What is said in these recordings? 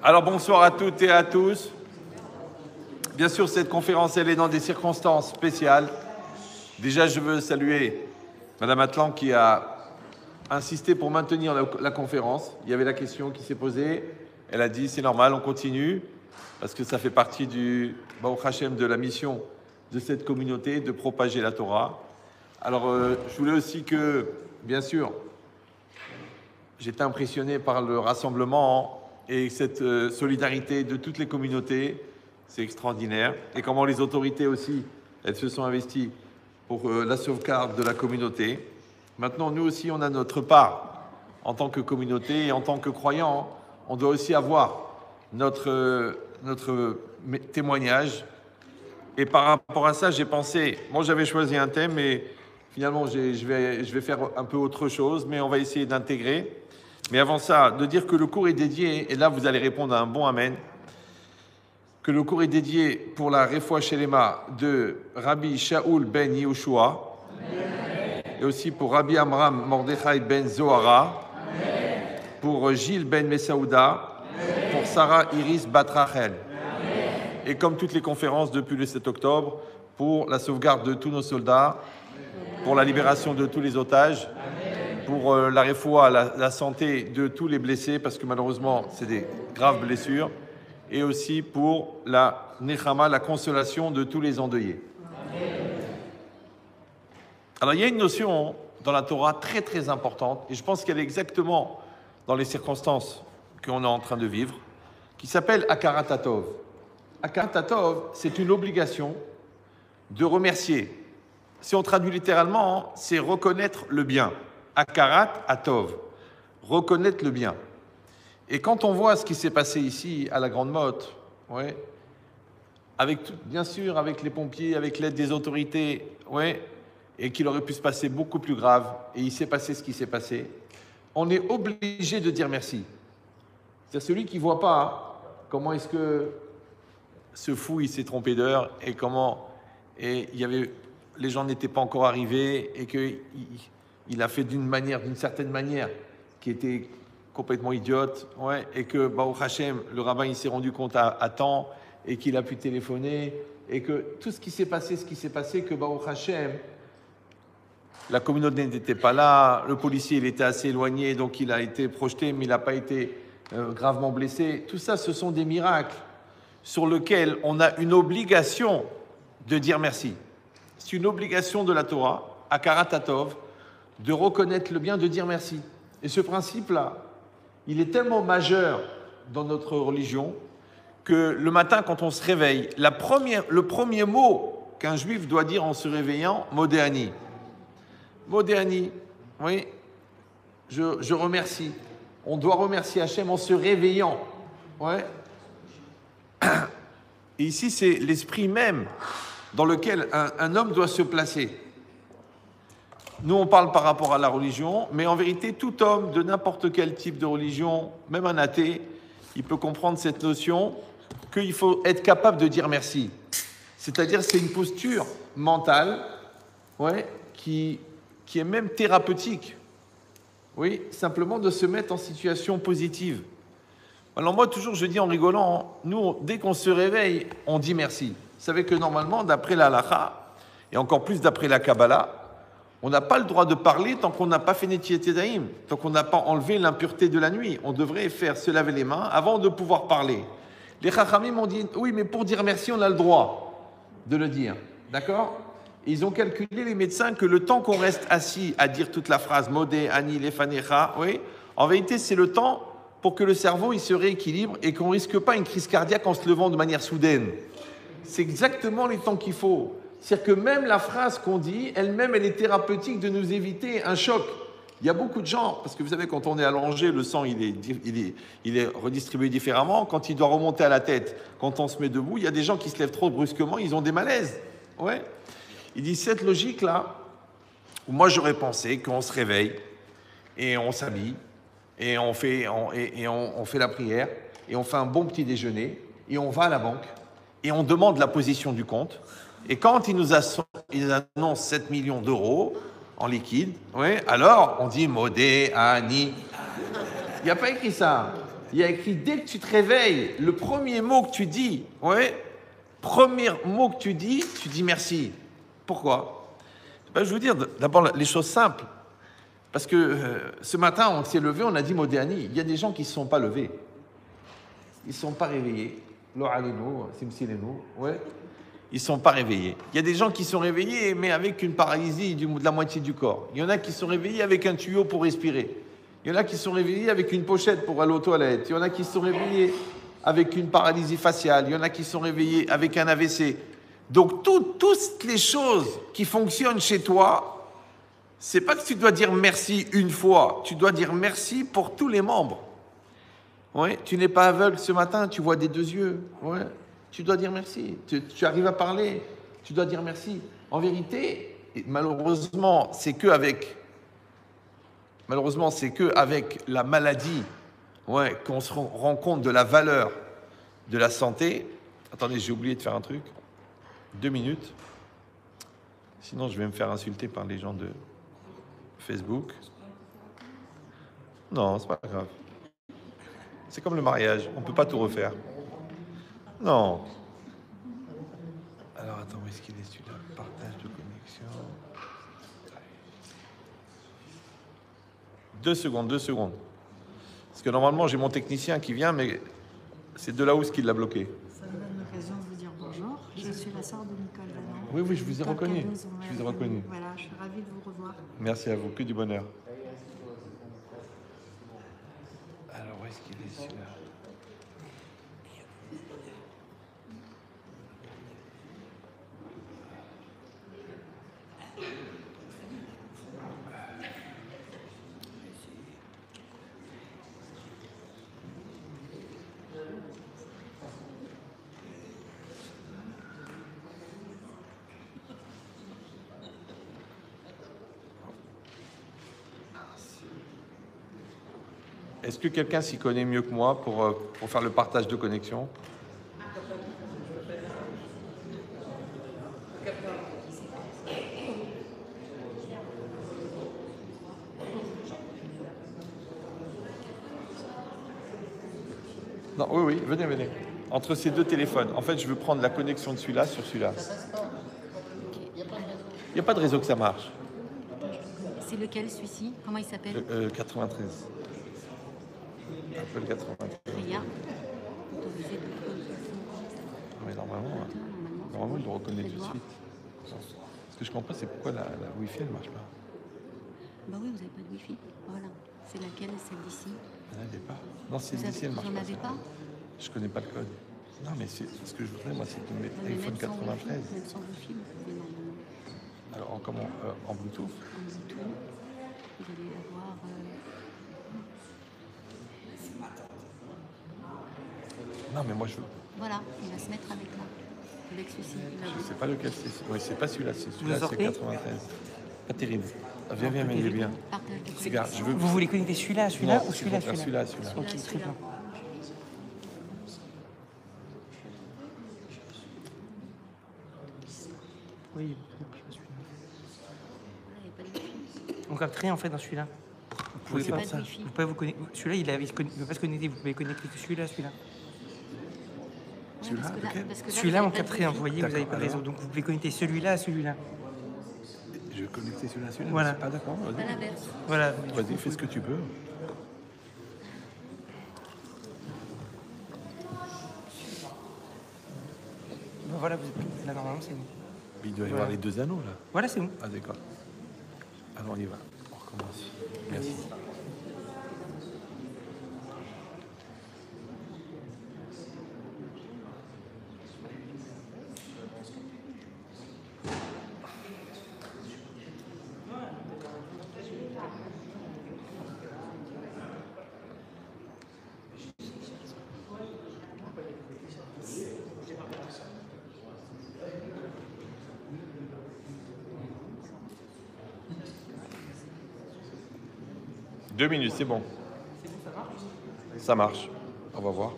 Alors bonsoir à toutes et à tous. Bien sûr, cette conférence, elle est dans des circonstances spéciales. Déjà, je veux saluer Madame Atlan qui a insisté pour maintenir la conférence. Il y avait la question qui s'est posée. Elle a dit, c'est normal, on continue, parce que ça fait partie du Baruch Hashem de la mission de cette communauté de propager la Torah. Alors, je voulais aussi que, bien sûr, j'étais impressionné par le rassemblement et cette solidarité de toutes les communautés. C'est extraordinaire. Et comment les autorités aussi, elles se sont investies pour la sauvegarde de la communauté. Maintenant, nous aussi, on a notre part en tant que communauté et en tant que croyants. On doit aussi avoir notre témoignage. Et par rapport à ça, j'ai pensé, moi j'avais choisi un thème, mais finalement je vais faire un peu autre chose, mais on va essayer d'intégrer. Mais avant ça, de dire que le cours est dédié, et là vous allez répondre à un bon amen, que le cours est dédié pour la Refoua Shelema de Rabbi Shaoul ben Yehoshua, et aussi pour Rabbi Amram Mordechai ben Zohara, pour Gilles ben Messaouda, pour Sarah Iris Batrachel. Et comme toutes les conférences depuis le 7 octobre, pour la sauvegarde de tous nos soldats, pour la libération de tous les otages, pour la refoua, la santé de tous les blessés, parce que malheureusement, c'est des graves blessures, et aussi pour la nechama, la consolation de tous les endeuillés. Alors, il y a une notion dans la Torah très très importante, et je pense qu'elle est exactement dans les circonstances qu'on est en train de vivre, qui s'appelle Hakarat Hatov. Hakarat Hatov, c'est une obligation de remercier. Si on traduit littéralement, c'est reconnaître le bien. Hakarat Hatov, reconnaître le bien. Et quand on voit ce qui s'est passé ici à la Grande Motte, ouais, bien sûr avec les pompiers, avec l'aide des autorités, ouais, et qu'il aurait pu se passer beaucoup plus grave, et il s'est passé ce qui s'est passé, on est obligé de dire merci. C'est celui qui ne voit pas comment est-ce que ce fou il s'est trompé d'heure et comment les gens n'étaient pas encore arrivés et qu'il a fait d'une certaine manière qui était complètement idiote, ouais, et que Baruch Hashem, le rabbin il s'est rendu compte à temps et qu'il a pu téléphoner et que tout ce qui s'est passé, que Baruch Hashem, la communauté n'était pas là, le policier il était assez éloigné donc il a été projeté mais il n'a pas été gravement blessé. Tout ça, ce sont des miracles sur lesquels on a une obligation de dire merci. C'est une obligation de la Torah, Hakarat Hatov, de reconnaître le bien, de dire merci. Et ce principe-là, il est tellement majeur dans notre religion que le matin, quand on se réveille, le premier mot qu'un juif doit dire en se réveillant, Modéani. Modéani, oui, je remercie. On doit remercier Hachem en se réveillant. Ouais. Et ici, c'est l'esprit même dans lequel un homme doit se placer. Nous, on parle par rapport à la religion, mais en vérité, tout homme de n'importe quel type de religion, même un athée, il peut comprendre cette notion qu'il faut être capable de dire merci. C'est-à-dire, c'est une posture mentale, ouais, qui est même thérapeutique. Oui, simplement de se mettre en situation positive. Alors moi, toujours, je dis en rigolant, nous, dès qu'on se réveille, on dit merci. Vous savez que normalement, d'après la halakha, et encore plus d'après la Kabbalah, on n'a pas le droit de parler tant qu'on n'a pas fait Netiyyat Yadayim, tant qu'on n'a pas enlevé l'impureté de la nuit. On devrait faire se laver les mains avant de pouvoir parler. Les Chachamim m'ont dit, oui, mais pour dire merci, on a le droit de le dire. D'accord ? Ils ont calculé, les médecins, que le temps qu'on reste assis à dire toute la phrase « Modé, Ani, Lefanecha », oui, en vérité, c'est le temps pour que le cerveau il se rééquilibre et qu'on ne risque pas une crise cardiaque en se levant de manière soudaine. C'est exactement les temps qu'il faut. C'est-à-dire que même la phrase qu'on dit, elle-même, elle est thérapeutique de nous éviter un choc. Il y a beaucoup de gens, parce que vous savez, quand on est allongé, le sang il est redistribué différemment. Quand il doit remonter à la tête, quand on se met debout, il y a des gens qui se lèvent trop brusquement, ils ont des malaises. Ouais. Il dit, cette logique-là, moi j'aurais pensé qu'on se réveille et on s'habille et on fait la prière et on fait un bon petit déjeuner et on va à la banque et on demande la position du compte. Et quand ils annoncent 7 millions d'euros en liquide, ouais, alors on dit Modé, Ani. Il n'y a pas écrit ça. Il y a écrit, dès que tu te réveilles, le premier mot que tu dis, ouais, premier mot que tu dis merci. Pourquoi? Ben, je veux dire d'abord les choses simples. Parce que ce matin, on s'est levé, on a dit Modéani. Il y a des gens qui ne se sont pas levés. Ils ne sont pas réveillés. Ouais. Ils ne sont pas réveillés. Il y a des gens qui sont réveillés, mais avec une paralysie de la moitié du corps. Il y en a qui sont réveillés avec un tuyau pour respirer. Il y en a qui sont réveillés avec une pochette pour aller aux toilettes. Il y en a qui sont réveillés avec une paralysie faciale. Il y en a qui sont réveillés avec un AVC. Donc, toutes les choses qui fonctionnent chez toi, c'est pas que tu dois dire merci une fois. Tu dois dire merci pour tous les membres. Ouais, tu n'es pas aveugle ce matin, tu vois des deux yeux. Ouais, tu dois dire merci. Tu arrives à parler, tu dois dire merci. En vérité, malheureusement, c'est qu'avec la maladie, ouais, qu'on se rend compte de la valeur de la santé. Attendez, j'ai oublié de faire un truc. 2 minutes. Sinon, je vais me faire insulter par les gens de Facebook. Non, c'est pas grave. C'est comme le mariage, on ne peut pas tout refaire. Non. Alors, attends, où est-ce qu'il est celui-là? Partage de connexion. 2 secondes, 2 secondes. Parce que normalement, j'ai mon technicien qui vient, mais c'est Delahousse qui l'a bloqué. Ça me donne l'occasion de vous dire bonjour. Je suis la sœur de Nicole Danan. Oui, oui, je vous ai reconnu. Je vous ai reconnu. Voilà, je suis ravie de vous revoir. Merci à vous, que du bonheur. Alors, où est-ce qu'il est celui-là? Est-ce que quelqu'un s'y connaît mieux que moi pour faire le partage de connexion? Non, oui, oui, venez, venez. Entre ces deux téléphones. En fait, je veux prendre la connexion de celui-là sur celui-là. Il n'y a pas de réseau que ça marche. C'est lequel, celui-ci? Comment il s'appelle? 93. Apple 93. Regarde. Mais normalement, il le reconnaît tout de suite. Ce que je comprends, c'est pourquoi la Wi-Fi, elle ne marche pas. Bah oui, vous n'avez pas de Wi-Fi. Voilà. C'est laquelle? Celle d'ici? Elle n'est pas. Non, celle d'ici, elle marche pas. Vous n'en avez pas? Je ne connais pas le code. Non, mais ce que je voudrais, moi, c'est de mettre iPhone 93. Même sans Wi-Fi, vous pouvez normalement. Alors, comment? En Bluetooth? En Bluetooth, vous allez avoir... Non, mais moi, je veux. Voilà, il va se mettre avec là. Avec celui-ci. Je ne sais pas lequel c'est. Oui, c'est pas celui-là, c'est celui-là, c'est 93. Pas terrible. Ah, viens, viens, il est bien. Regarde, je veux... Vous voulez connecter celui-là, celui-là ou celui-là, celui-là? Ok, très bien. Oui, on capterait en fait dans celui-là. Vous pouvez pas, vous pouvez vous connecter. Celui-là, il ne peut pas se connecter. Vous pouvez connecter que celui-là, celui-là. Celui-là, lequel? Celui-là, on capterait, vous voyez, vous n'avez pas de réseau. Donc vous pouvez connecter celui-là à celui-là. Je vais connecter celui-là à celui-là. Voilà. Ah, d'accord, vas-y. Voilà. Vas-y, fais ce que tu peux. Voilà, vous êtes là normalement, c'est bon. Il doit y avoir les deux anneaux, là. Voilà, c'est bon. Ah, d'accord. Alors, on y va. On recommence. Merci. Deux minutes, c'est bon. Ça marche. On va voir.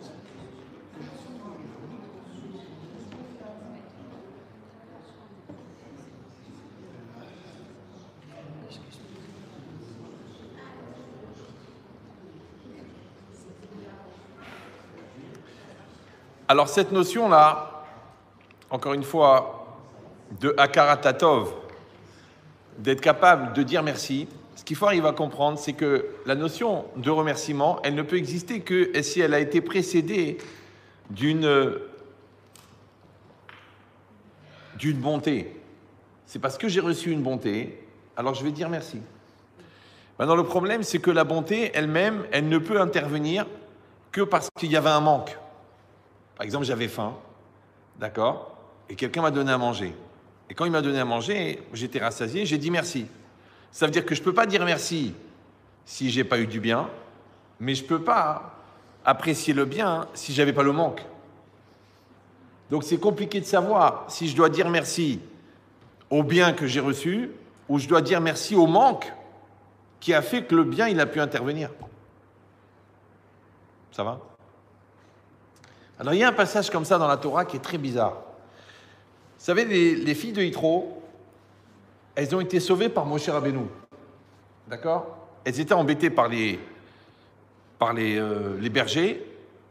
Alors cette notion-là, encore une fois, de Akaratatov, d'être capable de dire merci, ce qu'il faut arriver à comprendre, c'est que la notion de remerciement, elle ne peut exister que si elle a été précédée d'une bonté. C'est parce que j'ai reçu une bonté, alors je vais dire merci. Maintenant, le problème, c'est que la bonté elle-même, elle ne peut intervenir que parce qu'il y avait un manque. Par exemple, j'avais faim, d'accord, et quelqu'un m'a donné à manger. Et quand il m'a donné à manger, j'étais rassasié, j'ai dit merci. Ça veut dire que je ne peux pas dire merci si je n'ai pas eu du bien, mais je ne peux pas apprécier le bien si je n'avais pas le manque. Donc c'est compliqué de savoir si je dois dire merci au bien que j'ai reçu ou je dois dire merci au manque qui a fait que le bien il a pu intervenir. Ça va? Alors il y a un passage comme ça dans la Torah qui est très bizarre. Vous savez, les filles de Yitro, elles ont été sauvées par Moshe Rabbeinu. D'accord? Elles étaient embêtées par les bergers.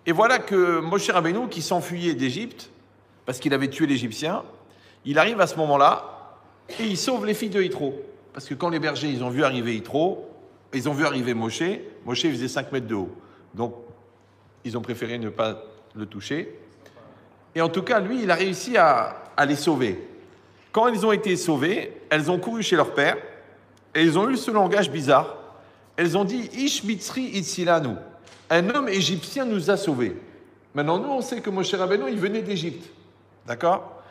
Et voilà que Moshe Rabbeinu, qui s'enfuyait d'Égypte, parce qu'il avait tué l'Égyptien, il arrive à ce moment-là et il sauve les filles de Yitro. Parce que quand les bergers ils ont vu arriver Yitro, ils ont vu arriver Moshe, Moshe faisait 5 mètres de haut. Donc, ils ont préféré ne pas le toucher. Et en tout cas, lui, il a réussi à les sauver. Quand ils ont été sauvés, elles ont couru chez leur père et ils ont eu ce langage bizarre. Elles ont dit « Ish mitzri itzilanu ». Un homme égyptien nous a sauvés. Maintenant, nous, on sait que Moshe Rabbeinu, il venait d'Égypte. D'accord?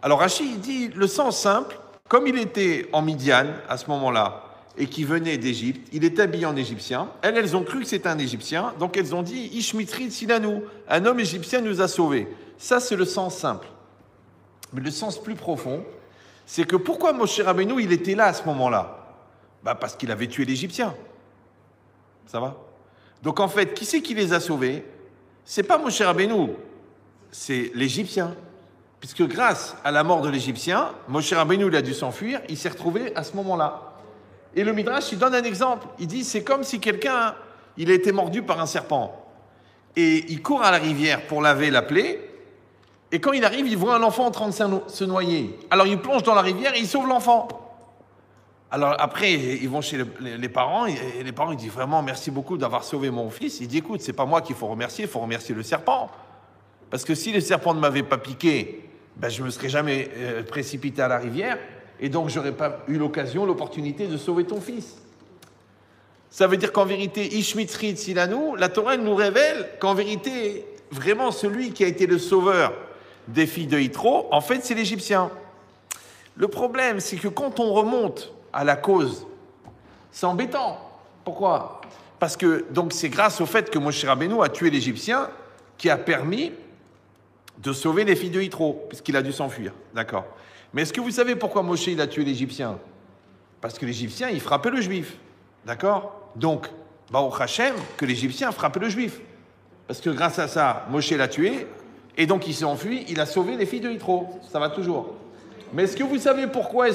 Alors, Rashi, il dit le sens simple, comme il était en Midian à ce moment-là et qu'il venait d'Égypte, il est habillé en égyptien. Elles ont cru que c'était un égyptien, donc elles ont dit « Ish mitzri itzilanu ». Un homme égyptien nous a sauvés. Ça, c'est le sens simple. Mais le sens plus profond, c'est que pourquoi Moshe Rabbeinu, il était là à ce moment-là? Parce qu'il avait tué l'Égyptien. Ça va? Donc en fait, qui c'est qui les a sauvés? C'est pas Moshe Rabbeinu, c'est l'Égyptien. Puisque grâce à la mort de l'Égyptien, Moshe Rabbeinu, il a dû s'enfuir, il s'est retrouvé à ce moment-là. Et le Midrash, il donne un exemple. Il dit, c'est comme si quelqu'un, il a été mordu par un serpent. Et il court à la rivière pour laver la plaie. Et quand il arrive, il voit un enfant en train de se noyer. Alors il plonge dans la rivière et il sauve l'enfant. Alors après, ils vont chez les parents, et les parents ils disent vraiment merci beaucoup d'avoir sauvé mon fils. Il dit écoute, c'est pas moi qu'il faut remercier, il faut remercier le serpent. Parce que si le serpent ne m'avait pas piqué, je ne me serais jamais précipité à la rivière, et donc je n'aurais pas eu l'opportunité de sauver ton fils. Ça veut dire qu'en vérité, Ish mitzri tzilanu, la Torah nous révèle qu'en vérité, vraiment celui qui a été le sauveur des filles de Yitro, en fait, c'est l'Égyptien. Le problème, c'est que quand on remonte à la cause, c'est embêtant. Pourquoi? Parce que donc c'est grâce au fait que Moshe Rabbeinu a tué l'Égyptien qui a permis de sauver les filles de Yitro, puisqu'il a dû s'enfuir. D'accord. Mais est-ce que vous savez pourquoi Moshe il a tué l'Égyptien? Parce que l'Égyptien, il frappait le Juif. D'accord. Donc, Baruch Hashem, que l'Égyptien frappait le Juif. Parce que grâce à ça, Moshe l'a tué, et donc il s'est enfui, il a sauvé les filles de Yitro. Ça va toujours. Mais est-ce que vous savez pourquoi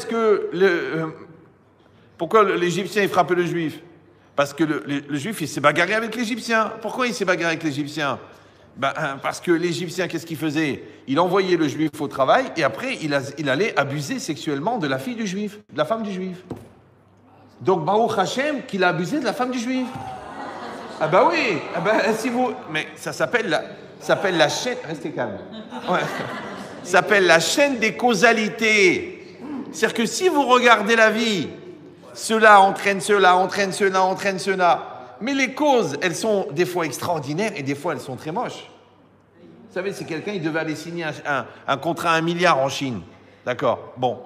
pourquoi l'Égyptien il frappait le Juif? Parce que le Juif il s'est bagarré avec l'Égyptien. Pourquoi il s'est bagarré avec l'Égyptien? Parce que l'Égyptien, qu'est-ce qu'il faisait? Il envoyait le Juif au travail et après il allait abuser sexuellement de la fille du Juif, de la femme du Juif. Donc Baruch Hashem qu'il a abusé de la femme du Juif. Ah bah oui, si vous... Mais ça s'appelle la chaîne... Restez calme. Ouais. Ça s'appelle la chaîne des causalités. C'est-à-dire que si vous regardez la vie, cela entraîne cela, entraîne cela, entraîne cela. Mais les causes, elles sont des fois extraordinaires et des fois elles sont très moches. Vous savez, c'est quelqu'un, il devait aller signer un contrat à 1 milliard en Chine. D'accord. Bon.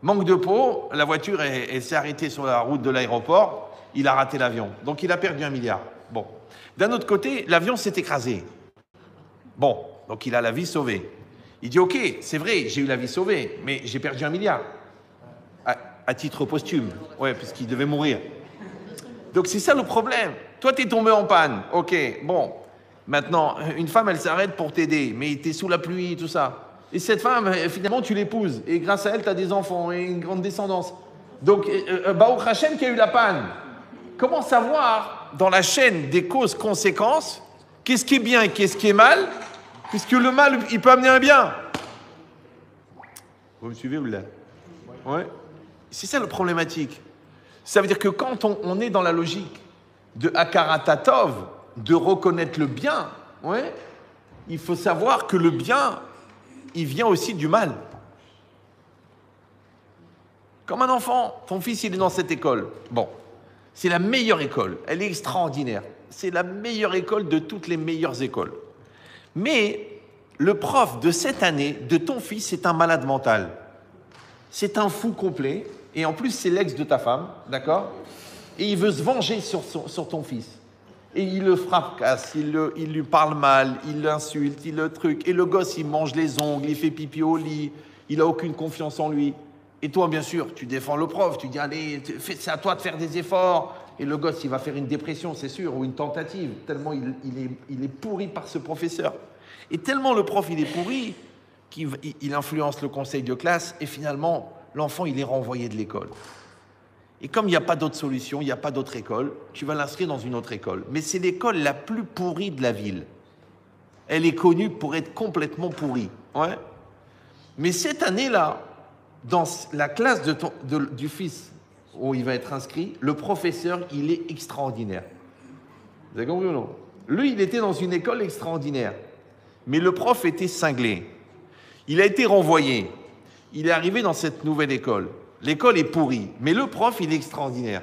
Manque de peau, la voiture elle s'est arrêtée sur la route de l'aéroport, il a raté l'avion. Donc il a perdu 1 milliard. Bon. D'un autre côté, l'avion s'est écrasé. Bon. Donc il a la vie sauvée. Il dit, ok, c'est vrai, j'ai eu la vie sauvée, mais j'ai perdu 1 milliard. À titre posthume. Ouais, puisqu'il devait mourir. Donc c'est ça le problème. Toi, t'es tombé en panne. Ok, bon. Maintenant, une femme, elle s'arrête pour t'aider, mais t'es sous la pluie et tout ça. Et cette femme, finalement, tu l'épouses. Et grâce à elle, t'as des enfants et une grande descendance. Donc, Baruch Hashem qui a eu la panne. Comment savoir, dans la chaîne des causes-conséquences, qu'est-ce qui est bien et qu'est-ce qui est mal, Puisque le mal, il peut amener un bien. Vous me suivez ou là? Ouais. C'est ça la problématique. Ça veut dire que quand on est dans la logique de Akaratatov, de reconnaître le bien, ouais, il faut savoir que le bien, il vient aussi du mal. Comme un enfant, ton fils, il est dans cette école. Bon, c'est la meilleure école. Elle est extraordinaire. C'est la meilleure école de toutes les meilleures écoles. Mais le prof de cette année, de ton fils, c'est un malade mental. C'est un fou complet. Et en plus, c'est l'ex de ta femme, d'accord? Et il veut se venger sur ton fils. Et il le fracasse, il lui parle mal, il l'insulte, il le truc. Et le gosse, il mange les ongles, il fait pipi au lit, il n'a aucune confiance en lui. Et toi, bien sûr, tu défends le prof, tu dis, allez, c'est à toi de faire des efforts. Et le gosse, il va faire une dépression, c'est sûr, ou une tentative, tellement il est pourri par ce professeur. Et tellement le prof, il est pourri, qu'il influence le conseil de classe, et finalement, l'enfant, il est renvoyé de l'école. Et comme il n'y a pas d'autre solution, il n'y a pas d'autre école, tu vas l'inscrire dans une autre école. Mais c'est l'école la plus pourrie de la ville. Elle est connue pour être complètement pourrie. Ouais. Mais cette année-là, dans la classe du fils où il va être inscrit, le professeur, il est extraordinaire. Vous avez compris ou non? Lui, il était dans une école extraordinaire. Mais le prof était cinglé. Il a été renvoyé. Il est arrivé dans cette nouvelle école. L'école est pourrie, mais le prof, il est extraordinaire.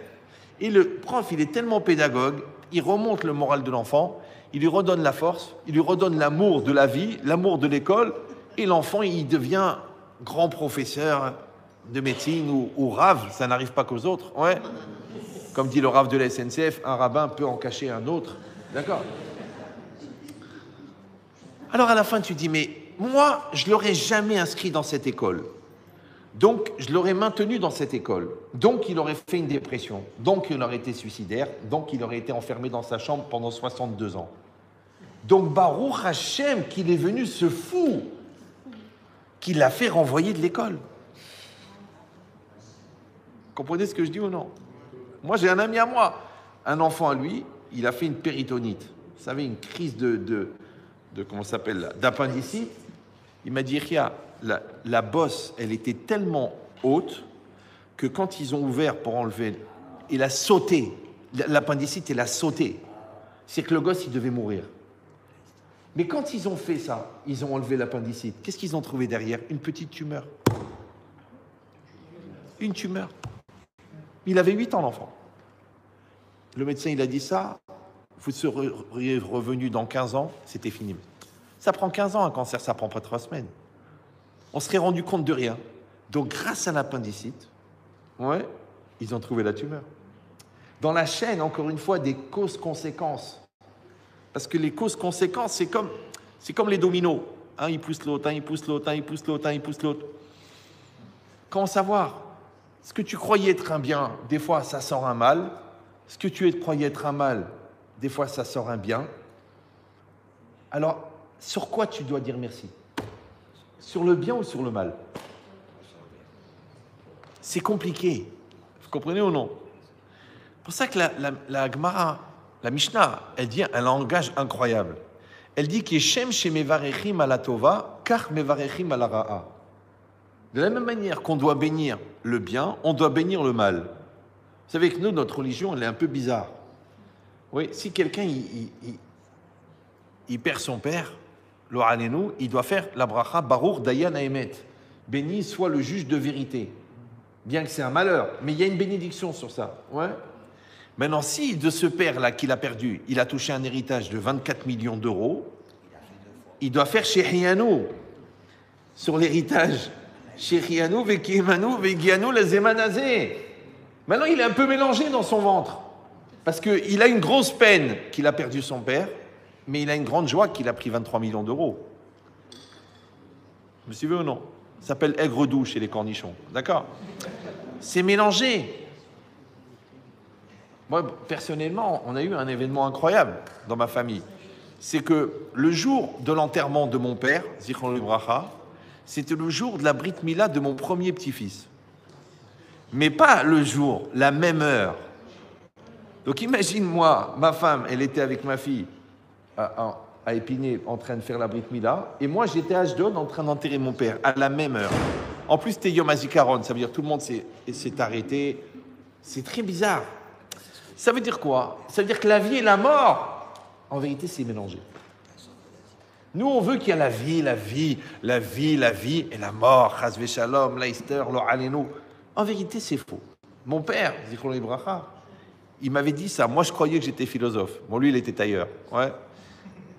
Et le prof, il est tellement pédagogue, il remonte le moral de l'enfant, il lui redonne la force, il lui redonne l'amour de la vie, l'amour de l'école, et l'enfant, il devient grand professeur de médecine ou rave, ça n'arrive pas qu'aux autres, ouais. Comme dit le rave de la SNCF, un rabbin peut en cacher un autre, d'accord? Alors à la fin, tu dis, mais moi, je ne l'aurais jamais inscrit dans cette école. Donc, je l'aurais maintenu dans cette école. Donc, il aurait fait une dépression. Donc, il aurait été suicidaire. Donc, il aurait été enfermé dans sa chambre pendant 62 ans. Donc, Baruch Hashem, qu'il est venu ce fou, qui l'a fait renvoyer de l'école. Comprenez ce que je dis ou non? Moi, j'ai un ami à moi, un enfant à lui, il a fait une péritonite. Vous savez, une crise de comment ça s'appelle, d'appendicite. Il m'a dit, Ria, la bosse, elle était tellement haute que quand ils ont ouvert pour enlever, il a sauté. L'appendicite, il a sauté. C'est que le gosse, il devait mourir. Mais quand ils ont fait ça, ils ont enlevé l'appendicite. Qu'est-ce qu'ils ont trouvé derrière? Une petite tumeur. Une tumeur. Il avait 8 ans, l'enfant. Le médecin, il a dit ça. Vous seriez revenu dans 15 ans, c'était fini. Ça prend 15 ans un cancer, ça prend pas 3 semaines. On serait rendu compte de rien. Donc, grâce à l'appendicite, ouais, ils ont trouvé la tumeur. Dans la chaîne, encore une fois, des causes-conséquences. Parce que les causes-conséquences, c'est comme les dominos. Un, il pousse l'autre, un, il pousse l'autre, un, il pousse l'autre, un, il pousse l'autre. Comment savoir? Ce que tu croyais être un bien, des fois, ça sort un mal. Ce que tu croyais être un mal, des fois, ça sort un bien. Alors, sur quoi tu dois dire merci? Sur le bien ou sur le mal? C'est compliqué. Vous comprenez ou non? C'est pour ça que la Gemara, la Mishnah, elle dit un langage incroyable. Elle dit qu'Eshem chez mevarechim ala tova, kach mevarechim ala ra'a. De la même manière qu'on doit bénir le bien, on doit bénir le mal. Vous savez que nous, notre religion, elle est un peu bizarre. Oui, si quelqu'un il perd son père, lo alenu, il doit faire la bracha Baruch Dayan Haemet. Béni soit le juge de vérité. Bien que c'est un malheur, mais il y a une bénédiction sur ça. Ouais. Maintenant, si de ce père-là qu'il a perdu, il a touché un héritage de 24 millions d'euros, il doit faire Shehianu sur l'héritage. Shehianu vekimanu vegianu lezemanazé. Maintenant, il est un peu mélangé dans son ventre. Parce qu'il a une grosse peine qu'il a perdu son père, mais il a une grande joie qu'il a pris 23 millions d'euros. Vous me suivez ou non? Ça s'appelle aigre-doux chez les cornichons. D'accord? C'est mélangé. Moi, personnellement, on a eu un événement incroyable dans ma famille. C'est que le jour de l'enterrement de mon père, Zichron Libracha, c'était le jour de la Brit Mila de mon premier petit-fils. Mais pas le jour, la même heure. Donc imagine-moi, ma femme, elle était avec ma fille à Épinay en train de faire la Brit Mila, et moi j'étais à Ashdod en train d'enterrer mon père à la même heure. En plus c'était Yom HaZikaron, ça veut dire que tout le monde s'est arrêté. C'est très bizarre. Ça veut dire quoi? Ça veut dire que la vie et la mort, en vérité, c'est mélangé. Nous, on veut qu'il y ait la vie, la vie, la vie, la vie et la mort. Chas v'shalom, l'aister, lo alenu. En vérité, c'est faux. Mon père, Zichron Ibracha, il m'avait dit ça. Moi, je croyais que j'étais philosophe. Bon, lui, il était tailleur. Ouais.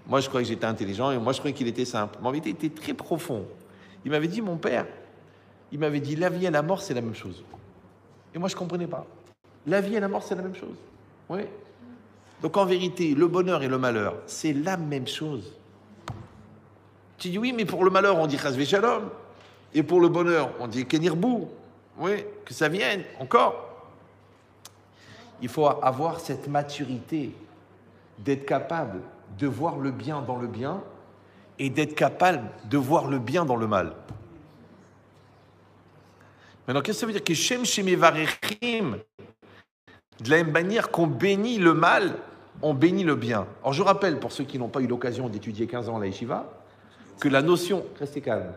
Moi, je croyais que j'étais intelligent et moi, je croyais qu'il était simple. Mais en vérité, il était très profond. Il m'avait dit, mon père, il m'avait dit, la vie et la mort, c'est la même chose. Et moi, je ne comprenais pas. La vie et la mort, c'est la même chose. Oui. Donc, en vérité, le bonheur et le malheur, c'est la même chose. Tu dis, oui, mais pour le malheur, on dit Chas v'shalom. Et pour le bonheur, on dit Kenirbu. Oui, que ça vienne, encore. Il faut avoir cette maturité d'être capable de voir le bien dans le bien et d'être capable de voir le bien dans le mal. Maintenant, qu'est-ce que ça veut dire que Shem Shemevarechim, de la même manière qu'on bénit le mal, on bénit le bien. Alors, je rappelle, pour ceux qui n'ont pas eu l'occasion d'étudier 15 ans à la Yeshiva, que la notion... Restez calme.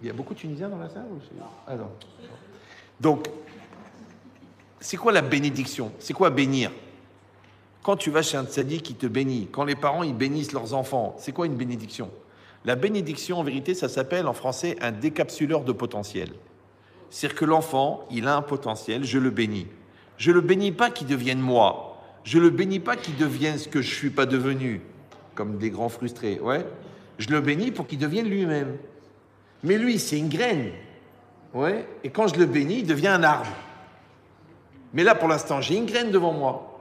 Il y a beaucoup de Tunisiens dans la salle ou ah non. Donc, c'est quoi la bénédiction? C'est quoi bénir? Quand tu vas chez un tzaddik qui te bénit, quand les parents ils bénissent leurs enfants, c'est quoi une bénédiction? La bénédiction, en vérité, ça s'appelle en français un décapsuleur de potentiel. C'est-à-dire que l'enfant, il a un potentiel, je le bénis. Je ne le bénis pas qu'il devienne moi. Je ne le bénis pas qu'il devienne ce que je ne suis pas devenu, comme des grands frustrés. Ouais. Je le bénis pour qu'il devienne lui-même. Mais lui, c'est une graine. Ouais. Et quand je le bénis, il devient un arbre. Mais là, pour l'instant, j'ai une graine devant moi.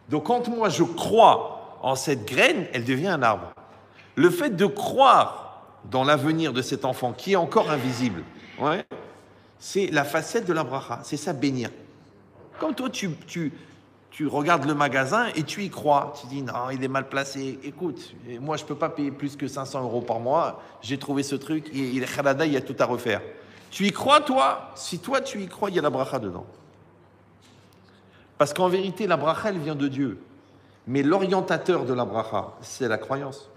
Donc, quand moi, je crois en cette graine, elle devient un arbre. Le fait de croire dans l'avenir de cet enfant, qui est encore invisible, ouais, c'est la facette de la bracha. C'est ça, bénir. Comme toi, tu regardes le magasin et tu y crois. Tu dis, non, il est mal placé. Écoute, moi, je ne peux pas payer plus que 500 € par mois. J'ai trouvé ce truc. Il est khalada, il y a tout à refaire. Tu y crois, toi? Si toi, tu y crois, il y a la bracha dedans. Parce qu'en vérité, la bracha, elle vient de Dieu. Mais l'orientateur de la bracha, c'est la croyance.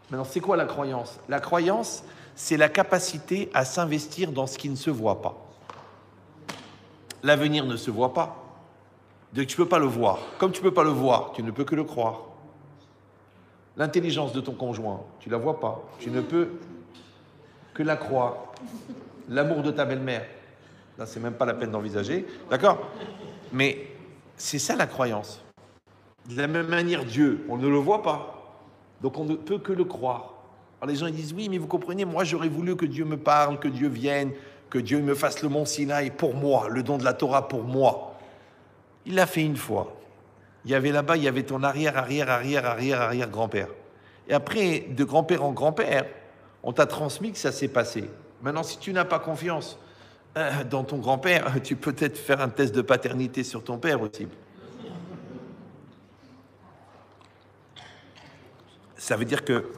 Maintenant, c'est quoi la croyance? La croyance, c'est la capacité à s'investir dans ce qui ne se voit pas. L'avenir ne se voit pas. Donc tu ne peux pas le voir. Comme tu ne peux pas le voir, tu ne peux que le croire. L'intelligence de ton conjoint, tu ne la vois pas. Tu ne peux que la croire. L'amour de ta belle-mère, là, c'est même pas la peine d'envisager. D'accord? Mais c'est ça la croyance. De la même manière, Dieu, on ne le voit pas. Donc on ne peut que le croire. Alors les gens ils disent, oui, mais vous comprenez, moi j'aurais voulu que Dieu me parle, que Dieu vienne, que Dieu me fasse le mont Sinaï pour moi, le don de la Torah pour moi. Il l'a fait une fois. Il y avait là-bas, il y avait ton arrière-grand-père. Et après, de grand-père en grand-père, on t'a transmis que ça s'est passé. Maintenant, si tu n'as pas confiance dans ton grand-père, tu peux peut-être faire un test de paternité sur ton père aussi. Ça veut dire que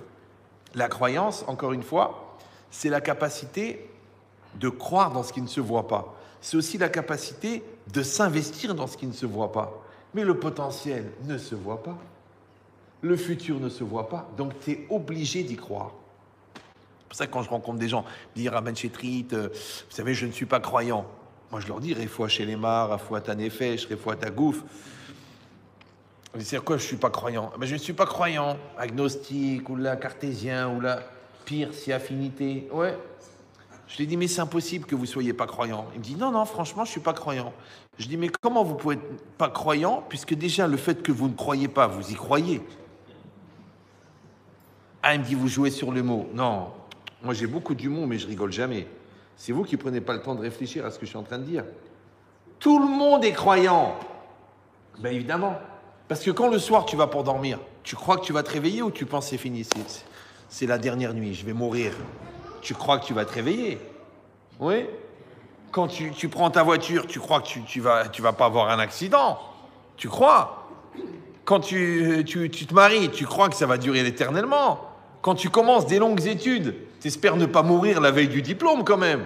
la croyance, encore une fois, c'est la capacité de croire dans ce qui ne se voit pas. C'est aussi la capacité de s'investir dans ce qui ne se voit pas. Mais le potentiel ne se voit pas. Le futur ne se voit pas. Donc, tu es obligé d'y croire. C'est pour ça que quand je rencontre des gens, ils disent « Rabban Chetrit, vous savez, je ne suis pas croyant. » Moi, je leur dis « Refoua Shelemar, Refoua Tanefesh, Refoua Tagouf. » C'est quoi, je ne suis pas croyant? Je ne suis pas croyant, agnostique, ou là, cartésien, ou là, pire, si affinité. Ouais. Je lui dis, mais c'est impossible que vous ne soyez pas croyant. Il me dit, non, franchement, je ne suis pas croyant. Je dis, mais comment vous pouvez être pas croyant, puisque déjà, le fait que vous ne croyez pas, vous y croyez. Ah, il me dit, vous jouez sur le mot. Non, moi j'ai beaucoup d'humour, mais je rigole jamais. C'est vous qui ne prenez pas le temps de réfléchir à ce que je suis en train de dire. Tout le monde est croyant. Ben évidemment. Parce que quand le soir, tu vas pour dormir, tu crois que tu vas te réveiller ou tu penses que c'est fini, c'est la dernière nuit, je vais mourir. Tu crois que tu vas te réveiller. Oui. Quand tu prends ta voiture, tu crois que tu vas pas avoir un accident. Tu crois. Quand tu te maries, tu crois que ça va durer éternellement. Quand tu commences des longues études, tu espères ne pas mourir la veille du diplôme quand même.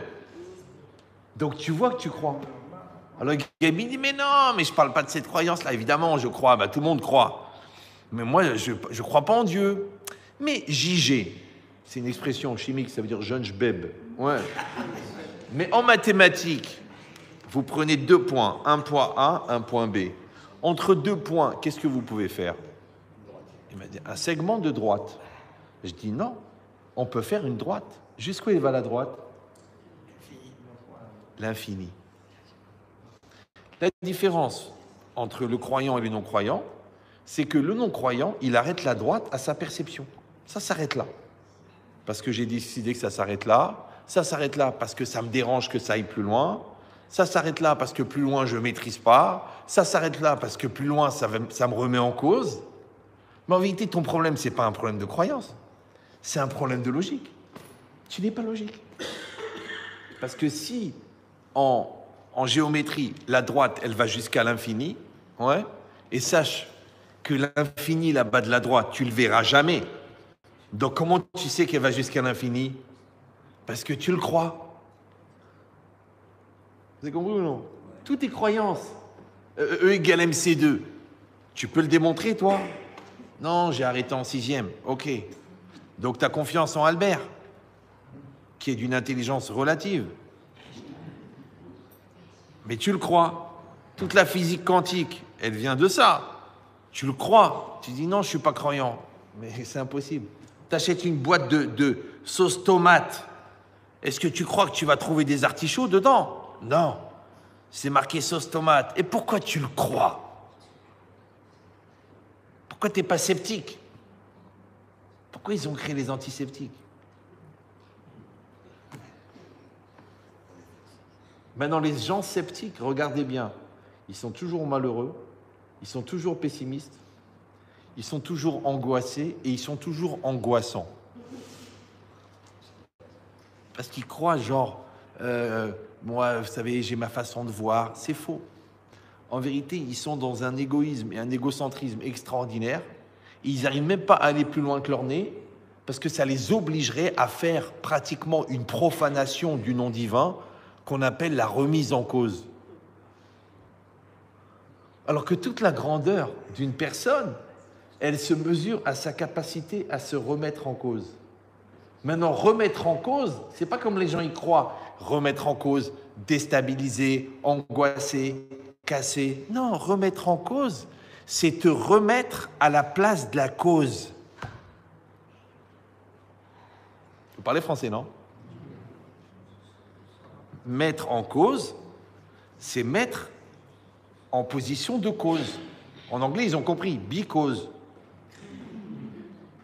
Donc tu vois que tu crois. Alors Gabi dit, mais non, mais je ne parle pas de cette croyance-là. Évidemment, je crois, tout le monde croit. Mais moi, je ne crois pas en Dieu. Mais JG, c'est une expression chimique, ça veut dire jeune beb. Ouais. Mais en mathématiques, vous prenez 2 points, un point A, un point B. Entre 2 points, qu'est-ce que vous pouvez faire? Il m'a dit, un segment de droite. Je dis non, on peut faire une droite. Jusqu'où elle va la droite? L'infini. La différence entre le croyant et le non-croyant, c'est que le non-croyant, il arrête la droite à sa perception. Ça s'arrête là. Parce que j'ai décidé que ça s'arrête là. Ça s'arrête là parce que ça me dérange que ça aille plus loin. Ça s'arrête là parce que plus loin, je ne maîtrise pas. Ça s'arrête là parce que plus loin, ça me remet en cause. Mais en vérité, ton problème, ce n'est pas un problème de croyance. C'est un problème de logique. Tu n'es pas logique. Parce que si, en géométrie, la droite, elle va jusqu'à l'infini, ouais, et sache que l'infini, là-bas de la droite, tu ne le verras jamais. Donc, comment tu sais qu'elle va jusqu'à l'infini? Parce que tu le crois. Vous avez compris ou non? Toutes tes croyances. E égale MC2. Tu peux le démontrer, toi? Non, j'ai arrêté en 6e. Ok. Donc, tu as confiance en Albert, qui est d'une intelligence relative. Mais tu le crois. Toute la physique quantique, elle vient de ça. Tu le crois. Tu dis non, je ne suis pas croyant. Mais c'est impossible. Tu achètes une boîte de sauce tomate. Est-ce que tu crois que tu vas trouver des artichauts dedans? Non. C'est marqué sauce tomate. Et pourquoi tu le crois? Pourquoi tu n'es pas sceptique? Pourquoi ils ont créé les antiseptiques? Maintenant, les gens sceptiques, regardez bien, ils sont toujours malheureux, ils sont toujours pessimistes, ils sont toujours angoissés et ils sont toujours angoissants. Parce qu'ils croient genre, moi, vous savez, j'ai ma façon de voir. C'est faux. En vérité, ils sont dans un égoïsme et un égocentrisme extraordinaire. Et ils n'arrivent même pas à aller plus loin que leur nez parce que ça les obligerait à faire pratiquement une profanation du nom divin qu'on appelle la remise en cause. Alors que toute la grandeur d'une personne, elle se mesure à sa capacité à se remettre en cause. Maintenant, remettre en cause, c'est pas comme les gens y croient. Remettre en cause, déstabiliser, angoisser, casser. Non, remettre en cause, c'est te remettre à la place de la cause. Vous parlez français, non? Mettre en cause, c'est mettre en position de cause. En anglais, ils ont compris, be cause.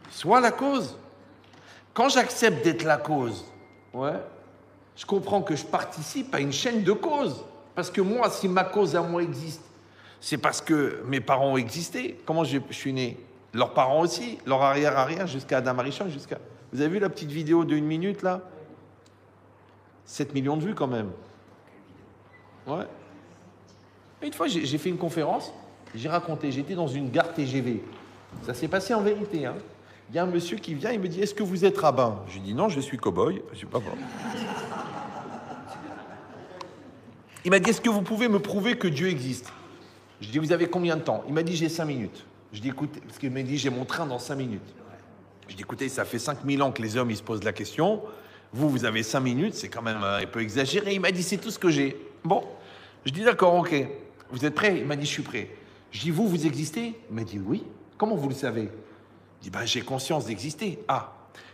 Sois la cause. Quand j'accepte d'être la cause, ouais, je comprends que je participe à une chaîne de causes. Parce que moi, si ma cause à moi existe, c'est parce que mes parents ont existé. Comment je suis né? Leurs parents aussi, leur arrière-arrière, jusqu'à Adam Arishon, jusqu'à... Vous avez vu la petite vidéo de 1 minute, là? 7 millions de vues, quand même. Ouais. Une fois, j'ai fait une conférence, j'ai raconté, j'étais dans une gare TGV. Ça s'est passé en vérité, hein. Il y a un monsieur qui vient, il me dit, est-ce que vous êtes rabbin? Je lui dis, non, je suis cow-boy, je ne suis pas bon. Il m'a dit, est-ce que vous pouvez me prouver que Dieu existe? Je dis, vous avez combien de temps? Il m'a dit, j'ai 5 minutes. Je dis, écoutez, parce qu'il m'a dit, j'ai mon train dans 5 minutes. Je dis, écoutez, ça fait 5000 ans que les hommes, ils se posent la question. Vous avez 5 minutes, c'est quand même un peu exagéré. Il m'a dit, c'est tout ce que j'ai. Bon, je dis, d'accord, ok. Vous êtes prêts? Il m'a dit, je suis prêt. Je dis, vous existez? Il m'a dit, oui. Comment vous le savez? Je dis, ben, j'ai conscience d'exister. Ah,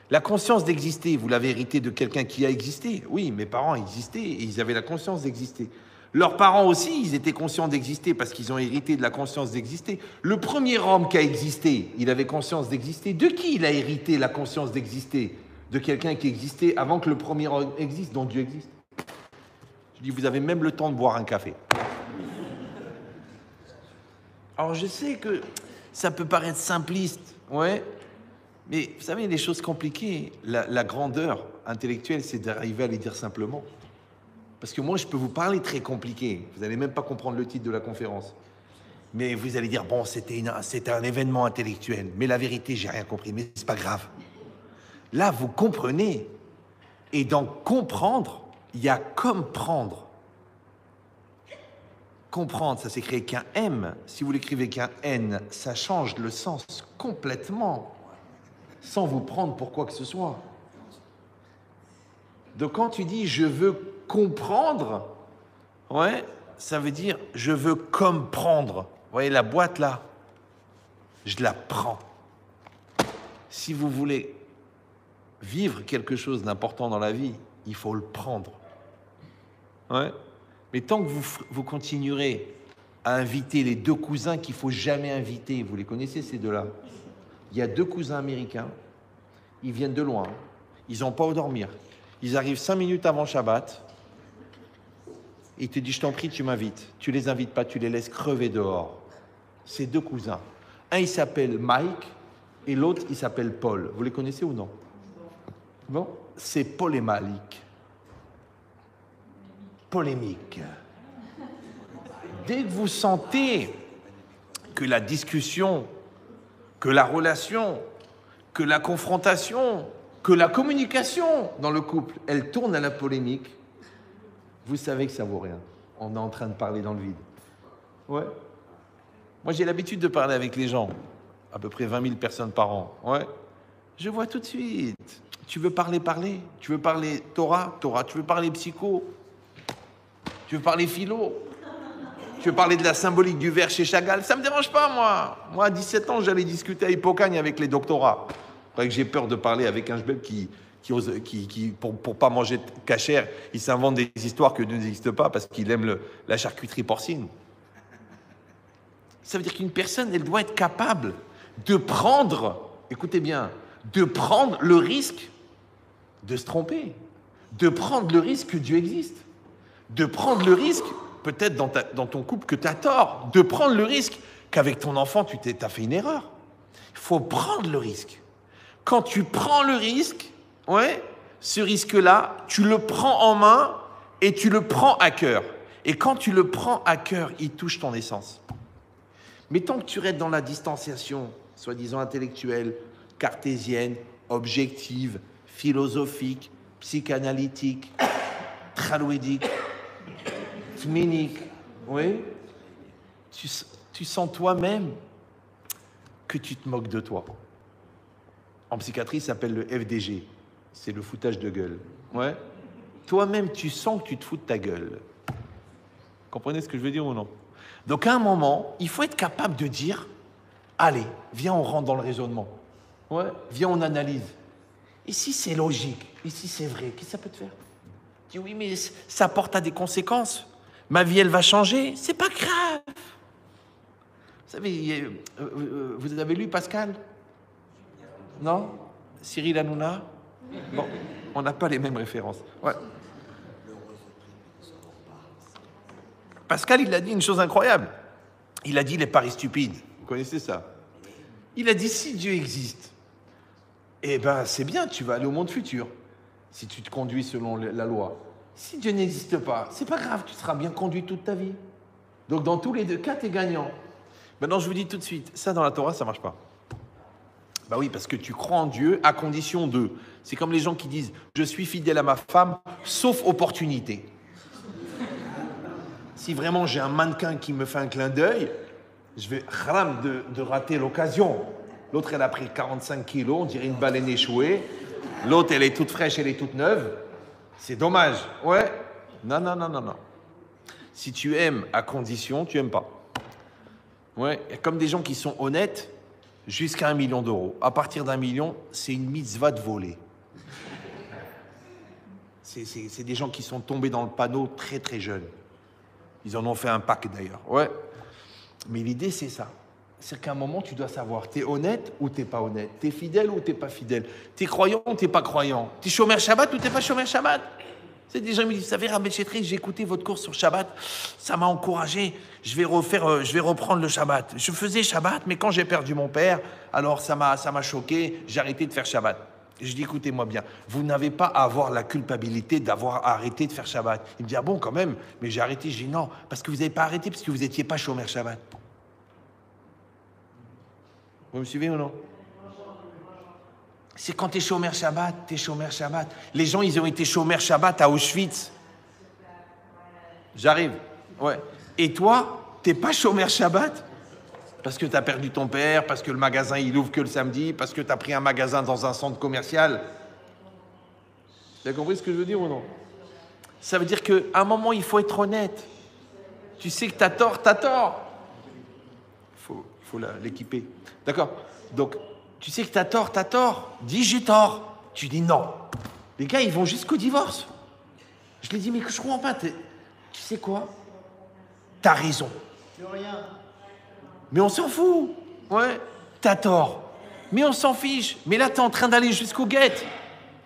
la conscience d'exister, vous l'avez hérité de quelqu'un qui a existé? Oui, mes parents existaient et ils avaient la conscience d'exister. Leurs parents aussi, ils étaient conscients d'exister parce qu'ils ont hérité de la conscience d'exister. Le premier homme qui a existé, il avait conscience d'exister. De qui il a hérité la conscience d'exister? De quelqu'un qui existait avant que le premier homme existe, dont Dieu existe. Je dis, vous avez même le temps de boire un café. Alors je sais que ça peut paraître simpliste, ouais, mais vous savez, les choses compliquées, la grandeur intellectuelle, c'est d'arriver à les dire simplement. Parce que moi, je peux vous parler très compliqué, vous n'allez même pas comprendre le titre de la conférence. Mais vous allez dire, bon, c'était un événement intellectuel, mais la vérité, j'ai rien compris, mais c'est pas grave. Là, vous comprenez, et dans comprendre, il y a comme prendre. Comprendre, ça s'écrit qu'un M. Si vous l'écrivez qu'un N, ça change le sens complètement, sans vous prendre pour quoi que ce soit. Donc quand tu dis « je veux comprendre », ouais, ça veut dire « je veux comprendre ». Vous voyez la boîte là, je la prends. Si vous voulez vivre quelque chose d'important dans la vie, il faut le prendre. Ouais. Mais tant que vous continuerez à inviter les deux cousins qu'il ne faut jamais inviter, vous les connaissez ces deux-là? Il y a deux cousins américains, ils viennent de loin, ils n'ont pas où dormir. Ils arrivent 5 minutes avant Shabbat, ils te disent, je t'en prie, tu m'invites. Tu les invites pas, tu les laisses crever dehors. Ces deux cousins. Un, il s'appelle Mike, et l'autre, il s'appelle Paul. Vous les connaissez ou non? Bon, c'est Paul et Malik. Polémique. Dès que vous sentez que la discussion, que la relation, que la confrontation, que la communication dans le couple, elle tourne à la polémique, vous savez que ça vaut rien. On est en train de parler dans le vide. Ouais. Moi, j'ai l'habitude de parler avec les gens, à peu près 20 000 personnes par an. Ouais. Je vois tout de suite. Tu veux parler, parler. Tu veux parler Torah, Torah. Tu veux parler psycho. Tu veux parler philo. Tu veux parler de la symbolique du verre chez Chagall. Ça ne me dérange pas, moi. Moi, à 17 ans, j'allais discuter à Hippocagne avec les doctorats. Que j'ai peur de parler avec un jebel qui pour pas manger de cachère, il s'invente des histoires qui n'existent pas parce qu'il aime la charcuterie porcine. Ça veut dire qu'une personne, elle doit être capable de prendre, écoutez bien, de prendre le risque de se tromper, de prendre le risque que Dieu existe, de prendre le risque, peut-être dans ton couple, que tu as tort, de prendre le risque qu'avec ton enfant, tu as fait une erreur. Il faut prendre le risque. Quand tu prends le risque, ouais, ce risque-là, tu le prends en main et tu le prends à cœur. Et quand tu le prends à cœur, il touche ton essence. Mais tant que tu restes dans la distanciation, soi-disant intellectuelle, cartésienne, objective, philosophique, psychanalytique, tralouédique, tménique, oui, tu sens toi-même que tu te moques de toi. En psychiatrie, ça s'appelle le FDG. C'est le foutage de gueule. Ouais. Toi-même, tu sens que tu te fous de ta gueule. Comprenez ce que je veux dire ou non? Donc, à un moment, il faut être capable de dire « Allez, viens, on rentre dans le raisonnement. Ouais. Viens, on analyse. Et si c'est logique? Et si c'est vrai? Qu'est-ce que ça peut te faire? » Tu dis « Oui, mais ça porte à des conséquences. Ma vie, elle va changer. C'est pas grave. » Vous savez, vous avez lu Pascal? Non? Cyril Hanouna? Bon, on n'a pas les mêmes références. Ouais. Pascal, il a dit une chose incroyable. Il a dit les paris stupides. Vous connaissez ça? Il a dit si Dieu existe, eh ben c'est bien, tu vas aller au monde futur. Si tu te conduis selon la loi. Si Dieu n'existe pas, c'est pas grave, tu seras bien conduit toute ta vie. Donc dans tous les deux cas, tu es gagnant. Maintenant, je vous dis tout de suite, ça dans la Torah, ça marche pas. Bah oui, parce que tu crois en Dieu à condition de... C'est comme les gens qui disent « Je suis fidèle à ma femme, sauf opportunité. » Si vraiment j'ai un mannequin qui me fait un clin d'œil, je vais haram de rater l'occasion. L'autre, elle a pris 45 kilos, on dirait une baleine échouée. L'autre, elle est toute fraîche, elle est toute neuve. C'est dommage. Ouais. Non. Si tu aimes à condition, tu n'aimes pas. Ouais. Et comme des gens qui sont honnêtes, jusqu'à 1 million d'euros. À partir d'1 million, c'est une mitzvah de voler. C'est des gens qui sont tombés dans le panneau très très jeunes. Ils en ont fait un pack d'ailleurs. Ouais. Mais l'idée, c'est ça. C'est qu'à un moment, tu dois savoir, t'es honnête ou t'es pas honnête? T'es fidèle ou t'es pas fidèle? T'es croyant ou t'es pas croyant? T'es chômeur Shabbat ou t'es pas chômeur Shabbat? C'est des gens qui me disent, vous savez, Rabbi Chetri, j'ai écouté votre cours sur Shabbat, ça m'a encouragé, je vais reprendre le Shabbat. Je faisais Shabbat, mais quand j'ai perdu mon père, alors ça m'a choqué, j'ai arrêté de faire Shabbat. Je dis, écoutez-moi bien, vous n'avez pas à avoir la culpabilité d'avoir arrêté de faire Shabbat. Il me dit, ah bon, quand même, mais j'ai arrêté. Je dis, non, parce que vous n'avez pas arrêté, parce que vous n'étiez pas chômeur Shabbat. Vous me suivez ou non? C'est quand t'es chômeur Shabbat, t'es chômeur Shabbat. Les gens, ils ont été chômeurs Shabbat à Auschwitz. J'arrive. Ouais. Et toi, t'es pas chômeur Shabbat parce que tu as perdu ton père, parce que le magasin il ouvre que le samedi, parce que tu as pris un magasin dans un centre commercial. Tu as compris ce que je veux dire ou non? Ça veut dire qu'à un moment, il faut être honnête. Tu sais que tu as tort, tu as tort. Il faut l'équiper. D'accord? Donc, tu sais que tu as tort, tu as tort. Dis j'ai tort. Tu dis non. Les gars, ils vont jusqu'au divorce. Je les dis, mais que je comprends pas. Tu sais quoi? T'as raison. Mais on s'en fout. Ouais, t'as tort. Mais on s'en fiche. Mais là, t'es en train d'aller jusqu'au guet.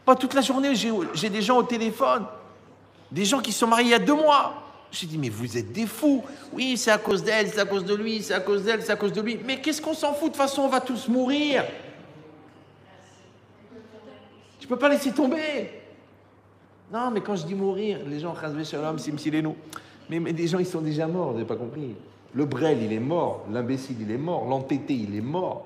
Pas toute la journée, j'ai des gens au téléphone. Des gens qui sont mariés il y a 2 mois. J'ai dit, mais vous êtes des fous. Oui, c'est à cause d'elle, c'est à cause de lui, c'est à cause d'elle, c'est à cause de lui. Mais qu'est-ce qu'on s'en fout? De toute façon, on va tous mourir. Tu peux pas laisser tomber. Non, mais quand je dis mourir, les gens, chas v'shalom, simsilenu. Mais les gens, ils sont déjà morts, vous n'avez pas compris. Le brel, il est mort. L'imbécile, il est mort. L'entêté, il est mort.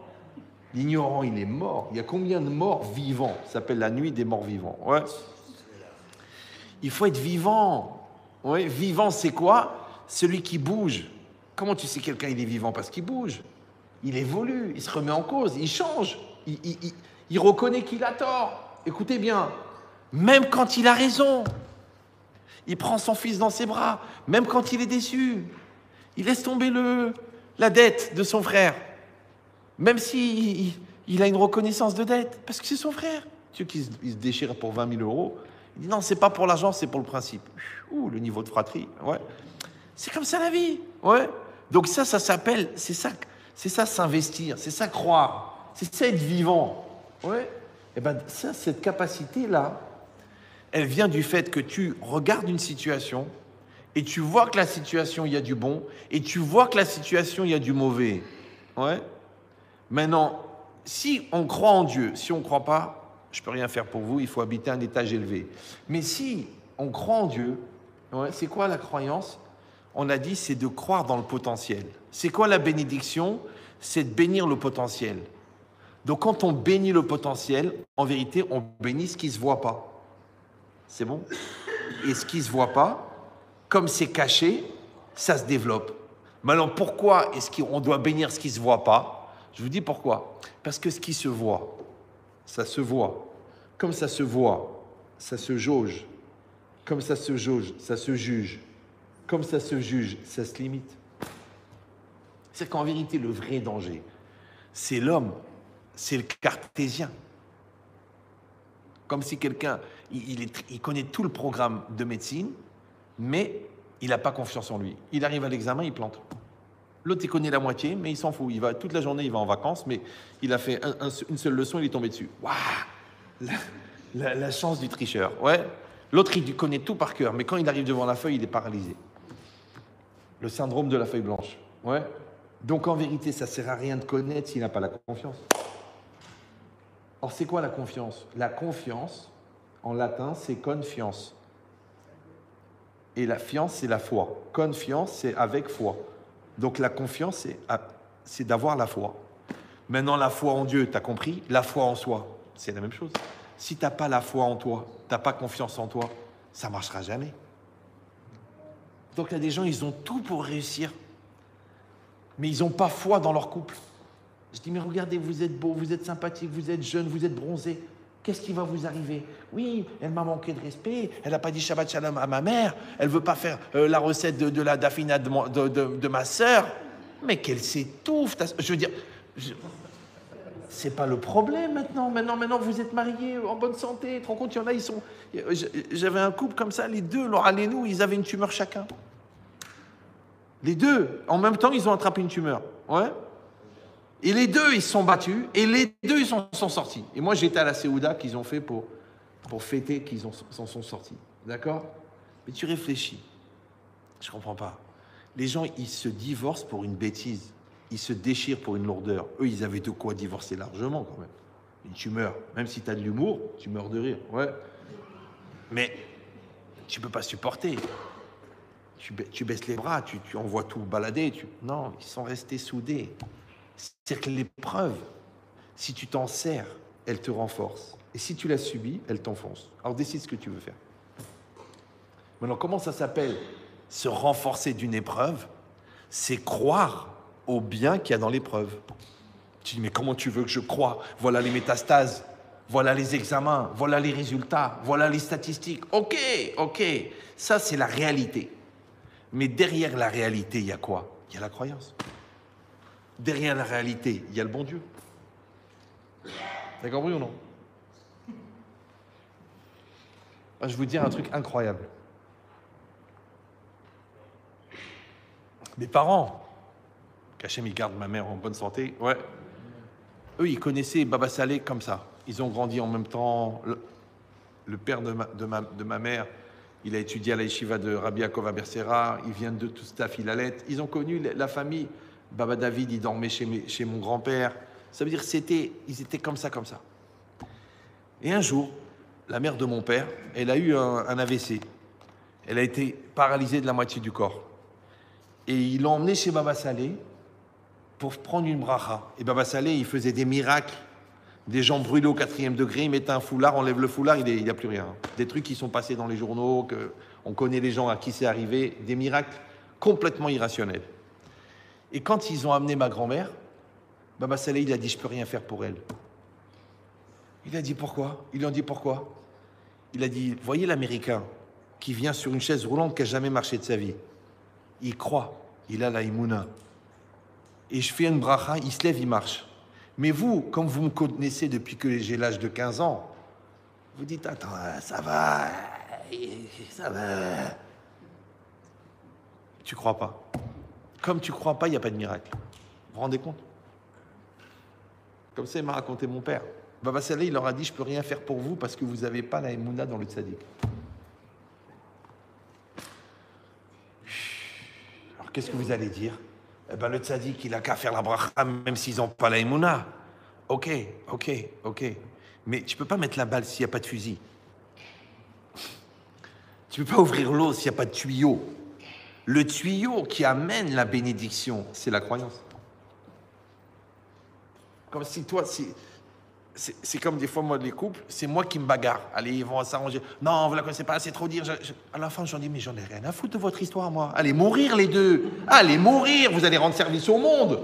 L'ignorant, il est mort. Il y a combien de morts vivants? Ça s'appelle la nuit des morts vivants. Ouais. Il faut être vivant. Ouais. Vivant, c'est quoi? Celui qui bouge. Comment tu sais quelqu'un, il est vivant? Parce qu'il bouge. Il évolue, il se remet en cause, il change. Il reconnaît qu'il a tort. Écoutez bien. Même quand il a raison. Il prend son fils dans ses bras. Même quand il est déçu. Il laisse tomber la dette de son frère. Même s'il a une reconnaissance de dette. Parce que c'est son frère. Ceux qui se déchirent pour 20 000 euros. Il dit non, c'est pas pour l'argent, c'est pour le principe. Ouh, le niveau de fratrie. Ouais. C'est comme ça la vie. Ouais. Donc ça s'appelle, c'est ça s'investir, c'est ça croire, c'est ça être vivant. Ouais. Et ben ça, cette capacité-là, elle vient du fait que tu regardes une situation et tu vois que la situation, il y a du bon, et tu vois que la situation, il y a du mauvais. Ouais. Maintenant, si on croit en Dieu, si on ne croit pas, je ne peux rien faire pour vous, il faut habiter un étage élevé. Mais si on croit en Dieu, ouais, c'est quoi la croyance? On a dit, c'est de croire dans le potentiel. C'est quoi la bénédiction? C'est de bénir le potentiel. Donc quand on bénit le potentiel, en vérité, on bénit ce qui ne se voit pas. C'est bon? Et ce qui ne se voit pas, comme c'est caché, ça se développe. Maintenant, pourquoi est-ce qu'on doit bénir ce qui ne se voit pas? Je vous dis pourquoi. Parce que ce qui se voit, ça se voit. Comme ça se voit, ça se jauge. Comme ça se jauge, ça se juge. Comme ça se juge, ça se limite. C'est qu'en vérité, le vrai danger, c'est l'homme, c'est le cartésien. Comme si quelqu'un, il connaît tout le programme de médecine, mais il n'a pas confiance en lui. Il arrive à l'examen, il plante. L'autre, il connaît la moitié, mais il s'en fout. Il va toute la journée, il va en vacances, mais il a fait une seule leçon, il est tombé dessus. Waouh, la chance du tricheur. Ouais. L'autre, il connaît tout par cœur, mais quand il arrive devant la feuille, il est paralysé. Le syndrome de la feuille blanche. Ouais. Donc en vérité, ça ne sert à rien de connaître s'il n'a pas la confiance. Or, c'est quoi la confiance? La confiance, en latin, c'est confiance. Et la fiance, c'est la foi. Confiance, c'est avec foi. Donc la confiance, c'est d'avoir la foi. Maintenant, la foi en Dieu, tu as compris? La foi en soi, c'est la même chose. Si tu n'as pas la foi en toi, tu n'as pas confiance en toi, ça ne marchera jamais. Donc il y a des gens, ils ont tout pour réussir, mais ils n'ont pas foi dans leur couple. Je dis, mais regardez, vous êtes beau, vous êtes sympathique, vous êtes jeune, vous êtes bronzé. Qu'est-ce qui va vous arriver? Oui, elle m'a manqué de respect, elle n'a pas dit Shabbat Shalom à ma mère, elle ne veut pas faire la recette de la dafina de ma sœur. Mais qu'elle s'étouffe. Je veux dire, c'est pas le problème maintenant. Maintenant, vous êtes mariés en bonne santé. Tu te rends compte, il y en a, ils sont... J'avais un couple comme ça, les deux, Laura et nous, ils avaient une tumeur chacun. Les deux, en même temps, ils ont attrapé une tumeur. Ouais. Et les deux, ils se sont battus, et les deux, ils sont sortis. Et moi, j'étais à la Séouda qu'ils ont fait pour fêter qu'ils s'en sont sortis. D'accord? Mais tu réfléchis. Je comprends pas. Les gens, ils se divorcent pour une bêtise. Ils se déchirent pour une lourdeur. Eux, ils avaient de quoi divorcer largement, quand même. Et tu meurs. Même si tu as de l'humour, tu meurs de rire. Ouais. Mais tu peux pas supporter. Tu baisses les bras, tu envoies tout balader. Non, ils sont restés soudés. C'est-à-dire que l'épreuve, si tu t'en sers, elle te renforce. Et si tu la subis, elle t'enfonce. Alors décide ce que tu veux faire. Maintenant, comment ça s'appelle se renforcer d'une épreuve, c'est croire au bien qu'il y a dans l'épreuve. Tu dis, mais comment tu veux que je croie? Voilà les métastases, voilà les examens, voilà les résultats, voilà les statistiques. Ok, ça c'est la réalité. Mais derrière la réalité, il y a quoi? Il y a la croyance. Derrière la réalité, il y a le bon Dieu. T'as compris ou non? Je vais vous dire un truc incroyable. Mes parents, qu'Hachem il garde ma mère en bonne santé, ouais. Eux, ils connaissaient Baba Saleh comme ça. Ils ont grandi en même temps. Le père de ma mère, il a étudié à la yeshiva de Rabbi Yaakov à Bersera. Il vient de tout staff Ilalet. Ils ont connu la famille. Baba David, il dormait chez mon grand-père. Ça veut dire ils étaient comme ça. Et un jour, la mère de mon père, elle a eu un AVC. Elle a été paralysée de la moitié du corps. Et ils l'ont emmenée chez Baba Saleh pour prendre une bracha. Et Baba Saleh, il faisait des miracles. Des gens brûlés au 4e degré, ils mettent un foulard, enlèvent le foulard, il n'y a plus rien. Des trucs qui sont passés dans les journaux, on connaît les gens à qui c'est arrivé, des miracles complètement irrationnels. Et quand ils ont amené ma grand-mère, Baba Saleh, il a dit, je ne peux rien faire pour elle. Il a dit, pourquoi? Ils lui ont dit, pourquoi? Il a dit, voyez l'Américain qui vient sur une chaise roulante qui n'a jamais marché de sa vie. Il croit, il a la Imouna. Et je fais une bracha, il se lève, il marche. Mais vous, comme vous me connaissez depuis que j'ai l'âge de 15 ans, vous dites, attends, ça va. Tu crois pas. Comme tu crois pas, il n'y a pas de miracle. Vous vous rendez compte? Comme ça, il m'a raconté mon père. Baba Saleh, il leur a dit, je peux rien faire pour vous parce que vous n'avez pas la Emouna dans le tzaddik. Alors, qu'est-ce que vous allez dire? Eh ben, le tzaddik, il a qu'à faire la bracha, même s'ils n'ont pas la Emouna. Ok. Mais tu peux pas mettre la balle s'il n'y a pas de fusil. Tu peux pas ouvrir l'eau s'il n'y a pas de tuyau. Le tuyau qui amène la bénédiction, c'est la croyance. Comme si toi, c'est comme des fois, moi, les couples, c'est moi qui me bagarre. Allez, ils vont s'arranger. Non, vous la connaissez pas, c'est trop dire. À la fin, j'en dis, mais j'en ai rien à foutre de votre histoire, moi. Allez mourir, les deux. Allez mourir, vous allez rendre service au monde.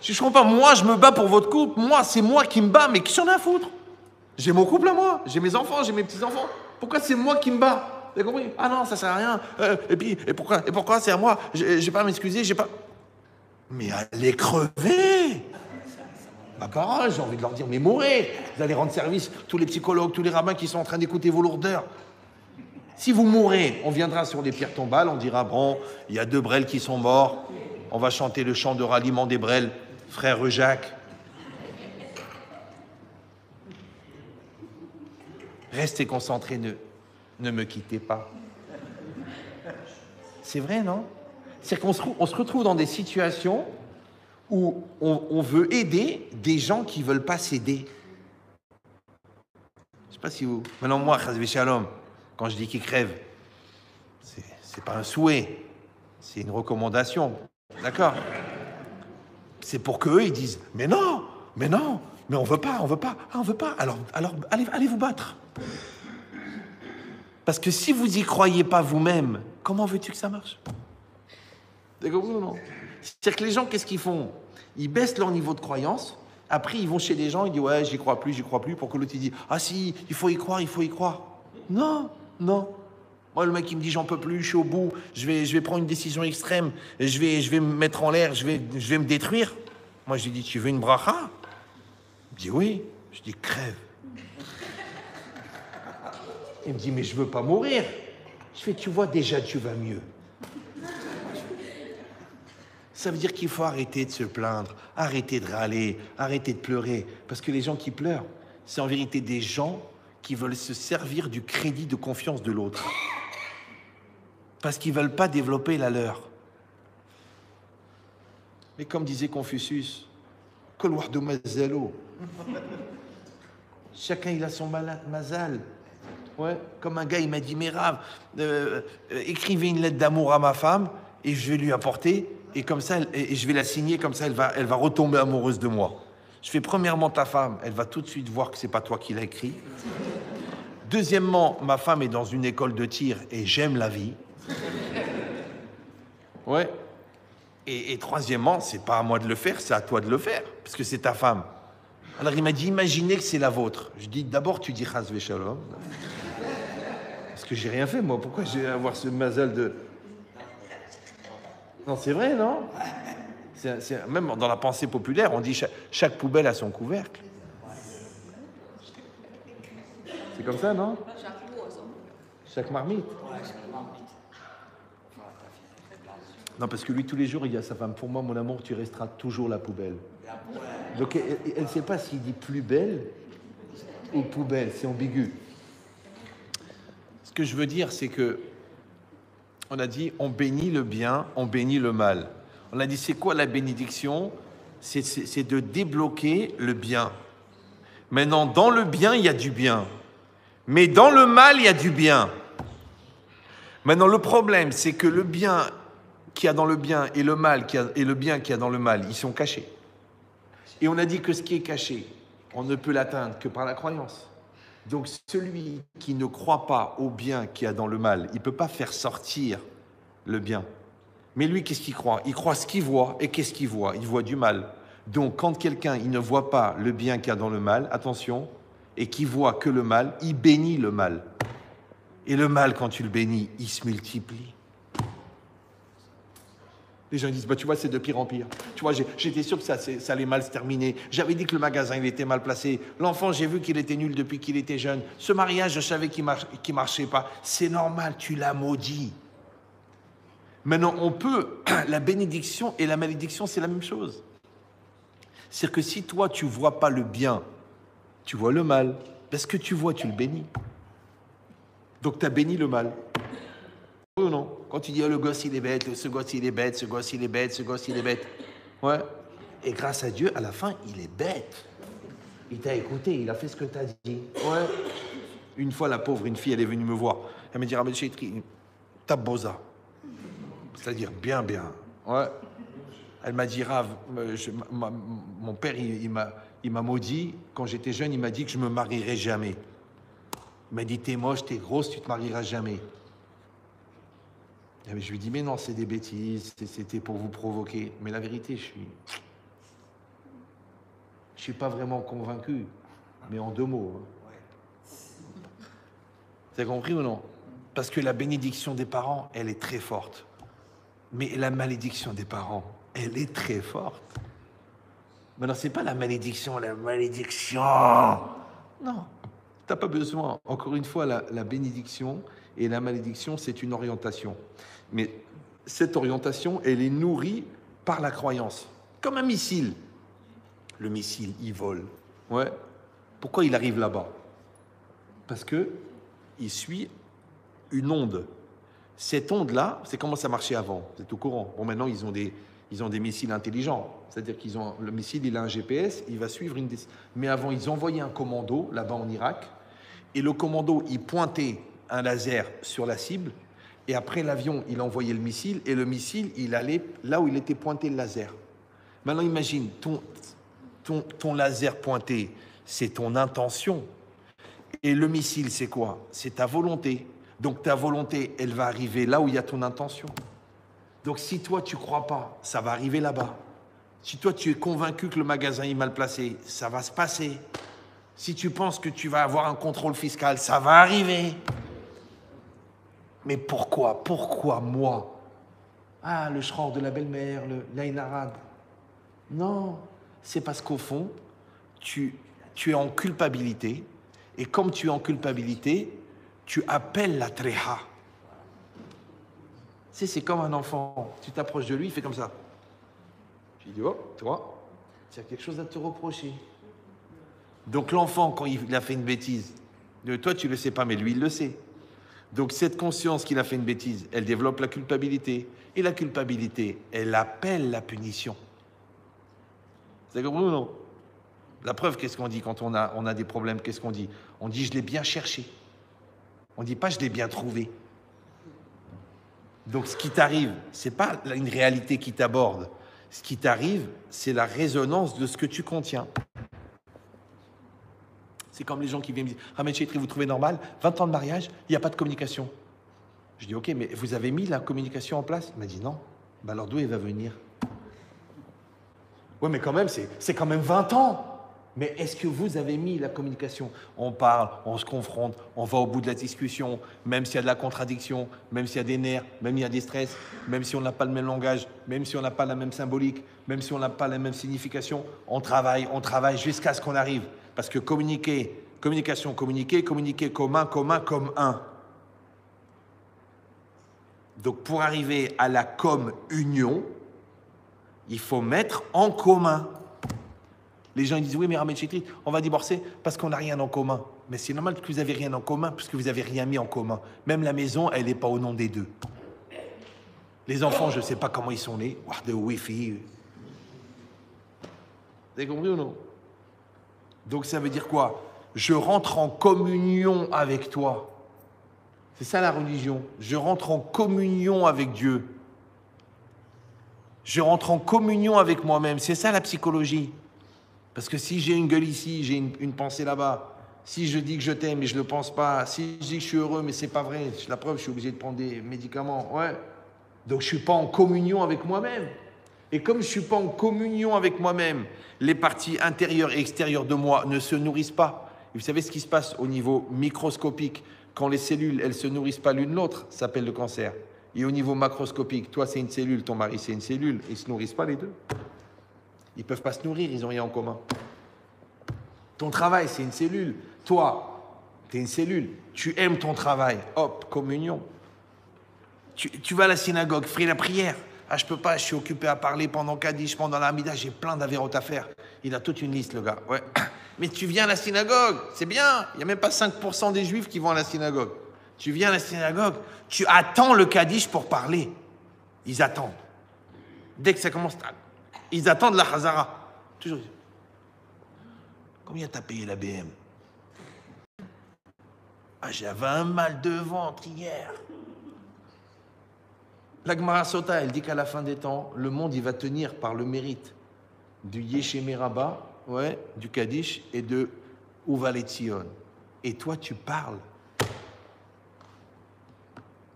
Si je comprends pas, moi, je me bats pour votre couple. Moi, c'est moi qui me bats, mais qui j'en ai à foutre? J'ai mon couple à moi, j'ai mes enfants, j'ai mes petits-enfants. Pourquoi c'est moi qui me bats? Vous avez compris? Ah non, ça sert à rien. Et pourquoi c'est à moi? J'ai pas à m'excuser, j'ai pas... Mais allez crever! Ma parole, j'ai envie de leur dire, mais mourrez! Vous allez rendre service, tous les psychologues, tous les rabbins qui sont en train d'écouter vos lourdeurs. Si vous mourrez, on viendra sur les pierres tombales, on dira, bon, il y a 2 Brels qui sont morts, on va chanter le chant de ralliement des Brels, frère Jacques. Restez concentrés, ne me quittez pas. C'est vrai, non? C'est qu'on se retrouve dans des situations où on veut aider des gens qui ne veulent pas s'aider. Je ne sais pas si vous... Maintenant, moi, Chazvé Shalom, quand je dis qu'ils crèvent, c'est pas un souhait, c'est une recommandation. D'accord? C'est pour qu'eux, ils disent, mais non, mais on veut pas. Ah, on veut pas. Alors allez vous battre. Parce que si vous y croyez pas vous-même, comment veux-tu que ça marche? D'accord ou non? C'est-à-dire que les gens, qu'est-ce qu'ils font? Ils baissent leur niveau de croyance. Après, ils vont chez les gens, ils disent, ouais, j'y crois plus, pour que l'autre, il dit, ah si, il faut y croire. Non. Moi, le mec, il me dit, j'en peux plus, je suis au bout, je vais prendre une décision extrême, je vais me mettre en l'air, je vais me détruire. Moi, je lui dis, tu veux une bracha? Il me dit, oui. Je dis, crève. Il me dit, mais je veux pas mourir. Je fais, tu vois, déjà, tu vas mieux. Ça veut dire qu'il faut arrêter de se plaindre, arrêter de râler, arrêter de pleurer. Parce que les gens qui pleurent, c'est en vérité des gens qui veulent se servir du crédit de confiance de l'autre. Parce qu'ils ne veulent pas développer la leur. Mais comme disait Confucius, Kol wahdo mazalo. Chacun il a son mazal. Ouais, comme un gars il m'a dit, mais Rav, écrivez une lettre d'amour à ma femme et je vais lui apporter. Et comme ça, et je vais la signer, comme ça, elle va retomber amoureuse de moi. Je fais premièrement ta femme, elle va tout de suite voir que c'est pas toi qui l'as écrit. Deuxièmement, ma femme est dans une école de tir et j'aime la vie. Ouais. Et troisièmement, c'est pas à moi de le faire, c'est à toi de le faire, parce que c'est ta femme. Alors il m'a dit, imaginez que c'est la vôtre. Je dis, d'abord tu dis Chas Veshalom. Parce que j'ai rien fait, moi. Pourquoi j'ai avoir ce mazal de... Non, c'est vrai, non? Même dans la pensée populaire, on dit chaque poubelle a son couvercle. C'est comme ça, non? Chaque marmite. Non, parce que lui, tous les jours, il dit à sa femme, pour moi, mon amour, tu resteras toujours la poubelle. Donc, elle ne sait pas s'il dit plus belle ou poubelle, c'est ambigu. Ce que je veux dire, c'est que on a dit, on bénit le bien, on bénit le mal. On a dit, c'est quoi la bénédiction? C'est de débloquer le bien. Maintenant, dans le bien, il y a du bien. Mais dans le mal, il y a du bien. Maintenant, le problème, c'est que le bien qu'il y a dans le bien et le mal et le bien qu'il y a dans le mal, ils sont cachés. Et on a dit que ce qui est caché, on ne peut l'atteindre que par la croyance. Donc celui qui ne croit pas au bien qu'il y a dans le mal, il ne peut pas faire sortir le bien. Mais lui, qu'est-ce qu'il croit? Il croit ce qu'il voit. Et qu'est-ce qu'il voit? Il voit du mal. Donc quand quelqu'un il ne voit pas le bien qu'il y a dans le mal, attention, et qu'il voit que le mal, il bénit le mal. Et le mal, quand tu le bénis, il se multiplie. Les gens disent, bah, tu vois, c'est de pire en pire. Tu vois, j'étais sûr que ça allait mal se terminer. J'avais dit que le magasin, il était mal placé. L'enfant, j'ai vu qu'il était nul depuis qu'il était jeune. Ce mariage, je savais qu'il marchait pas. C'est normal, tu l'as maudit. Maintenant, on peut... La bénédiction et la malédiction, c'est la même chose. C'est-à-dire que si toi, tu vois pas le bien, tu vois le mal. Parce que tu vois, tu le bénis. Donc, tu as béni le mal. Oui ou non? Quand tu dis, oh, le gosse, il est bête, ce gosse, il est bête, ce gosse, il est bête, ce gosse, il est bête. Ouais. Et grâce à Dieu, à la fin, il est bête. Il t'a écouté, il a fait ce que tu as dit. Ouais. Une fois, la pauvre, une fille, elle est venue me voir. Elle m'a dit, Rabbi Chetri, taboza. C'est-à-dire, bien, bien. Ouais. Elle m'a dit, Rav, mon père, il m'a maudit. Quand j'étais jeune, il m'a dit que je me marierais jamais. Il m'a dit, t'es moche, t'es grosse, tu te marieras jamais. Et je lui dis, mais non, c'est des bêtises, c'était pour vous provoquer. Mais la vérité, je suis pas vraiment convaincu, mais en deux mots. T'as compris ou non? Parce que la bénédiction des parents, elle est très forte. Mais la malédiction des parents, elle est très forte. Maintenant, c'est pas la malédiction. Non, t'as pas besoin. Encore une fois, la bénédiction et la malédiction, c'est une orientation. Mais cette orientation, elle est nourrie par la croyance. Comme un missile. Le missile, il vole. Ouais. Pourquoi il arrive là-bas? Parce que il suit une onde. Cette onde-là, c'est comment ça marchait avant. Vous êtes au courant? Bon, maintenant, ils ont des missiles intelligents. C'est-à-dire le missile, il a un GPS, il va suivre une... Mais avant, ils envoyaient un commando, là-bas en Irak, et le commando, il pointait un laser sur la cible, et après l'avion, il envoyait le missile, et le missile, il allait là où il était pointé le laser. Maintenant, imagine, ton laser pointé, c'est ton intention. Et le missile, c'est quoi? C'est ta volonté. Donc ta volonté, elle va arriver là où il y a ton intention. Donc si toi, tu ne crois pas, ça va arriver là-bas. Si toi, tu es convaincu que le magasin est mal placé, ça va se passer. Si tu penses que tu vas avoir un contrôle fiscal, ça va arriver. Mais pourquoi? Pourquoi moi? Ah, le shror de la belle-mère, l'Aïn arabe. Non, c'est parce qu'au fond, tu es en culpabilité. Et comme tu es en culpabilité, tu appelles la tréha. Tu sais, c'est comme un enfant. Tu t'approches de lui, il fait comme ça. Tu dis, oh, toi, tu as quelque chose à te reprocher. Donc l'enfant, quand il a fait une bêtise, toi, tu ne le sais pas, mais lui, il le sait. Donc cette conscience qu'il a fait une bêtise, elle développe la culpabilité. Et la culpabilité, elle appelle la punition. Vous avez compris ou non? La preuve, qu'est-ce qu'on dit quand on a des problèmes? Qu'est-ce qu'on dit? On dit, je l'ai bien cherché. On ne dit pas, je l'ai bien trouvé. Donc ce qui t'arrive, ce n'est pas une réalité qui t'aborde. Ce qui t'arrive, c'est la résonance de ce que tu contiens. C'est comme les gens qui viennent me dire, « Ah, mais Chétri, vous trouvez normal? 20 ans de mariage, il n'y a pas de communication. » Je dis, « Ok, mais vous avez mis la communication en place ?» Il m'a dit, « Non. » Ben alors d'où il va venir? Oui, mais quand même, c'est quand même 20 ans. Mais est-ce que vous avez mis la communication? On parle, on se confronte, on va au bout de la discussion, même s'il y a de la contradiction, même s'il y a des nerfs, même s'il y a des stress, même si on n'a pas le même langage, même si on n'a pas la même symbolique, même si on n'a pas la même signification, on travaille jusqu'à ce qu'on arrive. Parce que communication, communiquer commun comme un. Donc pour arriver à la com-union, il faut mettre en commun. Les gens ils disent, oui, mais Ahmed Chitri, on va divorcer parce qu'on n'a rien en commun. Mais c'est normal que vous n'avez rien en commun, puisque vous n'avez rien mis en commun. Même la maison, elle n'est pas au nom des deux. Les enfants, je ne sais pas comment ils sont nés. De Wi-Fi. Vous avez compris ou non? Donc ça veut dire quoi? Je rentre en communion avec toi. C'est ça la religion. Je rentre en communion avec Dieu. Je rentre en communion avec moi-même. C'est ça la psychologie. Parce que si j'ai une gueule ici, j'ai une pensée là-bas, si je dis que je t'aime mais je ne le pense pas, si je dis que je suis heureux mais c'est pas vrai, la preuve, je suis obligé de prendre des médicaments, ouais. Donc je ne suis pas en communion avec moi-même. Et comme je ne suis pas en communion avec moi-même, les parties intérieures et extérieures de moi ne se nourrissent pas. Et vous savez ce qui se passe au niveau microscopique, quand les cellules, elles ne se nourrissent pas l'une l'autre, ça s'appelle le cancer. Et au niveau macroscopique, toi c'est une cellule, ton mari c'est une cellule, ils ne se nourrissent pas les deux. Ils ne peuvent pas se nourrir, ils n'ont rien en commun. Ton travail, c'est une cellule. Toi, tu es une cellule. Tu aimes ton travail. Hop, communion. Tu vas à la synagogue, fais la prière. Ah, je peux pas, je suis occupé à parler pendant Kaddish, pendant l'Amida, j'ai plein d'avérotes à faire. Il a toute une liste, le gars. Ouais. Mais tu viens à la synagogue, c'est bien. Il n'y a même pas 5% des juifs qui vont à la synagogue. Tu viens à la synagogue, tu attends le Kaddish pour parler. Ils attendent. Dès que ça commence, ils attendent la Hazara. Toujours. Combien t'as payé la BM? Ah, j'avais un mal de ventre hier. La Gemara Sota, elle dit qu'à la fin des temps, le monde, il va tenir par le mérite du Yeshemé Rabba, ouais, du Kaddish et de Uvalet Zion. Et toi, tu parles.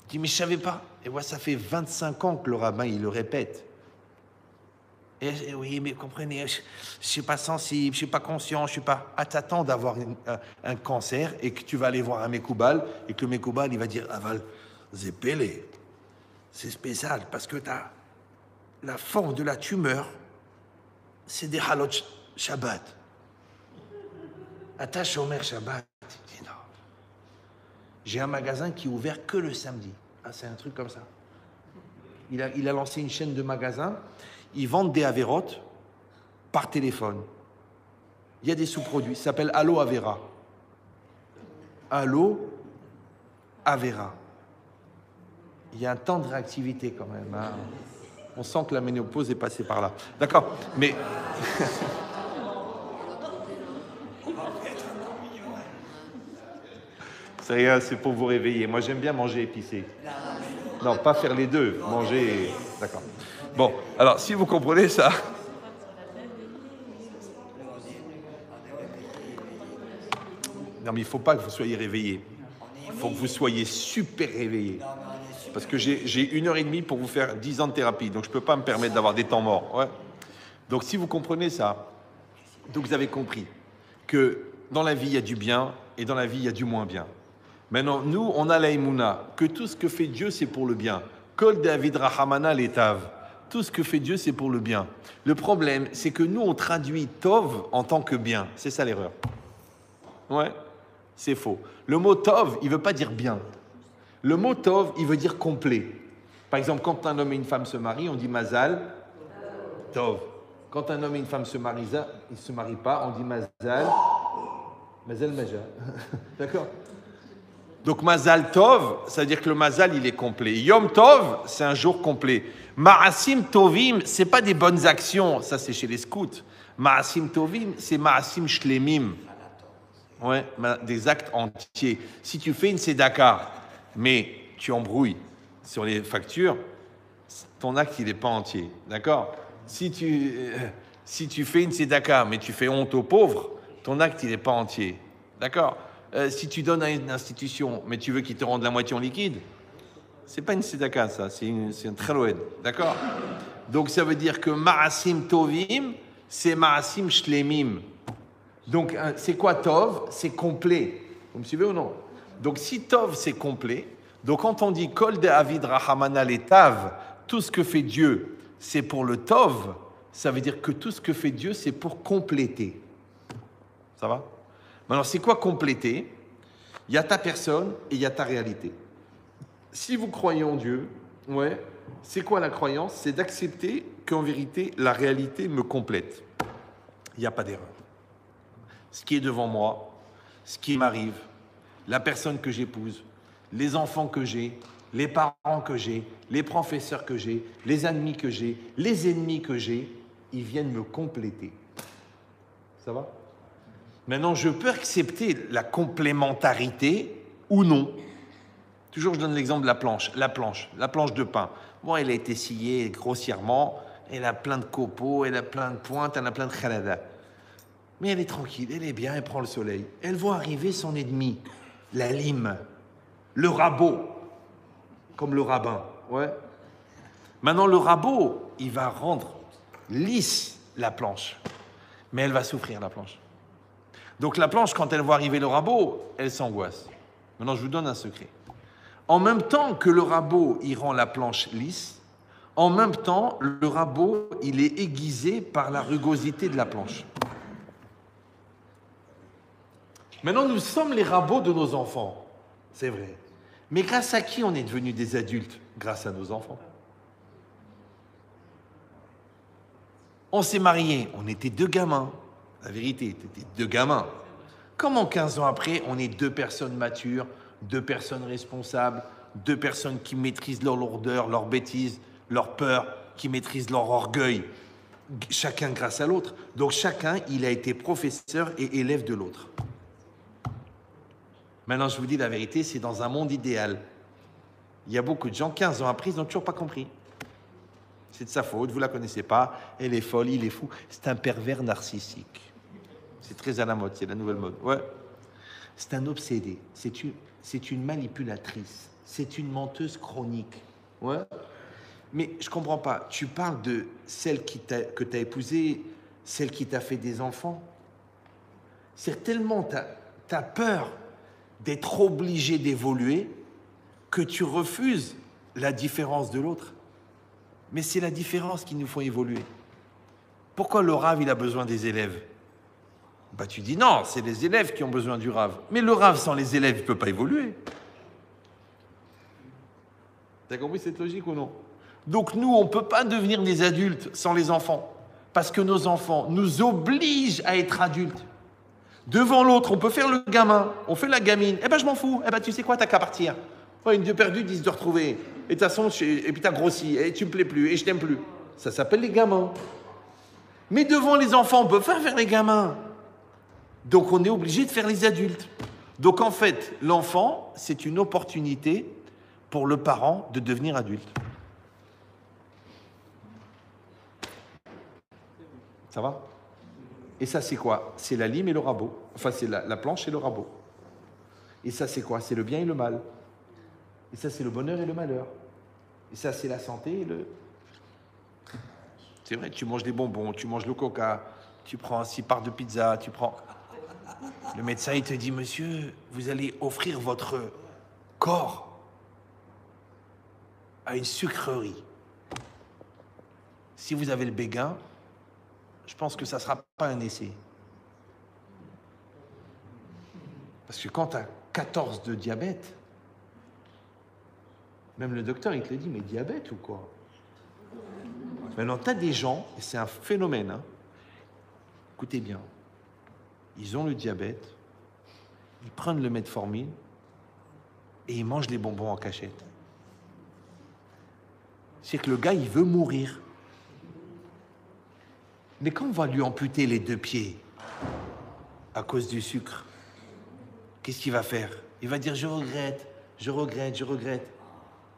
Tu dis, mais je ne savais pas. Et moi, ça fait 25 ans que le rabbin, il le répète. Et, oui, mais comprenez, je ne suis pas sensible, je ne suis pas conscient, je ne suis pas... Ah, t'attends d'avoir un cancer et que tu vas aller voir un Mekoubal et que le Mekoubal, il va dire, Aval, Zépélé. C'est spécial parce que la forme de la tumeur, c'est des halot Shabbat. Attache Omer Shabbat. Non. J'ai un magasin qui est ouvert que le samedi. Ah, c'est un truc comme ça. Il a lancé une chaîne de magasins. Ils vendent des avérotes par téléphone. Il y a des sous-produits. Ça s'appelle Allo Avera. Allo Avera. Il y a un temps de réactivité quand même. Hein. On sent que la ménopause est passée par là. D'accord, mais... C'est rien, c'est pour vous réveiller. Moi, j'aime bien manger épicé. Non, pas faire les deux. Manger... D'accord. Bon, alors, si vous comprenez ça... Non, mais il ne faut pas que vous soyez réveillés. Il faut que vous soyez super réveillés. Parce que j'ai 1h30 pour vous faire 10 ans de thérapie. Donc, je ne peux pas me permettre d'avoir des temps morts. Ouais. Donc, si vous comprenez ça, donc vous avez compris que dans la vie, il y a du bien et dans la vie, il y a du moins bien. Maintenant, nous, on a la Emouna, que tout ce que fait Dieu, c'est pour le bien. Kol David Rahamana l'Etav. Tout ce que fait Dieu, c'est pour le bien. Le problème, c'est que nous, on traduit Tov en tant que bien. C'est ça l'erreur. Ouais, c'est faux. Le mot Tov, il ne veut pas dire bien. Le mot Tov, il veut dire complet. Par exemple, quand un homme et une femme se marient, on dit Mazal Tov. Quand un homme et une femme se marient, ils ne se marient pas, on dit Mazal Maja. D'accord? Donc Mazal Tov, ça veut dire que le Mazal, il est complet. Yom Tov, c'est un jour complet. Ma'asim Tovim, ce n'est pas des bonnes actions, ça c'est chez les scouts. Ma'asim Tovim, c'est Ma'asim Shlemim. Ouais, des actes entiers. Si tu fais une Sedaka, mais tu embrouilles sur les factures, ton acte, il n'est pas entier. D'accord? Si tu fais une Sedaka, mais tu fais honte aux pauvres, ton acte, il n'est pas entier. D'accord? Si tu donnes à une institution, mais tu veux qu'ils te rendent la moitié en liquide, C'est pas une tzedaka, ça, c'est un tcheloed, d'accord? Donc ça veut dire que ma'asim tovim, c'est ma'asim shlemim. Donc c'est quoi tov? C'est complet. Vous me suivez ou non? Donc si tov c'est complet, donc quand on dit kol de avid rahamana letav, tout ce que fait Dieu, c'est pour le tov, ça veut dire que tout ce que fait Dieu, c'est pour compléter. Ça va? Maintenant, c'est quoi compléter? Il y a ta personne et il y a ta réalité. Si vous croyez en Dieu, ouais, c'est quoi la croyance? C'est d'accepter qu'en vérité, la réalité me complète. Il n'y a pas d'erreur. Ce qui est devant moi, ce qui m'arrive, la personne que j'épouse, les enfants que j'ai, les parents que j'ai, les professeurs que j'ai, les amis que j'ai, les ennemis que j'ai, ils viennent me compléter. Ça va? Maintenant, je peux accepter la complémentarité ou non. Toujours, je donne l'exemple de la planche de pain. Bon, elle a été sciée grossièrement, elle a plein de copeaux, elle a plein de pointes, elle a plein de khalada. Mais elle est tranquille, elle est bien, elle prend le soleil. Elle voit arriver son ennemi, la lime, le rabot, comme le rabbin. Ouais. Maintenant, le rabot, il va rendre lisse la planche, mais elle va souffrir, la planche. Donc la planche, quand elle voit arriver le rabot, elle s'angoisse. Maintenant, je vous donne un secret. En même temps que le rabot, il rend la planche lisse, en même temps, le rabot, il est aiguisé par la rugosité de la planche. Maintenant, nous sommes les rabots de nos enfants, c'est vrai. Mais grâce à qui on est devenus des adultes? Grâce à nos enfants. On s'est mariés, on était deux gamins. La vérité, c'était deux gamins. Comment 15 ans après, on est deux personnes matures, deux personnes responsables, deux personnes qui maîtrisent leur lourdeur, leurs bêtises, leur peur, qui maîtrisent leur orgueil, chacun grâce à l'autre. Donc chacun, il a été professeur et élève de l'autre. Maintenant, je vous dis la vérité, c'est dans un monde idéal. Il y a beaucoup de gens, 15 ans après, ils n'ont toujours pas compris. C'est de sa faute, vous ne la connaissez pas, elle est folle, il est fou. C'est un pervers narcissique. C'est très à la mode, c'est la nouvelle mode. Ouais. C'est un obsédé, c'est une manipulatrice, c'est une menteuse chronique. Ouais. Mais je ne comprends pas, tu parles de celle que tu as épousée, celle qui t'a fait des enfants. C'est tellement, tu as peur d'être obligé d'évoluer que tu refuses la différence de l'autre. Mais c'est la différence qui nous faut évoluer. Pourquoi le Rav, il a besoin des élèves? Bah, tu dis non, c'est les élèves qui ont besoin du Rav. Mais le Rav, sans les élèves, il ne peut pas évoluer. T'as compris cette logique ou non? Donc nous, on ne peut pas devenir des adultes sans les enfants. Parce que nos enfants nous obligent à être adultes. Devant l'autre, on peut faire le gamin, on fait la gamine. Eh ben, je m'en fous. Eh ben, tu sais quoi, t'as qu'à partir. Oh, une de perdue, 10 de retrouver. Et de toute façon, et puis t'as grossi, et tu me plais plus, et je t'aime plus. Ça s'appelle les gamins. Mais devant les enfants, on peut pas faire les gamins. Donc, on est obligé de faire les adultes. Donc, en fait, l'enfant, c'est une opportunité pour le parent de devenir adulte. Ça va? Et ça, c'est quoi? C'est la lime et le rabot. Enfin, c'est la planche et le rabot. Et ça, c'est quoi? C'est le bien et le mal. Et ça, c'est le bonheur et le malheur. Et ça, c'est la santé et le... C'est vrai, tu manges des bonbons, tu manges le coca, tu prends 6 parts de pizza, tu prends... Le médecin, il te dit, monsieur, vous allez offrir votre corps à une sucrerie. Si vous avez le béguin, je pense que ça ne sera pas un essai. Parce que quand tu as 14 de diabète, même le docteur, il te le dit, mais diabète ou quoi? Maintenant, tu as des gens, et c'est un phénomène, hein, écoutez bien, ils ont le diabète, ils prennent le metformine et ils mangent les bonbons en cachette. C'est que le gars, il veut mourir. Mais quand on va lui amputer les 2 pieds à cause du sucre, qu'est-ce qu'il va faire? Il va dire, je regrette, je regrette, je regrette.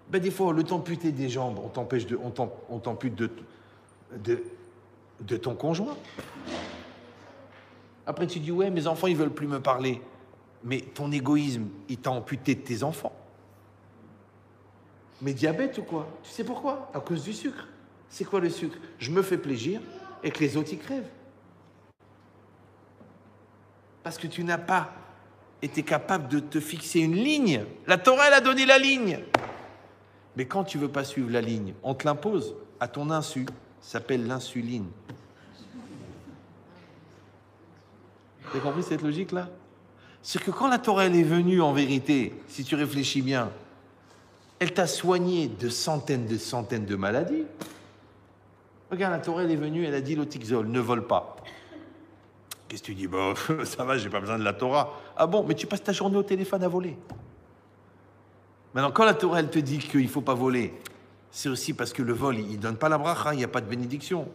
Ben, des fois, au lieu de t'amputer des jambes, on t'ampute de ton conjoint. Après, tu dis, ouais, mes enfants, ils veulent plus me parler. Mais ton égoïsme, il t'a amputé de tes enfants. Mais diabète ou quoi? Tu sais pourquoi? À cause du sucre. C'est quoi le sucre? Je me fais plaisir et que les autres y crèvent. Parce que tu n'as pas été capable de te fixer une ligne. La Torah, elle a donné la ligne. Mais quand tu ne veux pas suivre la ligne, on te l'impose à ton insu. Ça s'appelle l'insuline. Vous avez compris cette logique-là? C'est que quand la Torah elle est venue, en vérité, si tu réfléchis bien, elle t'a soigné de centaines de maladies. Regarde, la Torah elle est venue, elle a dit l'Otixol, ne vole pas. Qu'est-ce que tu dis? Bon, ça va, j'ai pas besoin de la Torah. Ah bon, mais tu passes ta journée au téléphone à voler. Maintenant, quand la Torah elle te dit qu'il ne faut pas voler, c'est aussi parce que le vol, il ne donne pas la bracha, il n'y a pas de bénédiction.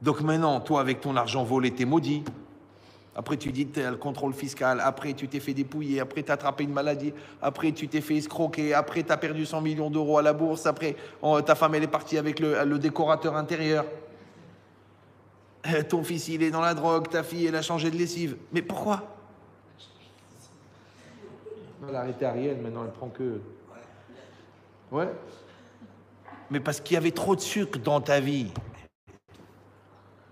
Donc maintenant, toi, avec ton argent volé, t'es maudit. Après, tu dis, t'as le contrôle fiscal. Après, tu t'es fait dépouiller. Après, t'as attrapé une maladie. Après, tu t'es fait escroquer. Après, t'as perdu 100 millions d'euros à la bourse. Après, ta femme, elle est partie avec le décorateur intérieur. Ton fils, il est dans la drogue. Ta fille, elle a changé de lessive. Mais pourquoi? Elle a arrêté Ariel, maintenant, elle prend que... Ouais. Mais parce qu'il y avait trop de sucre dans ta vie.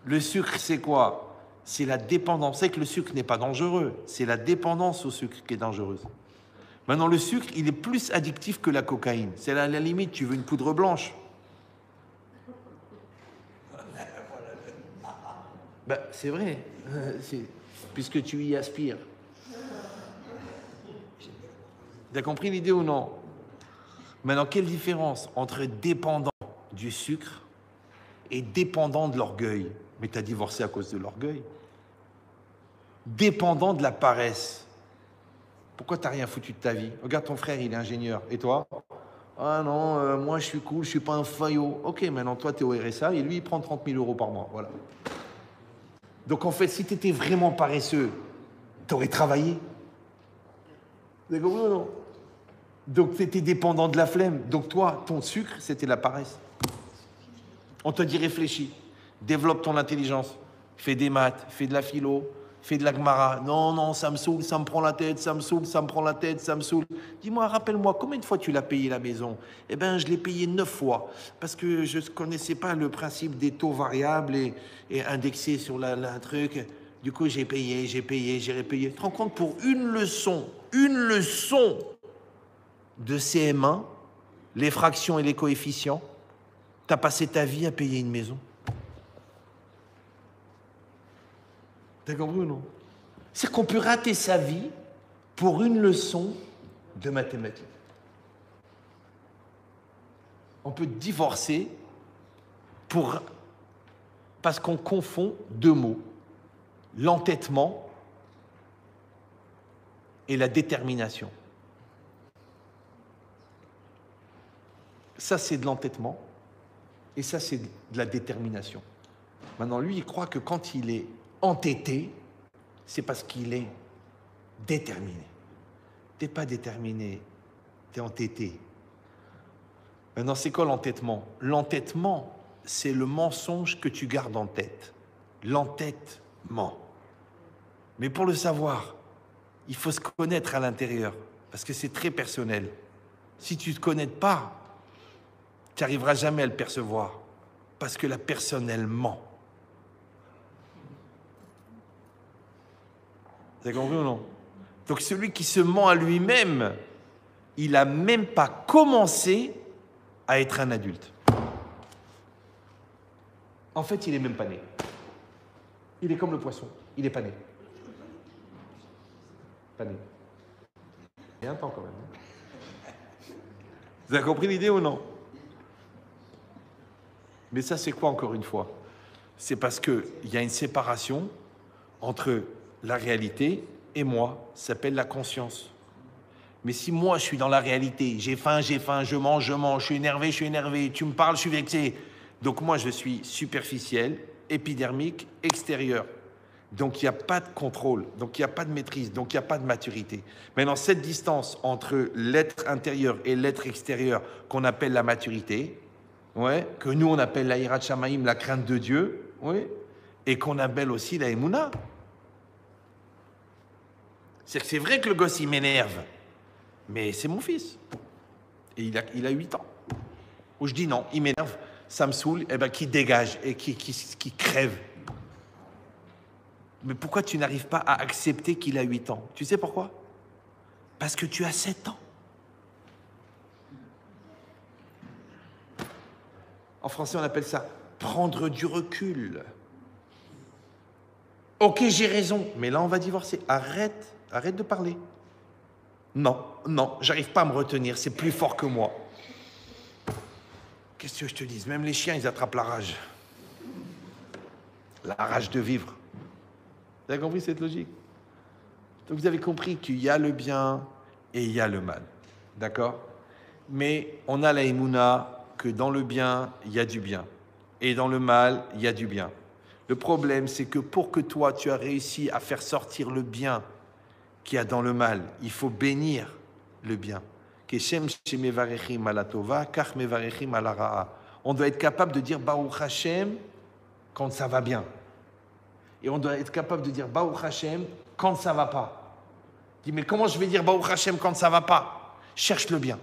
Le sucre, c'est quoi? C'est la dépendance. C'est que le sucre n'est pas dangereux. C'est la dépendance au sucre qui est dangereuse. Maintenant, le sucre, il est plus addictif que la cocaïne. C'est à la limite, tu veux une poudre blanche. Ben, c'est vrai. Puisque tu y aspires. Tu as compris l'idée ou non? Maintenant, quelle différence entre dépendant du sucre et dépendant de l'orgueil? Mais tu as divorcé à cause de l'orgueil. Dépendant de la paresse. Pourquoi tu n'as rien foutu de ta vie? Regarde ton frère, il est ingénieur. Et toi? Ah non, moi je suis cool, je ne suis pas un faillot. Ok, maintenant toi tu es au RSA et lui il prend 30 000 euros par mois. Voilà. Donc en fait, si tu étais vraiment paresseux, tu aurais travaillé. Vous avez compris ou non? Donc tu étais dépendant de la flemme. Donc toi, ton sucre, c'était la paresse. On te dit réfléchis. Développe ton intelligence, fais des maths, fais de la philo, fais de la Gemara. Non, non, ça me saoule, ça me prend la tête, ça me saoule, ça me prend la tête, ça me saoule. Dis-moi, rappelle-moi, combien de fois tu l'as payé la maison? Eh bien, je l'ai payé 9 fois, parce que je ne connaissais pas le principe des taux variables et indexés sur un truc. Du coup, j'ai payé, j'ai répayé. Tu te rends compte, pour une leçon de CM1, les fractions et les coefficients, tu as passé ta vie à payer une maison. T'as compris ou non? C'est qu'on peut rater sa vie pour une leçon de mathématiques. On peut divorcer parce qu'on confond deux mots, l'entêtement et la détermination. Ça, c'est de l'entêtement et ça, c'est de la détermination. Maintenant, lui, il croit que quand il est entêté, c'est parce qu'il est déterminé. Tu n'es pas déterminé, tu es entêté. Maintenant, c'est quoi l'entêtement? L'entêtement, c'est le mensonge que tu gardes en tête. L'entêtement. Mais pour le savoir, il faut se connaître à l'intérieur, parce que c'est très personnel. Si tu ne te connais pas, tu n'arriveras jamais à le percevoir, parce que la personne, elle ment. Vous avez compris ou non? Donc celui qui se ment à lui-même, il n'a même pas commencé à être un adulte. En fait, il n'est même pas né. Il est comme le poisson, il n'est pas né. Pas né. Il y a un temps quand même. Vous avez compris l'idée ou non? Mais ça, c'est quoi encore une fois? C'est parce qu'il y a une séparation entre la réalité et moi, ça s'appelle la conscience. Mais si moi, je suis dans la réalité, j'ai faim, je mange, je suis énervé, tu me parles, je suis vexé. Donc moi, je suis superficiel, épidermique, extérieur. Donc il n'y a pas de contrôle, donc il n'y a pas de maîtrise, donc il n'y a pas de maturité. Maintenant, cette distance entre l'être intérieur et l'être extérieur, qu'on appelle la maturité, ouais, que nous, on appelle la hirat shamaim, la crainte de Dieu, ouais, et qu'on appelle aussi la émouna. C'est vrai que le gosse, il m'énerve, mais c'est mon fils. Et il a 8 ans. Ou je dis non, il m'énerve, ça me saoule, et ben qui dégage et qui crève. Mais pourquoi tu n'arrives pas à accepter qu'il a 8 ans? Tu sais pourquoi? Parce que tu as 7 ans. En français, on appelle ça prendre du recul. Ok, j'ai raison, mais là, on va divorcer. Arrête de parler. Non, j'arrive pas à me retenir, c'est plus fort que moi. Qu'est-ce que je te dise? Même les chiens, ils attrapent la rage. La rage de vivre. Vous avez compris cette logique? Donc vous avez compris qu'il y a le bien et il y a le mal. D'accord? Mais on a la émouna que dans le bien, il y a du bien. Et dans le mal, il y a du bien. Le problème, c'est que pour que toi, tu as réussi à faire sortir le bien qu'il y a dans le mal, il faut bénir le bien. On doit être capable de dire Baruch Hashem quand ça va bien. Et on doit être capable de dire Baruch Hashem quand ça va pas. Dis, mais comment je vais dire Baruch Hashem quand ça va pas? Cherche le bien.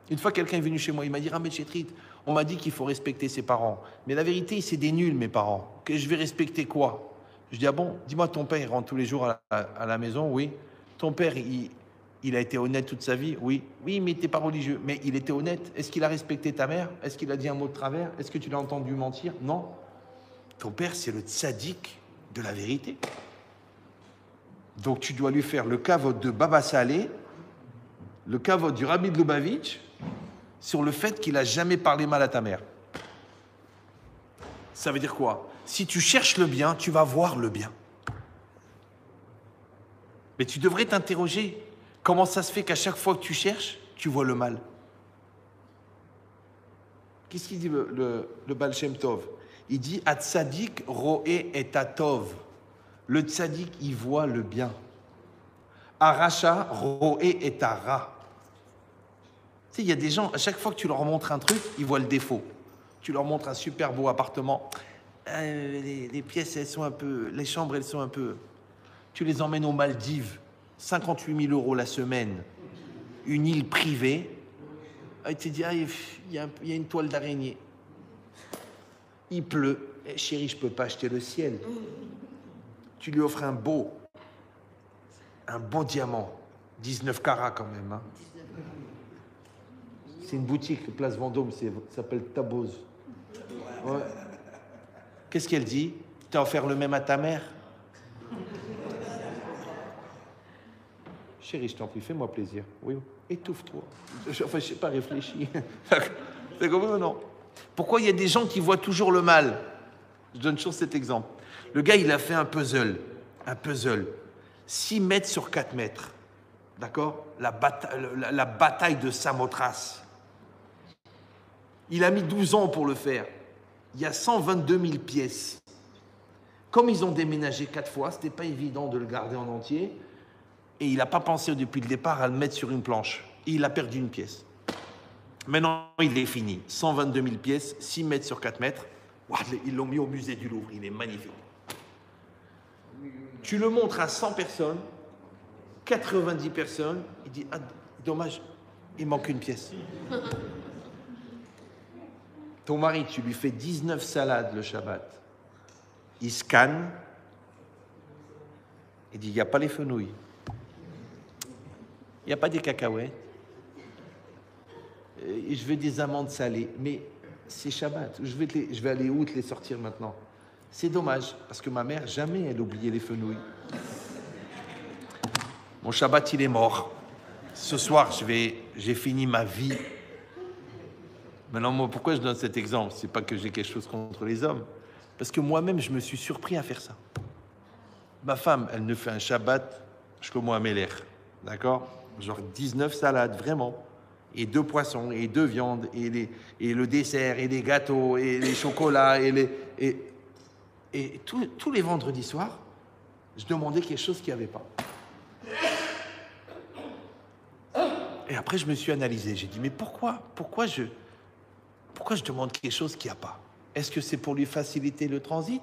Une fois, quelqu'un est venu chez moi, il m'a dit Ramed Chetrit, on m'a dit qu'il faut respecter ses parents. Mais la vérité, c'est des nuls, mes parents. Que je vais respecter quoi? Je dis, ah bon, dis-moi, ton père, il rentre tous les jours à la maison? Oui. Ton père, il a été honnête toute sa vie? Oui. Oui, mais il n'était pas religieux. Mais il était honnête. Est-ce qu'il a respecté ta mère? Est-ce qu'il a dit un mot de travers? Est-ce que tu l'as entendu mentir? Non. Ton père, c'est le tzaddik de la vérité. Donc, tu dois lui faire le kavod de Baba Saleh, le kavod du Rabbi de Lubavitch, sur le fait qu'il n'a jamais parlé mal à ta mère. Ça veut dire quoi? Si tu cherches le bien, tu vas voir le bien. Mais tu devrais t'interroger, comment ça se fait qu'à chaque fois que tu cherches, tu vois le mal? Qu'est-ce qu'il dit le Baal Shem Tov? Il dit « Atzadik roé et atov ». Le tzadik, il voit le bien. « Aracha roé et ara ». Tu sais, il y a des gens, à chaque fois que tu leur montres un truc, ils voient le défaut. Tu leur montres un super beau appartement. Les pièces, elles sont un peu... Les chambres, elles sont un peu... Tu les emmènes aux Maldives. 58 000 € la semaine. Une île privée. Tu te dis, il y a une toile d'araignée. Il pleut. Chérie, je ne peux pas acheter le ciel. Tu lui offres un beau diamant. 19 carats quand même. Hein. C'est une boutique, place Vendôme, ça s'appelle Taboz. Ouais. Qu'est-ce qu'elle dit? Tu as offert le même à ta mère? Chérie, je t'en prie, fais-moi plaisir. Oui, étouffe-toi. Enfin, je n'ai pas réfléchi. C'est comme ça, non? Pourquoi il y a des gens qui voient toujours le mal? Je donne toujours cet exemple. Le gars, il a fait un puzzle. 6 mètres sur 4 mètres. D'accord? La bataille de Samothrace. Il a mis 12 ans pour le faire. Il y a 122 000 pièces. Comme ils ont déménagé 4 fois, ce n'était pas évident de le garder en entier. Et il n'a pas pensé depuis le départ à le mettre sur une planche. Et il a perdu une pièce. Maintenant, il est fini. 122 000 pièces, 6 mètres sur 4 mètres. Wow, ils l'ont mis au musée du Louvre. Il est magnifique. Tu le montres à 100 personnes, 90 personnes, il dit, ah, dommage, il manque une pièce. Ton mari, tu lui fais 19 salades le Shabbat. Il scanne. Il dit, il n'y a pas les fenouilles. Il n'y a pas des cacahuètes. Et je veux des amandes salées. Mais c'est Shabbat. Je vais aller où te les sortir maintenant? C'est dommage, parce que ma mère, jamais elle oubliait les fenouilles. Mon Shabbat, il est mort. Ce soir, j'ai fini ma vie. Maintenant, moi, pourquoi je donne cet exemple? C'est pas que j'ai quelque chose contre les hommes. Parce que moi-même, je me suis surpris à faire ça. Ma femme, elle ne fait un Shabbat, je comme moi, Meller. D'accord? Genre 19 salades, vraiment. Et 2 poissons, et 2 viandes, et le dessert, et les gâteaux, et les chocolats, et tous les vendredis soirs, je demandais quelque chose qu'il n'y avait pas. Et après, je me suis analysé. J'ai dit, mais pourquoi je demande quelque chose qu'il n'y a pas? Est-ce que c'est pour lui faciliter le transit?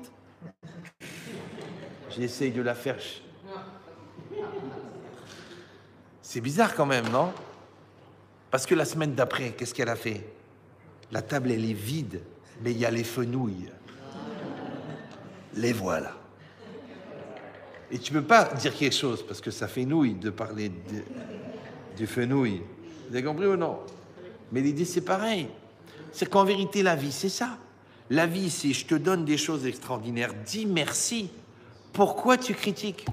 J'essaye de la faire. C'est bizarre quand même, non? Parce que la semaine d'après, qu'est-ce qu'elle a fait? La table, elle est vide, mais il y a les fenouilles. Les voilà. Et tu ne peux pas dire quelque chose, parce que ça fait nouille de parler du fenouil. Vous avez compris ou non? Mais l'idée, c'est pareil. C'est qu'en vérité, la vie, c'est ça. La vie, c'est je te donne des choses extraordinaires, dis merci. Pourquoi tu critiques?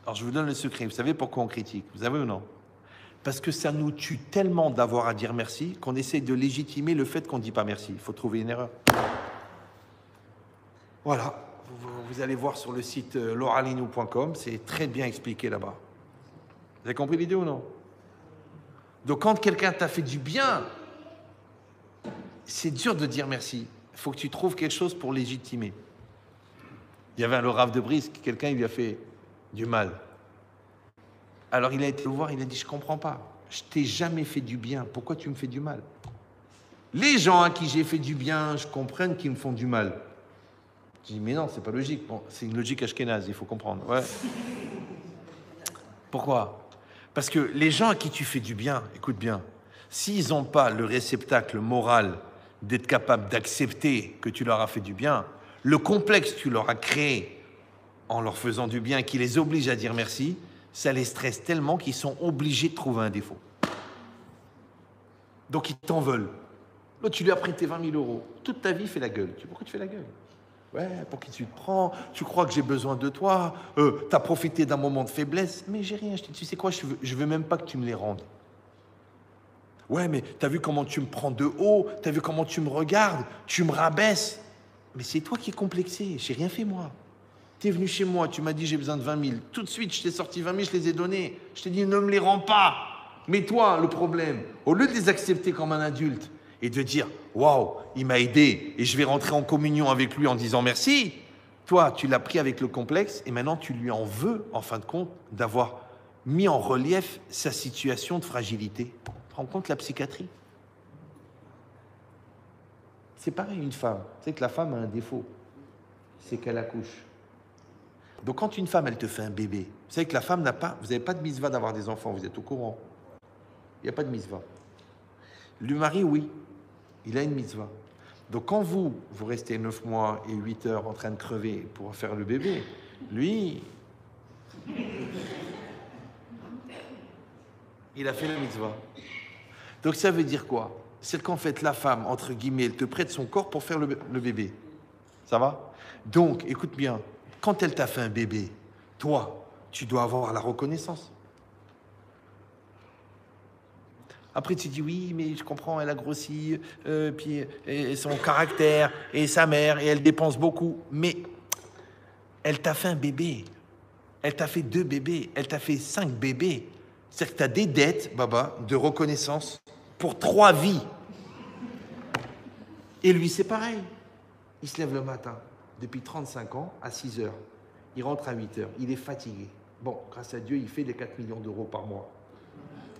Alors, je vous donne le secret. Vous savez pourquoi on critique? Vous savez ou non? Parce que ça nous tue tellement d'avoir à dire merci qu'on essaie de légitimer le fait qu'on ne dit pas merci. Il faut trouver une erreur. Voilà. Vous allez voir sur le site lauralinou.com, c'est très bien expliqué là-bas. Vous avez compris l'idée ou non? Donc quand quelqu'un t'a fait du bien, c'est dur de dire merci. Il faut que tu trouves quelque chose pour légitimer. Il y avait le Rav de Brisk, quelqu'un lui a fait du mal. Alors il a été le voir, il a dit, je ne comprends pas. Je t'ai jamais fait du bien, pourquoi tu me fais du mal? Les gens à qui j'ai fait du bien, je comprends qu'ils me font du mal. Je dis, mais non, c'est pas logique. Bon, c'est une logique ashkénaze, il faut comprendre. Ouais. Pourquoi? Parce que les gens à qui tu fais du bien, écoute bien, s'ils n'ont pas le réceptacle moral d'être capable d'accepter que tu leur as fait du bien, le complexe que tu leur as créé en leur faisant du bien, qui les oblige à dire merci, ça les stresse tellement qu'ils sont obligés de trouver un défaut. Donc ils t'en veulent. Là, tu lui as prêté 20 000 euros. Toute ta vie, il fait la gueule. Pourquoi tu fais la gueule? Ouais, pour qui tu te prends? Tu crois que j'ai besoin de toi? T'as profité d'un moment de faiblesse? Mais j'ai rien. Je te dis, tu sais quoi, je veux même pas que tu me les rendes. Ouais, mais t'as vu comment tu me prends de haut? T'as vu comment tu me regardes? Tu me rabaisses? Mais c'est toi qui es complexé. J'ai rien fait, moi. T'es venu chez moi, tu m'as dit j'ai besoin de 20 000. Tout de suite, je t'ai sorti 20 000, je les ai donnés. Je t'ai dit ne me les rends pas. Mais toi, le problème, au lieu de les accepter comme un adulte et de dire waouh, il m'a aidé et je vais rentrer en communion avec lui en disant merci, toi, tu l'as pris avec le complexe et maintenant tu lui en veux, en fin de compte, d'avoir mis en relief sa situation de fragilité. Tu te rends compte la psychiatrie? C'est pareil, une femme. Tu sais que la femme a un défaut, c'est qu'elle accouche. Donc quand une femme, elle te fait un bébé, vous savez que la femme n'a pas, vous n'avez pas de mitzvah d'avoir des enfants, vous êtes au courant? Il n'y a pas de mitzvah. Le mari, oui, il a une mitzvah. Donc quand vous restez 9 mois et 8 heures en train de crever pour faire le bébé, lui, il a fait la mitzvah. Donc ça veut dire quoi? C'est qu'en fait la femme, entre guillemets, elle te prête son corps pour faire le bébé. Ça va? Donc, écoute bien, quand elle t'a fait un bébé, toi, tu dois avoir la reconnaissance. Après, tu dis, oui, mais je comprends, elle a grossi, puis et son caractère, et sa mère, et elle dépense beaucoup. Mais elle t'a fait un bébé. Elle t'a fait 2 bébés. Elle t'a fait 5 bébés. C'est-à-dire que tu as des dettes, Baba, de reconnaissance pour 3 vies. Et lui, c'est pareil. Il se lève le matin, depuis 35 ans, à 6 heures. Il rentre à 8 heures. Il est fatigué. Bon, grâce à Dieu, il fait les 4 millions d'euros par mois.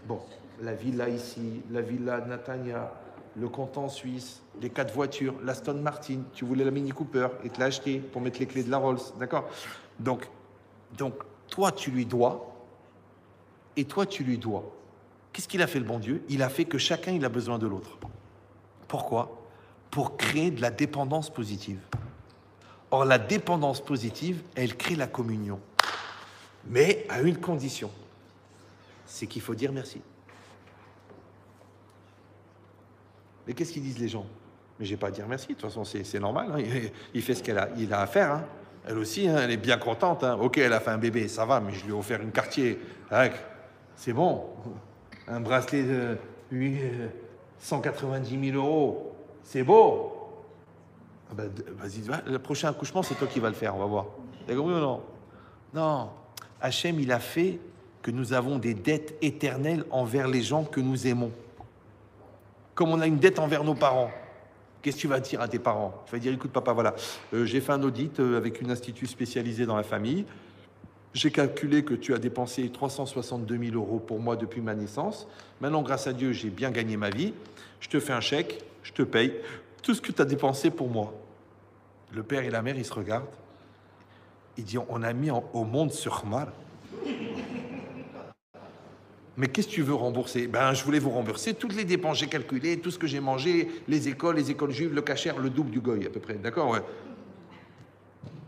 Bon, la villa ici, la villa de Natania, le compte en Suisse, les 4 voitures, l'Aston Martin. Tu voulais la Mini Cooper et te l'as acheté pour mettre les clés de la Rolls. D'accord? Donc, toi, tu lui dois et toi, tu lui dois. Qu'est-ce qu'il a fait, le bon Dieu? Il a fait que chacun, il a besoin de l'autre. Pourquoi? Pour créer de la dépendance positive. Or, la dépendance positive, elle crée la communion. Mais à une condition. C'est qu'il faut dire merci. Mais qu'est-ce qu'ils disent les gens? Mais j'ai pas à dire merci, de toute façon c'est normal, hein. Il fait ce qu'il a à faire. Hein. Elle aussi, hein, elle est bien contente. Hein. Ok, elle a fait un bébé, ça va, mais je lui ai offert une quartier. C'est bon. Un bracelet de 190 000 euros, c'est beau. Ah ben, vas-y, le prochain accouchement, c'est toi qui vas le faire, on va voir. T'as compris ou non? Non. Hachem, il a fait que nous avons des dettes éternelles envers les gens que nous aimons. Comme on a une dette envers nos parents. Qu'est-ce que tu vas dire à tes parents? Tu vas dire, écoute papa, voilà, j'ai fait un audit avec une institut spécialisé dans la famille. J'ai calculé que tu as dépensé 362 000 euros pour moi depuis ma naissance. Maintenant, grâce à Dieu, j'ai bien gagné ma vie. Je te fais un chèque, je te paye tout ce que tu as dépensé pour moi. Le père et la mère, ils se regardent. Ils disent, on a mis au monde sur Khmar. Mais qu'est-ce que tu veux rembourser? Ben, je voulais vous rembourser toutes les dépenses, j'ai calculé, tout ce que j'ai mangé, les écoles juives, le kasher, le double du goy à peu près, d'accord, ouais.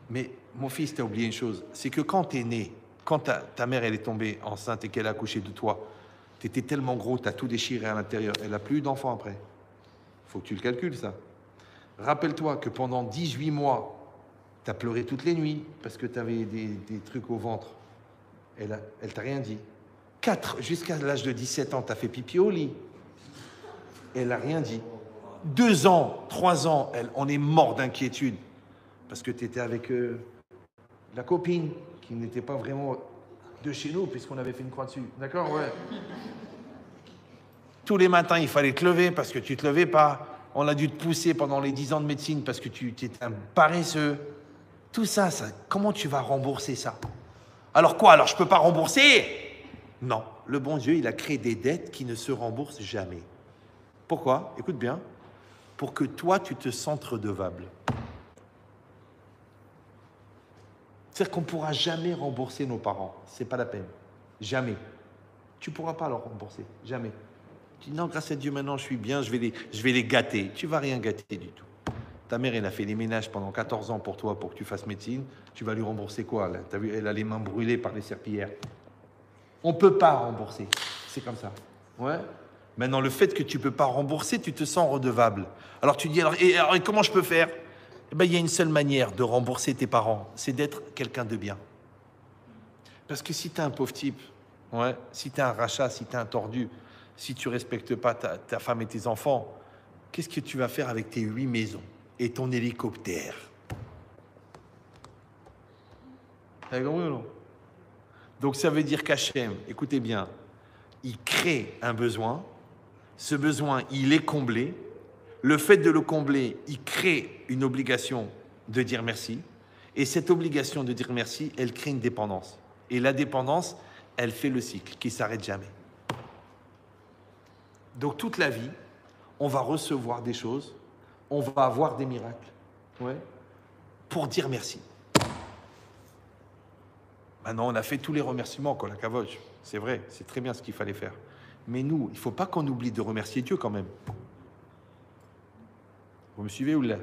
Mais mon fils, t'as oublié une chose, c'est que quand t'es né, quand ta mère elle est tombée enceinte et qu'elle a accouché de toi, t'étais tellement gros, t'as tout déchiré à l'intérieur, elle a plus eu d'enfant après. Faut que tu le calcules ça. Rappelle-toi que pendant 18 mois, t'as pleuré toutes les nuits parce que t'avais des trucs au ventre. Elle t'a rien dit. 4, jusqu'à l'âge de 17 ans, t'as fait pipi au lit. Elle n'a rien dit. 2 ans, 3 ans, on est mort d'inquiétude parce que t'étais avec la copine qui n'était pas vraiment de chez nous puisqu'on avait fait une croix dessus. D'accord, ouais. Tous les matins, il fallait te lever parce que tu te levais pas. On a dû te pousser pendant les 10 ans de médecine parce que tu étais un paresseux. Tout ça, comment tu vas rembourser ça? Alors quoi? Alors je peux pas rembourser? Non. Le bon Dieu, il a créé des dettes qui ne se remboursent jamais. Pourquoi? Écoute bien. Pour que toi, tu te sentes redevable. C'est-à-dire qu'on ne pourra jamais rembourser nos parents. C'est pas la peine. Jamais. Tu ne pourras pas leur rembourser. Jamais. Tu dis non, grâce à Dieu, maintenant je suis bien, je vais les gâter. Tu ne vas rien gâter du tout. Ta mère, elle a fait les ménages pendant 14 ans pour toi, pour que tu fasses médecine. Tu vas lui rembourser quoi là? T'as vu, elle a les mains brûlées par les serpillères. On ne peut pas rembourser. C'est comme ça. Ouais. Maintenant, le fait que tu ne peux pas rembourser, tu te sens redevable. Alors tu dis, alors comment je peux faire? Eh bien, il y a une seule manière de rembourser tes parents, c'est d'être quelqu'un de bien. Parce que si tu es un pauvre type, ouais, si tu es un rachat, si tu es un tordu, si tu ne respectes pas ta femme et tes enfants, qu'est-ce que tu vas faire avec tes 8 maisons et ton hélicoptère? T'as compris ou non? Donc ça veut dire qu'Hachem, écoutez bien, il crée un besoin, ce besoin, il est comblé. Le fait de le combler, il crée une obligation de dire merci. Et cette obligation de dire merci, elle crée une dépendance. Et la dépendance, elle fait le cycle qui ne s'arrête jamais. Donc toute la vie, on va recevoir des choses, on va avoir des miracles, ouais, pour dire merci. Maintenant, on a fait tous les remerciements qu'on a cavoche. C'est vrai, c'est très bien ce qu'il fallait faire. Mais nous, il ne faut pas qu'on oublie de remercier Dieu quand même. Vous me suivez ou là?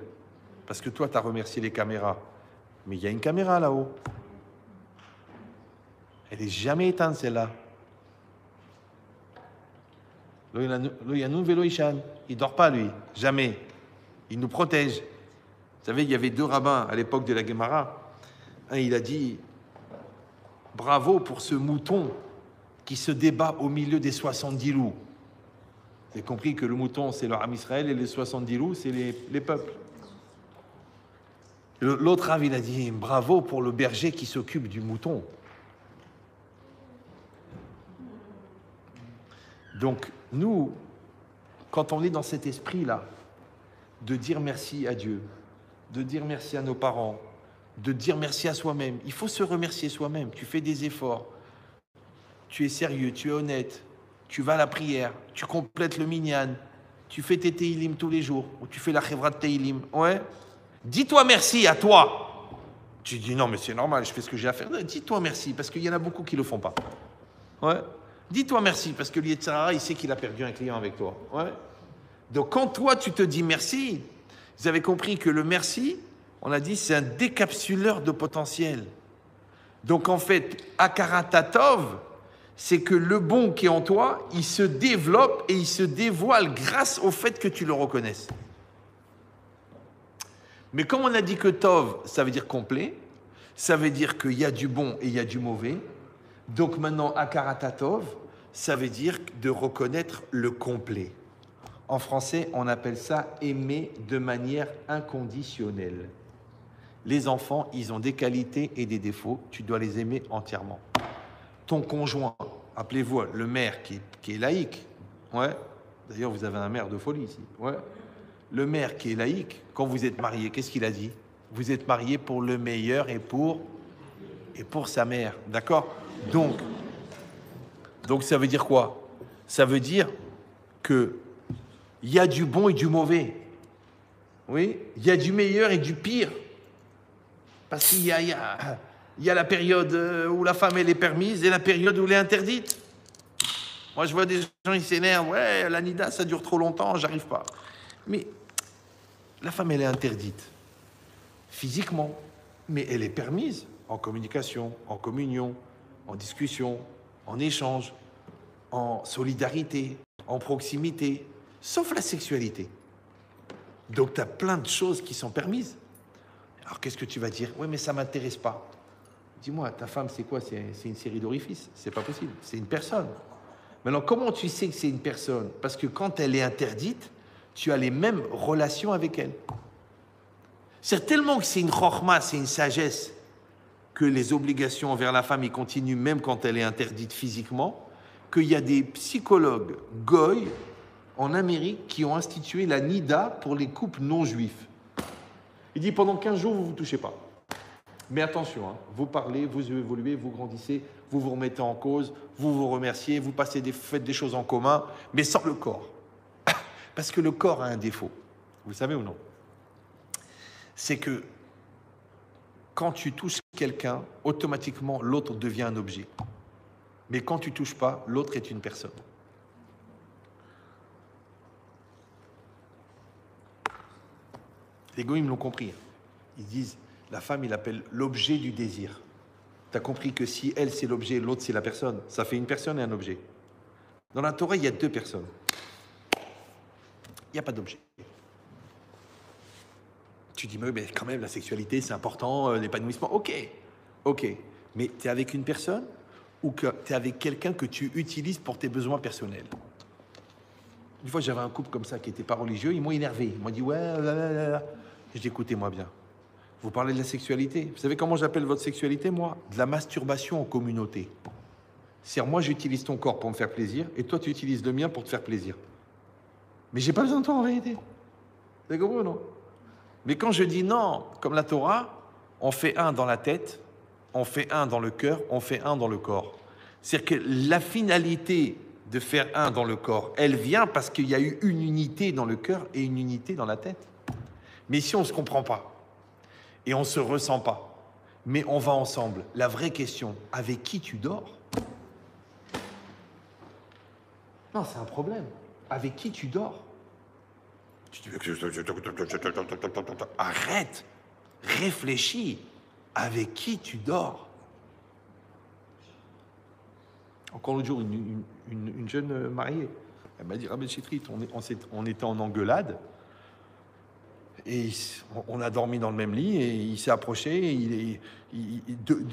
Parce que toi, tu as remercié les caméras. Mais il y a une caméra là-haut. Elle n'est jamais éteinte, celle-là. Il ne dort pas, lui. Jamais. Il nous protège. Vous savez, il y avait 2 rabbins à l'époque de la Guémara. Un, il a dit, bravo pour ce mouton qui se débat au milieu des 70 loups. Vous avez compris que le mouton, c'est le Ham Israël et les 70 loups, c'est les peuples. L'autre Rav, il a dit, bravo pour le berger qui s'occupe du mouton. Donc, nous, quand on est dans cet esprit-là, de dire merci à Dieu, de dire merci à nos parents, de dire merci à soi-même, il faut se remercier soi-même. Tu fais des efforts, tu es sérieux, tu es honnête, tu vas à la prière, tu complètes le minyan, tu fais tes Teilim tous les jours, ou tu fais la Chevrat Teilim, ouais. Dis-toi merci à toi. Tu dis non, mais c'est normal, je fais ce que j'ai à faire. Dis-toi merci, parce qu'il y en a beaucoup qui ne le font pas. Ouais. Dis-toi merci, parce que l'Yetzirah, il sait qu'il a perdu un client avec toi. Ouais. Donc quand toi, tu te dis merci, vous avez compris que le merci, on a dit, c'est un décapsuleur de potentiel. Donc en fait, Akaratatov, c'est que le bon qui est en toi, il se développe et il se dévoile grâce au fait que tu le reconnaisses. Mais comme on a dit que Tov, ça veut dire complet, ça veut dire qu'il y a du bon et il y a du mauvais. Donc maintenant, Akaratatov, ça veut dire de reconnaître le complet. En français, on appelle ça aimer de manière inconditionnelle. Les enfants, ils ont des qualités et des défauts, tu dois les aimer entièrement. Ton conjoint, appelez-vous le maire qui est laïque, ouais. D'ailleurs, vous avez un maire de folie ici, ouais. Le maire qui est laïque, quand vous êtes marié, qu'est-ce qu'il a dit? Vous êtes marié pour le meilleur et pour sa mère, d'accord? Donc ça veut dire quoi? Ça veut dire que il y a du bon et du mauvais. Oui, il y a du meilleur et du pire. Parce qu'il y a la période où la femme elle est permise et la période où elle est interdite. Moi, je vois des gens, ils s'énervent. Ouais, la nida, ça dure trop longtemps, j'arrive pas. Mais la femme, elle est interdite physiquement, mais elle est permise en communication, en communion, en discussion, en échange, en solidarité, en proximité, sauf la sexualité. Donc, tu as plein de choses qui sont permises. Alors, qu'est-ce que tu vas dire? Oui, mais ça ne m'intéresse pas. Dis-moi, ta femme, c'est quoi? C'est une série d'orifices? C'est pas possible. C'est une personne. Maintenant, comment tu sais que c'est une personne? Parce que quand elle est interdite, tu as les mêmes relations avec elle. C'est tellement que c'est une chokhma, c'est une sagesse, que les obligations envers la femme, ils continuent même quand elle est interdite physiquement, qu'il y a des psychologues goy en Amérique qui ont institué la nida pour les couples non juifs. Il dit pendant 15 jours, vous ne vous touchez pas. Mais attention, hein, vous parlez, vous évoluez, vous grandissez, vous vous remettez en cause, vous vous remerciez, vous faites des choses en commun, mais sans le corps. Parce que le corps a un défaut. Vous le savez ou non? C'est que quand tu touches quelqu'un, automatiquement, l'autre devient un objet. Mais quand tu ne touches pas, l'autre est une personne. Les goïms l'ont compris. Ils disent, la femme, il appelle l'objet du désir. Tu as compris que si elle, c'est l'objet, l'autre, c'est la personne. Ça fait une personne et un objet. Dans la Torah, il y a deux personnes. Il n'y a pas d'objet. Tu dis, mais quand même, la sexualité, c'est important, l'épanouissement. Ok. Mais tu es avec une personne ou que tu es avec quelqu'un que tu utilises pour tes besoins personnels. Une fois, j'avais un couple comme ça qui n'était pas religieux. Ils m'ont énervé. Ils m'ont dit, ouais, là. Je dis, écoutez-moi bien. Vous parlez de la sexualité. Vous savez comment j'appelle votre sexualité, moi? De la masturbation en communauté. C'est-à-dire, moi, j'utilise ton corps pour me faire plaisir et toi, tu utilises le mien pour te faire plaisir. Mais j'ai pas besoin de toi en réalité. Vous avez compris ou non? Mais quand je dis non, comme la Torah, on fait un dans la tête, on fait un dans le cœur, on fait un dans le corps. C'est-à-dire que la finalité de faire un dans le corps, elle vient parce qu'il y a eu une unité dans le cœur et une unité dans la tête. Mais si on ne se comprend pas et on ne se ressent pas, mais on va ensemble, la vraie question, avec qui tu dors? Non, c'est un problème. Avec qui tu dors? Tu dis, arrête, réfléchis, avec qui tu dors? Encore l'autre jour, une jeune mariée, elle m'a dit, Rabbi Chitrit, on était en engueulade, et on a dormi dans le même lit, et il s'est approché,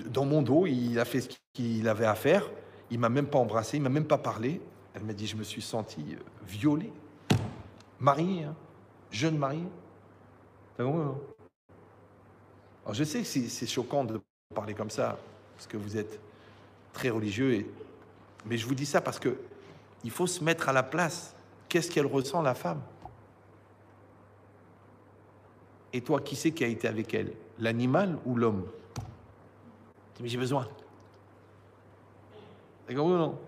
dans mon dos, il a fait ce qu'il avait à faire, il m'a même pas embrassé, il m'a même pas parlé. Elle m'a dit, je me suis senti violé. Marié, hein, jeune marié. T'as compris, hein? Alors je sais que c'est choquant de parler comme ça, parce que vous êtes très religieux, mais je vous dis ça parce que il faut se mettre à la place. Qu'est-ce qu'elle ressent, la femme? Et toi, qui c'est qui a été avec elle? L'animal ou l'homme? Mais j'ai besoin. T'as compris ou non?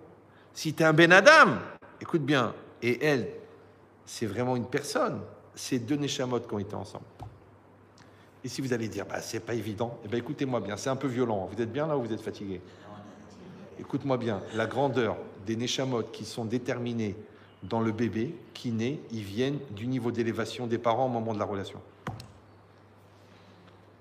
Si tu es un Ben Adam, écoute bien, et elle, c'est vraiment une personne, c'est deux Neshamot qui ont été ensemble. Et si vous allez dire, c'est pas évident, eh bien écoutez-moi bien, c'est un peu violent. Vous êtes bien là ou vous êtes fatigué? Écoute-moi bien, la grandeur des Neshamot qui sont déterminés dans le bébé qui naît, ils viennent du niveau d'élévation des parents au moment de la relation.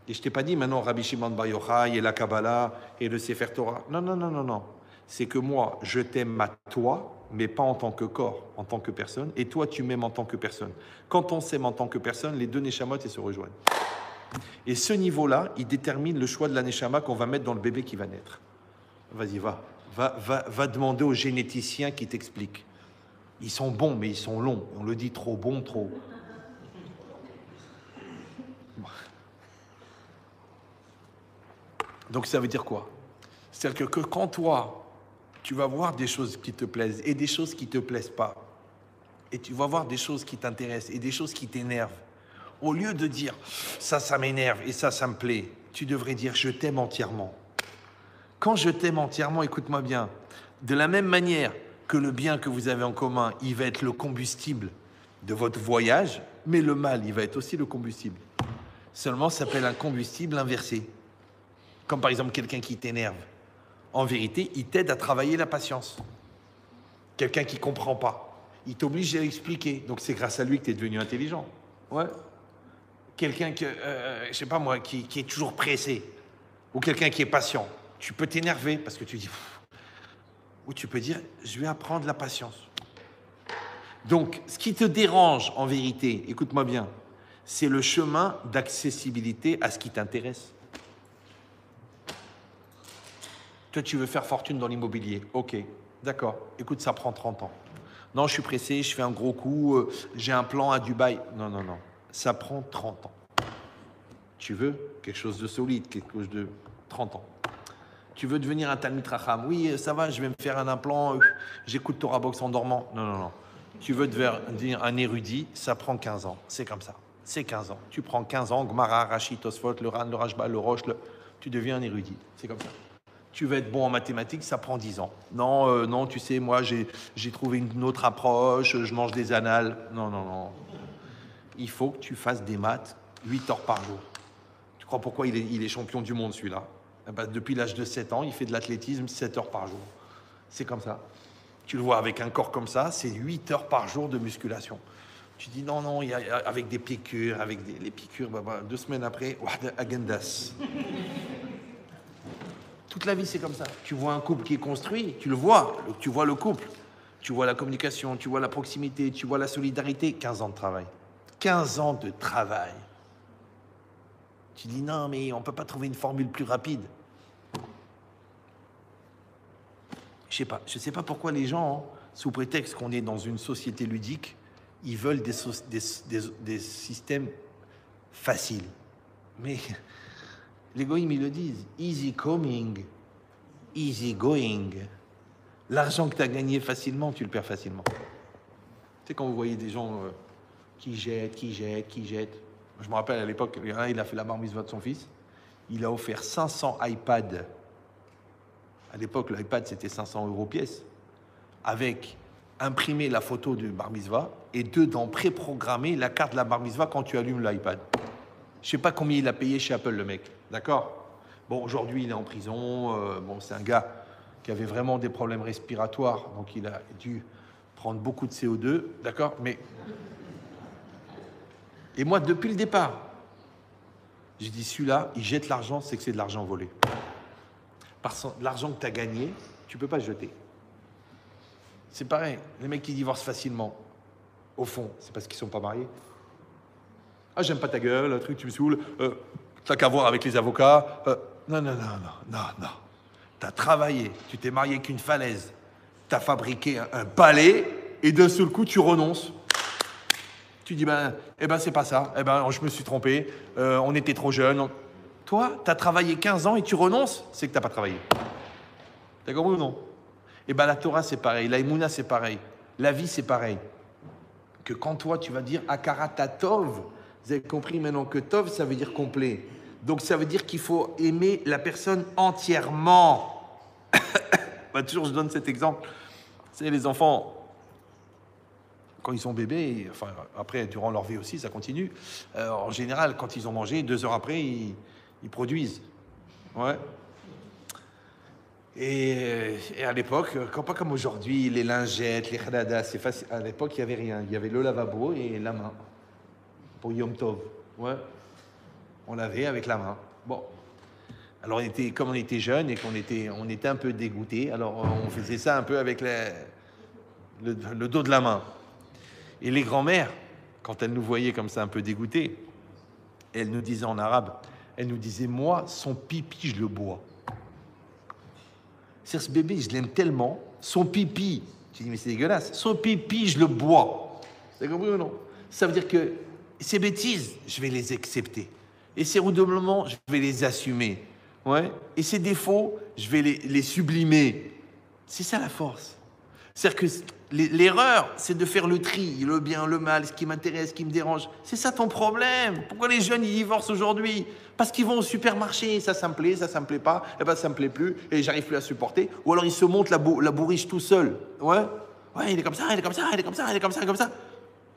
Et je t'ai pas dit maintenant Rabbi Shimon Bar Yochai et la Kabbalah et le Sefer Torah. Non. C'est que moi, je t'aime à toi, mais pas en tant que corps, en tant que personne. Et toi, tu m'aimes en tant que personne. Quand on s'aime en tant que personne, les deux Neshamot, ils se rejoignent. Et ce niveau-là, il détermine le choix de la Neshama qu'on va mettre dans le bébé qui va naître. Vas-y, va demander aux généticiens qui t'expliquent. Ils sont bons, mais ils sont longs. On le dit trop bon, trop. Donc ça veut dire quoi? C'est-à-dire que quand toi, tu vas voir des choses qui te plaisent et des choses qui ne te plaisent pas, et tu vas voir des choses qui t'intéressent et des choses qui t'énervent, au lieu de dire « ça m'énerve et ça me plaît », tu devrais dire « je t'aime entièrement ». Quand je t'aime entièrement, écoute-moi bien, de la même manière que le bien que vous avez en commun, il va être le combustible de votre voyage, mais le mal, il va être aussi le combustible. Seulement, ça s'appelle un combustible inversé. Comme par exemple quelqu'un qui t'énerve. En vérité, il t'aide à travailler la patience. Quelqu'un qui ne comprend pas. Il t'oblige à expliquer. Donc c'est grâce à lui que tu es devenu intelligent. Ouais. Quelqu'un que, je sais pas moi, qui est toujours pressé. Ou quelqu'un qui est patient. Tu peux t'énerver parce que tu dis... Ou tu peux dire, je vais apprendre la patience. Donc, ce qui te dérange en vérité, écoute-moi bien, c'est le chemin d'accessibilité à ce qui t'intéresse. Toi, tu veux faire fortune dans l'immobilier. Ok, d'accord. Écoute, ça prend 30 ans. Non, je suis pressé, je fais un gros coup, j'ai un plan à Dubaï. Non, non, non. Ça prend 30 ans. Tu veux quelque chose de solide, quelque chose de 30 ans. Tu veux devenir un Talmid Racham. Oui, ça va, je vais me faire un implant, j'écoute Torah Box en dormant. Non, non, non. Tu veux devenir un érudit, ça prend 15 ans. C'est comme ça. C'est 15 ans. Tu prends 15 ans, Gemara, Rashi, Tosfot, le Ran, le Rashba, le Rosh, tu deviens un érudit. C'est comme ça. Tu veux être bon en mathématiques, ça prend 10 ans. Non, non, tu sais, moi, j'ai trouvé une autre approche, je mange des annales. Non, non, non. Il faut que tu fasses des maths 8 heures par jour. Tu crois pourquoi il est champion du monde, celui-là? Depuis l'âge de 7 ans, il fait de l'athlétisme 7 heures par jour. C'est comme ça. Tu le vois avec un corps comme ça, c'est 8 heures par jour de musculation. Tu dis non, non, avec des piqûres, les piqûres, 2 semaines après, agendas. Toute la vie, c'est comme ça. Tu vois un couple qui est construit, tu le vois le couple. Tu vois la communication, tu vois la proximité, tu vois la solidarité. 15 ans de travail. 15 ans de travail. Tu dis non, mais on ne peut pas trouver une formule plus rapide. Je ne sais pas pourquoi les gens, sous prétexte qu'on est dans une société ludique, ils veulent des systèmes faciles. Mais les goïms, ils le disent, easy coming, easy going. L'argent que tu as gagné facilement, tu le perds facilement. Tu sais, quand vous voyez des gens qui jettent. Je me rappelle à l'époque, il a fait la bar mitzvah de son fils, il a offert 500 iPads. À l'époque, l'iPad, c'était 500 € pièce, avec imprimer la photo du bar mitzvah et dedans préprogrammer la carte de la bar mitzvah quand tu allumes l'iPad. Je ne sais pas combien il a payé chez Apple, le mec. D'accord? Bon, aujourd'hui, il est en prison. C'est un gars qui avait vraiment des problèmes respiratoires, donc il a dû prendre beaucoup de CO2. D'accord? Et moi, depuis le départ, j'ai dit, celui-là, il jette l'argent, c'est que c'est de l'argent volé. Parce que l'argent que tu as gagné, tu ne peux pas jeter. C'est pareil, les mecs qui divorcent facilement, au fond, c'est parce qu'ils ne sont pas mariés. Ah, j'aime pas ta gueule, un truc, tu me saoules, t'as qu'à voir avec les avocats. Non. T'as travaillé, tu t'es marié qu'une falaise, t'as fabriqué un palais, et d'un seul coup, tu renonces. Tu dis, c'est pas ça, je me suis trompé, on était trop jeunes. Toi, t'as travaillé 15 ans et tu renonces, c'est que t'as pas travaillé. T'as compris ou non? La Torah, c'est pareil, la Emouna, c'est pareil, la vie, c'est pareil. Que quand toi, tu vas dire Akarata Tov, vous avez compris maintenant que Tov, ça veut dire complet. Donc, ça veut dire qu'il faut aimer la personne entièrement. Toujours, je donne cet exemple. Vous savez, les enfants, quand ils sont bébés, enfin, après, durant leur vie aussi, ça continue. En général, quand ils ont mangé, 2 heures après, ils produisent. Ouais. Et à l'époque, pas comme aujourd'hui, les lingettes, les khaladas, c'est facile. À l'époque, il n'y avait rien. Il y avait le lavabo et la main. Pour Yom Tov. Ouais. On lavait avec la main. Bon. Alors, comme on était jeunes et qu'on était un peu dégoûtés, alors on faisait ça un peu avec le dos de la main. Et les grands-mères, quand elles nous voyaient comme ça un peu dégoûtés, elles nous disaient en arabe, moi, son pipi, je le bois. C'est ce bébé, je l'aime tellement, son pipi, tu dis mais c'est dégueulasse, son pipi, je le bois. Vous avez compris ou non? Ça veut dire que ces bêtises, je vais les accepter. Et ces redoublements, je vais les assumer. Ouais. Et ces défauts, je vais les sublimer. C'est ça la force. C'est-à-dire que l'erreur, c'est de faire le tri, le bien, le mal, ce qui m'intéresse, ce qui me dérange. C'est ça ton problème. Pourquoi les jeunes, ils divorcent aujourd'hui? Parce qu'ils vont au supermarché, ça me plaît pas, ça me plaît plus, et j'arrive plus à supporter. Ou alors ils se montent la bourriche tout seul. Ouais, il est comme ça.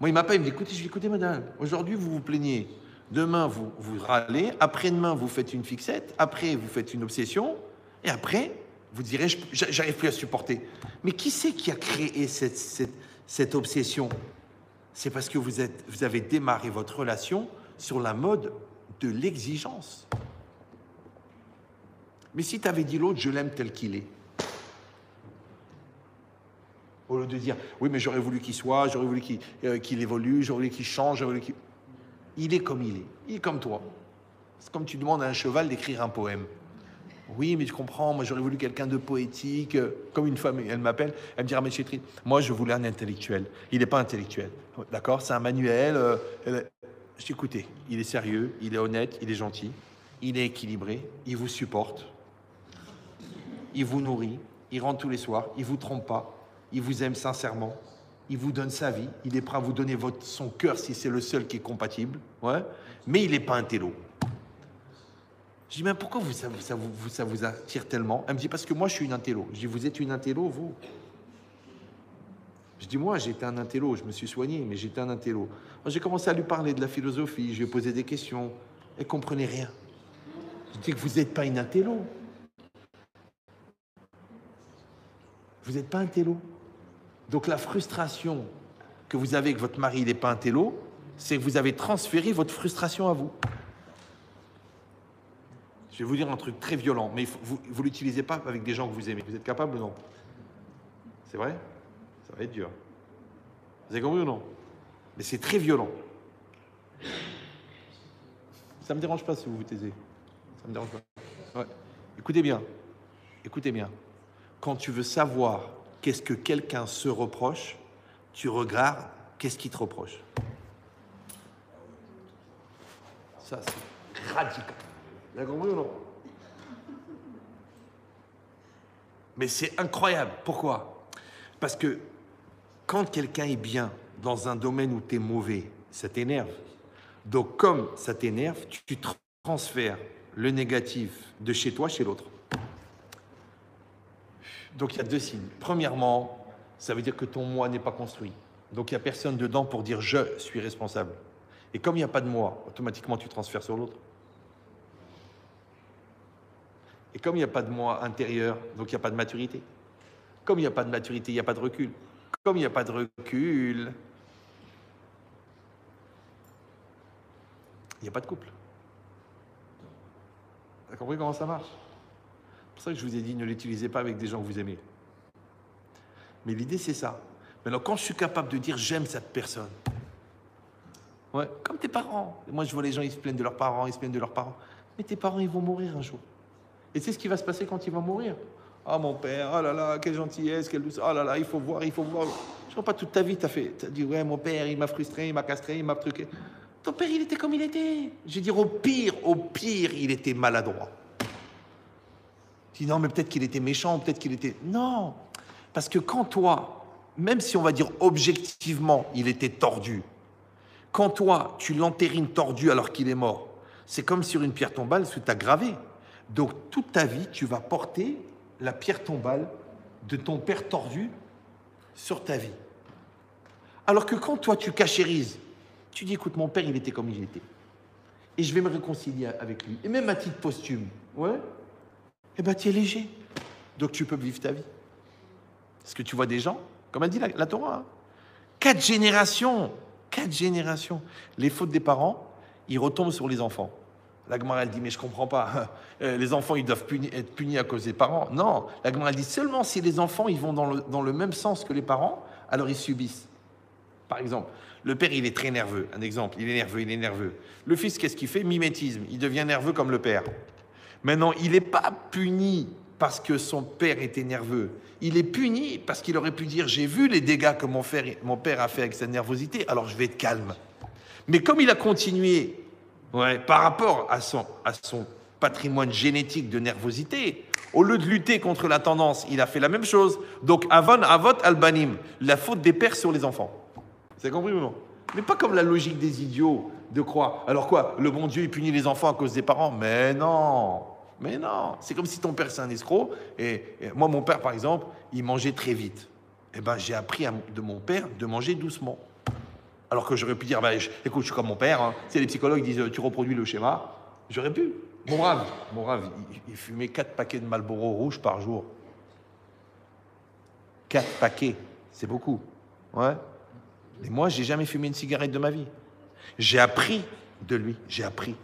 Moi, il m'appelle, il me dit, écoutez, madame, aujourd'hui, vous vous plaignez. Demain, vous râlez. Après-demain, vous faites une fixette. Après, vous faites une obsession. Et après, Vous direz, j'arrive plus à supporter. Mais qui c'est qui a créé cette obsession? C'est parce que vous avez démarré votre relation sur la mode de l'exigence. Mais si tu avais dit l'autre, je l'aime tel qu'il est. Au lieu de dire, oui, mais j'aurais voulu qu'il soit, j'aurais voulu qu'il évolue, j'aurais voulu qu'il change, j'aurais voulu qu'il... Il est comme il est. Il est comme toi. C'est comme tu demandes à un cheval d'écrire un poème. Oui, mais tu comprends, moi j'aurais voulu quelqu'un de poétique. Comme une femme, elle m'appelle, elle me dit, mais Chétri, moi je voulais un intellectuel. Il n'est pas intellectuel. D'accord? C'est un manuel. Je dis, écoutez, il est sérieux, il est honnête, il est gentil, il est équilibré, il vous supporte, il vous nourrit, il rentre tous les soirs, il ne vous trompe pas, il vous aime sincèrement, il vous donne sa vie, il est prêt à vous donner son cœur si c'est le seul qui est compatible, ouais, mais il n'est pas un télo. Je dis, mais pourquoi ça vous attire tellement? Elle me dit, parce que moi, je suis une intello. Je dis, vous êtes une intello, vous? Je dis, moi, j'étais un intello, je me suis soigné, mais j'étais un intello. J'ai commencé à lui parler de la philosophie, je lui ai posé des questions. Elle ne comprenait rien. Je dis que vous n'êtes pas une intello. Vous n'êtes pas un télo. Donc la frustration que vous avez que votre mari n'est pas un télo, c'est que vous avez transféré votre frustration à vous. Je vais vous dire un truc très violent, mais vous ne l'utilisez pas avec des gens que vous aimez. Vous êtes capable ou non? C'est vrai? Ça va être dur. Vous avez compris ou non? Mais c'est très violent. Ça ne me dérange pas si vous vous taisez. Ça ne me dérange pas. Ouais. Écoutez bien. Écoutez bien. Quand tu veux savoir qu'est-ce que quelqu'un se reproche, tu regardes qu'est-ce qu'il te reproche. Ça, c'est radical. Vous avez compris ou non? Mais c'est incroyable. Pourquoi? Parce que quand quelqu'un est bien dans un domaine où tu es mauvais, ça t'énerve. Donc, comme ça t'énerve, tu transfères le négatif de chez toi chez l'autre. Donc, il y a deux signes. Premièrement, ça veut dire que ton moi n'est pas construit. Donc, il n'y a personne dedans pour dire « je suis responsable ». Et comme il n'y a pas de moi, automatiquement, tu transfères sur l'autre. Et comme il n'y a pas de moi intérieur, donc il n'y a pas de maturité. Comme il n'y a pas de maturité, il n'y a pas de recul. Comme il n'y a pas de recul, il n'y a pas de couple. Vous avez compris comment ça marche? C'est pour ça que je vous ai dit, ne l'utilisez pas avec des gens que vous aimez. Mais l'idée, c'est ça. Maintenant, quand je suis capable de dire « j'aime cette personne », ouais, comme tes parents. Moi, je vois les gens, ils se plaignent de leurs parents, ils se plaignent de leurs parents. Mais tes parents, ils vont mourir un jour. Et c'est ce qui va se passer quand il va mourir. Ah, mon père, oh là là, quelle gentillesse, quelle douceur, oh là là, il faut voir, il faut voir. Je vois pas toute ta vie, tu as dit, ouais, mon père, il m'a frustré, il m'a castré, il m'a truqué. Ton père, il était comme il était. Je vais dire, au pire, il était maladroit. Je dis, non, mais peut-être qu'il était méchant, peut-être qu'il était... Non, parce que quand toi, même si on va dire objectivement, il était tordu, quand toi, tu l'entérines tordu alors qu'il est mort, c'est comme sur une pierre tombale, ce que tu as gravé. Donc, toute ta vie, tu vas porter la pierre tombale de ton père tordu sur ta vie. Alors que quand toi, tu cachérises, tu dis, écoute, mon père, il était comme il était. Et je vais me réconcilier avec lui. Et même à titre posthume, ouais, eh bien, tu es léger. Donc, tu peux vivre ta vie. Parce que tu vois des gens, comme a dit la Torah, hein, 4 générations, les fautes des parents, ils retombent sur les enfants. La Gemara, elle dit, mais je ne comprends pas. Les enfants, ils doivent être punis à cause des parents. Non, la Gemara, elle dit, seulement si les enfants, ils vont dans le même sens que les parents, alors ils subissent. Par exemple, le père, il est très nerveux. Un exemple, il est nerveux. Le fils, qu'est-ce qu'il fait? Mimétisme. Il devient nerveux comme le père. Maintenant, il n'est pas puni parce que son père était nerveux. Il est puni parce qu'il aurait pu dire, j'ai vu les dégâts que mon père a fait avec sa nervosité, alors je vais être calme. Mais comme il a continué... Ouais, par rapport à son patrimoine génétique de nervosité, au lieu de lutter contre la tendance, il a fait la même chose. Donc, avon, avot, albanim, la faute des pères sur les enfants. Vous avez compris ou non? Mais pas comme la logique des idiots de croire. Alors quoi? Le bon Dieu, il punit les enfants à cause des parents? Mais non. C'est comme si ton père, c'est un escroc. Et moi, mon père, par exemple, il mangeait très vite. Eh bien, j'ai appris de mon père de manger doucement. Alors que j'aurais pu dire, bah, écoute, je suis comme mon père. Hein. Tu sais, les psychologues disent, tu reproduis le schéma. J'aurais pu. Mon brave, il fumait 4 paquets de Marlboro rouge par jour. 4 paquets, c'est beaucoup. Ouais. Et moi, j'ai jamais fumé une cigarette de ma vie. J'ai appris de lui, j'ai appris.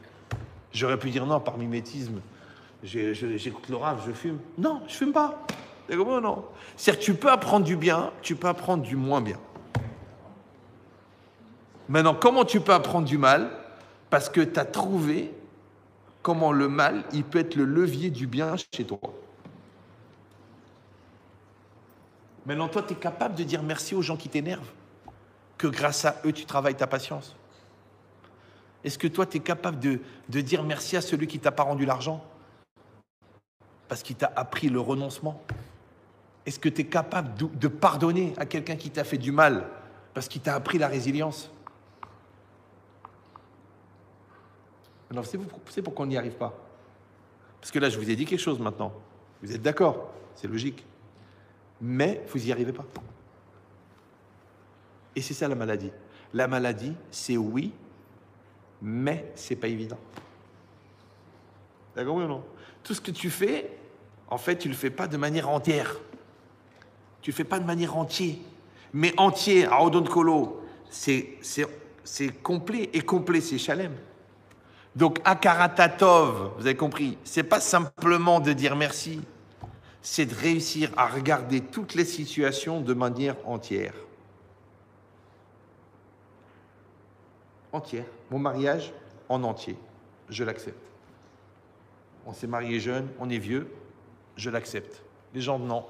J'aurais pu dire non, par mimétisme, j'écoute le rap, je fume. Non, je fume pas. C'est comment non? C'est-à-dire que tu peux apprendre du bien, tu peux apprendre du moins bien. Maintenant, comment tu peux apprendre du mal? Parce que tu as trouvé comment le mal, il peut être le levier du bien chez toi. Maintenant, toi, tu es capable de dire merci aux gens qui t'énervent, que grâce à eux, tu travailles ta patience. Est-ce que toi, tu es capable de dire merci à celui qui ne t'a pas rendu l'argent parce qu'il t'a appris le renoncement? Est-ce que tu es capable de pardonner à quelqu'un qui t'a fait du mal parce qu'il t'a appris la résilience? Alors, vous savez pourquoi on n'y arrive pas? Parce que là, je vous ai dit quelque chose maintenant. Vous êtes d'accord? C'est logique. Mais vous n'y arrivez pas. Et c'est ça la maladie. La maladie, c'est oui, mais c'est pas évident. D'accord ou non? Tout ce que tu fais, en fait, tu le fais pas de manière entière. Tu le fais pas de manière entière. Mais entier, à Odon Kolo, c'est complet. Et complet, c'est Shalem. Donc, Akaratatov, vous avez compris, c'est pas simplement de dire merci, c'est de réussir à regarder toutes les situations de manière entière. Entière. Mon mariage, en entier, je l'accepte. On s'est marié jeune, on est vieux, je l'accepte. Les gens, non.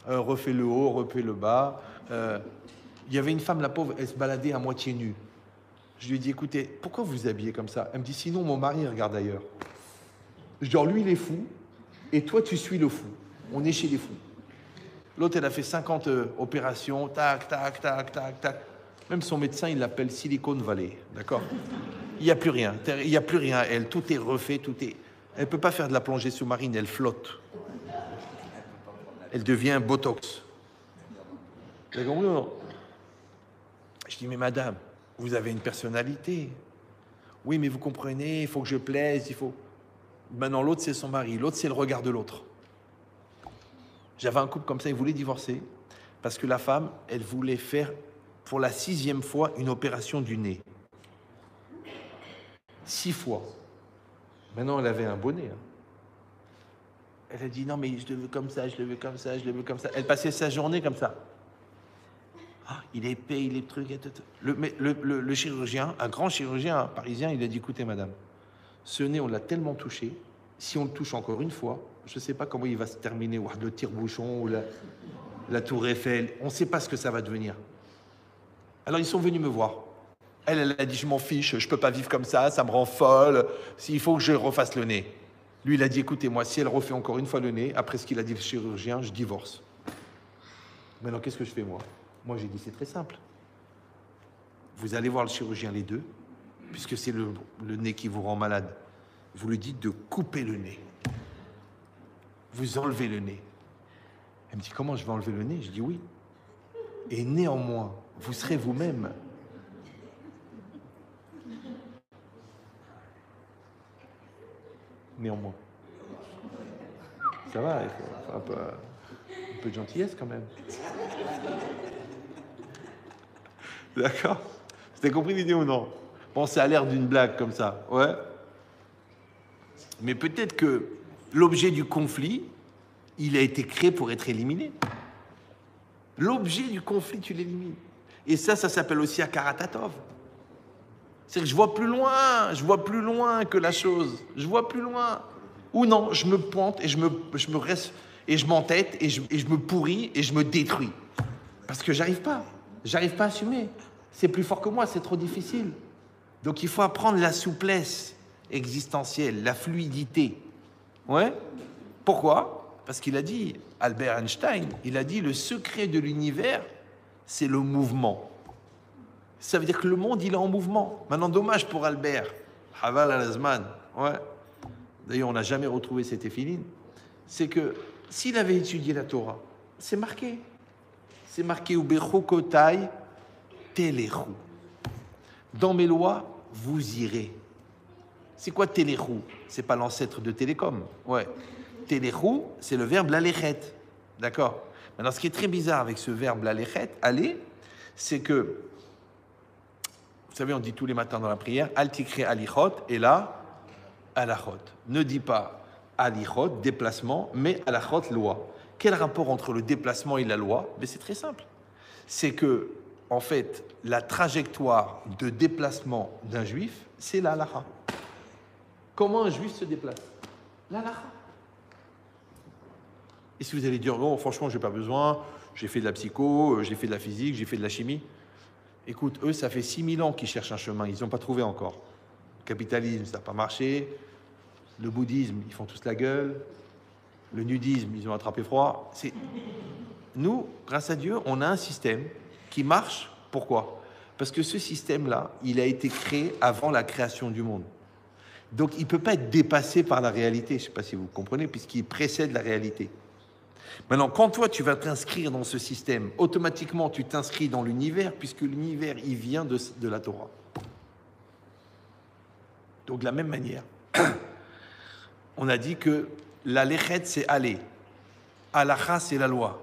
Refais le haut, refais le bas. Il y avait une femme, la pauvre, elle se baladait à moitié nue. Je lui ai dit, écoutez, pourquoi vous vous habillez comme ça? Elle me dit, sinon mon mari regarde ailleurs. Genre, lui, il est fou, et toi, tu suis le fou. On est chez les fous. L'autre, elle a fait 50 opérations, tac, tac, tac, tac, tac. Même son médecin, il l'appelle Silicon Valley, d'accord? Il n'y a plus rien, il n'y a plus rien. Elle, tout est refait, tout est... Elle ne peut pas faire de la plongée sous-marine, elle flotte. Elle devient Botox. Vous avez compris ou non? Je dis, mais madame, vous avez une personnalité. Oui, mais vous comprenez, il faut que je plaise, il faut... Maintenant, l'autre, c'est son mari. L'autre, c'est le regard de l'autre. J'avais un couple comme ça, ils voulaient divorcer parce que la femme, elle voulait faire pour la 6e fois une opération du nez. 6 fois. Maintenant, elle avait un bonnet. Elle a dit, non, mais je le veux comme ça, je le veux comme ça, je le veux comme ça. Elle passait sa journée comme ça. Ah, il est épais, il est truc. Le chirurgien, un grand chirurgien parisien, il a dit, écoutez, madame, ce nez, on l'a tellement touché, si on le touche encore une fois, je ne sais pas comment il va se terminer, ou le tire-bouchon, ou la tour Eiffel, on ne sait pas ce que ça va devenir. Alors, ils sont venus me voir. Elle a dit, je m'en fiche, je ne peux pas vivre comme ça me rend folle, il faut que je refasse le nez. Lui, il a dit, écoutez, moi, si elle refait encore une fois le nez, après ce qu'il a dit le chirurgien, je divorce. Maintenant, qu'est-ce que je fais, moi? Moi, j'ai dit, c'est très simple. Vous allez voir le chirurgien, les deux, puisque c'est le nez qui vous rend malade. Vous lui dites de couper le nez. Vous enlevez le nez. Elle me dit, comment je vais enlever le nez? Je dis, oui. Et néanmoins, vous serez vous-même. Néanmoins. Ça va, il faut un peu de gentillesse quand même. D'accord? Vous avez compris l'idée ou non? Bon, ça a l'air d'une blague comme ça, ouais. Mais peut-être que l'objet du conflit, il a été créé pour être éliminé. L'objet du conflit, tu l'élimines. Et ça s'appelle aussi Akaratatov. C'est que je vois plus loin que la chose. Je vois plus loin. Ou non, je me pointe et je me reste, et je m'entête, et je me pourris, et je me détruis. Parce que j'arrive pas à assumer. C'est plus fort que moi, c'est trop difficile. Donc il faut apprendre la souplesse existentielle, la fluidité. Ouais. Pourquoi? Parce qu'il a dit, Albert Einstein, il a dit, le secret de l'univers, c'est le mouvement. Ça veut dire que le monde, il est en mouvement. Maintenant, dommage pour Albert. Haval al-Azman. Ouais. D'ailleurs, on n'a jamais retrouvé cette éphiline. C'est que s'il avait étudié la Torah, c'est marqué. C'est marqué Ubechokotai Telechu. Dans mes lois, vous irez. C'est quoi Telechu? C'est pas l'ancêtre de télécom. Ouais. Telechu, c'est le verbe l'alechet. D'accord? Maintenant, ce qui est très bizarre avec ce verbe lalechet, aller, c'est que, vous savez, on dit tous les matins dans la prière, al tikre alichot, et là, alachot. Ne dis pas alichot, déplacement, mais alachot, loi. Quel rapport entre le déplacement et la loi? Mais c'est très simple. C'est que, en fait, la trajectoire de déplacement d'un juif, c'est la halacha. Comment un juif se déplace? La halacha. Et si vous allez dire, non, franchement, je n'ai pas besoin, j'ai fait de la psycho, j'ai fait de la physique, j'ai fait de la chimie. Écoute, eux, ça fait 6000 ans qu'ils cherchent un chemin, ils n'ont pas trouvé encore. Le capitalisme, ça n'a pas marché. Le bouddhisme, ils font tous la gueule. Le nudisme, ils ont attrapé froid. Nous, grâce à Dieu, on a un système qui marche. Pourquoi? Parce que ce système-là, il a été créé avant la création du monde. Donc, il ne peut pas être dépassé par la réalité. Je ne sais pas si vous comprenez, puisqu'il précède la réalité. Maintenant, quand toi, tu vas t'inscrire dans ce système, automatiquement, tu t'inscris dans l'univers, puisque l'univers, il vient de la Torah. Donc, de la même manière, on a dit que la lechet, c'est aller. Halacha, c'est la loi.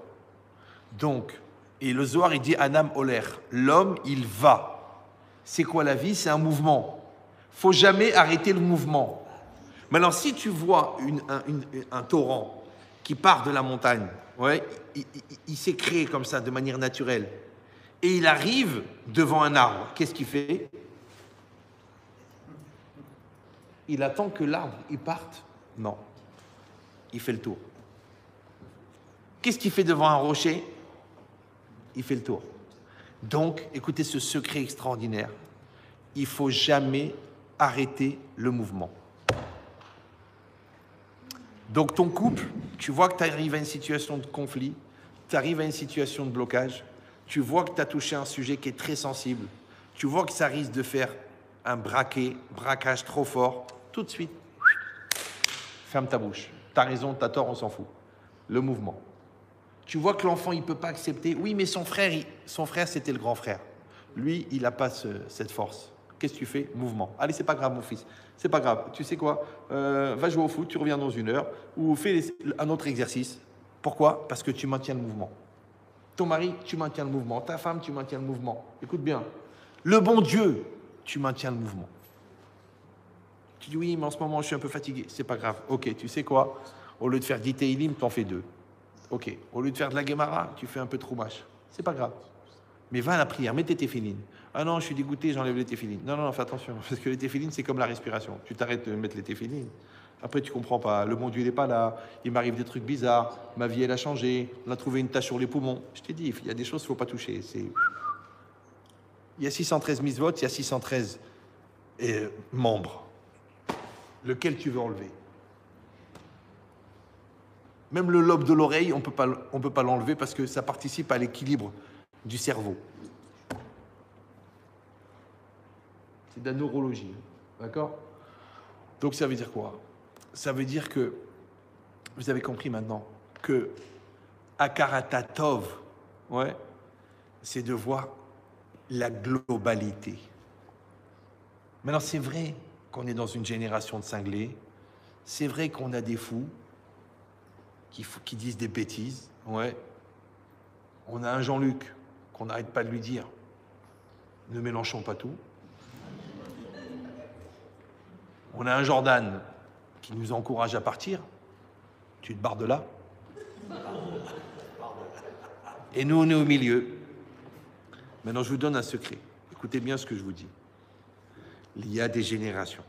Donc, et le Zohar, il dit Anam Oler. L'homme, il va. C'est quoi la vie? C'est un mouvement. Il ne faut jamais arrêter le mouvement. Maintenant, si tu vois un torrent qui part de la montagne, ouais, il s'est créé comme ça, de manière naturelle, et il arrive devant un arbre, qu'est-ce qu'il fait? Il attend que l'arbre il parte? Non. Il fait le tour. Qu'est-ce qu'il fait devant un rocher? Il fait le tour. Donc, écoutez ce secret extraordinaire. Il ne faut jamais arrêter le mouvement. Donc, ton couple, tu vois que tu arrives à une situation de conflit, tu arrives à une situation de blocage, tu vois que tu as touché un sujet qui est très sensible, tu vois que ça risque de faire un braquage trop fort, tout de suite, ferme ta bouche. Tu as raison, tu as tort, on s'en fout. Le mouvement. Tu vois que l'enfant, il ne peut pas accepter. Oui, mais son frère, c'était le grand frère. Lui, il n'a pas cette force. Qu'est-ce que tu fais? Mouvement. Allez, c'est pas grave, mon fils. C'est pas grave. Tu sais quoi? Va jouer au foot, tu reviens dans 1 heure. Ou fais un autre exercice. Pourquoi? Parce que tu maintiens le mouvement. Ton mari, tu maintiens le mouvement. Ta femme, tu maintiens le mouvement. Écoute bien. Le bon Dieu, tu maintiens le mouvement. Tu dis oui, mais en ce moment, je suis un peu fatigué. C'est pas grave. Ok, tu sais quoi? Au lieu de faire 10 Teilim, t'en fais 2. Ok. Au lieu de faire de la Gemara, tu fais un peu de Troumash. C'est pas grave. Mais va à la prière, mets tes téfilines. Ah non, je suis dégoûté, j'enlève les téfilines. Non, non, fais attention, parce que les téfilines, c'est comme la respiration. Tu t'arrêtes de mettre les téfilines. Après, tu comprends pas. Le bon Dieu, il n'est pas là. Il m'arrive des trucs bizarres. Ma vie, elle a changé. On a trouvé une tache sur les poumons. Je t'ai dit, il y a des choses qu'il ne faut pas toucher. Il y a 613 mitzvot, il y a 613 membres. Lequel tu veux enlever? Même le lobe de l'oreille, on peut pas l'enlever parce que ça participe à l'équilibre du cerveau. C'est de la neurologie, d'accord? Donc ça veut dire quoi? Ça veut dire que, vous avez compris maintenant, que Akarata Tov, ouais, c'est de voir la globalité. Maintenant, c'est vrai qu'on est dans une génération de cinglés, c'est vrai qu'on a des fous qui disent des bêtises, ouais. On a un Jean-Luc qu'on n'arrête pas de lui dire « Ne mélangeons pas tout ». On a un Jordan qui nous encourage à partir. Tu te barres de là. Et nous, on est au milieu. Maintenant, je vous donne un secret. Écoutez bien ce que je vous dis. Il y a des générations.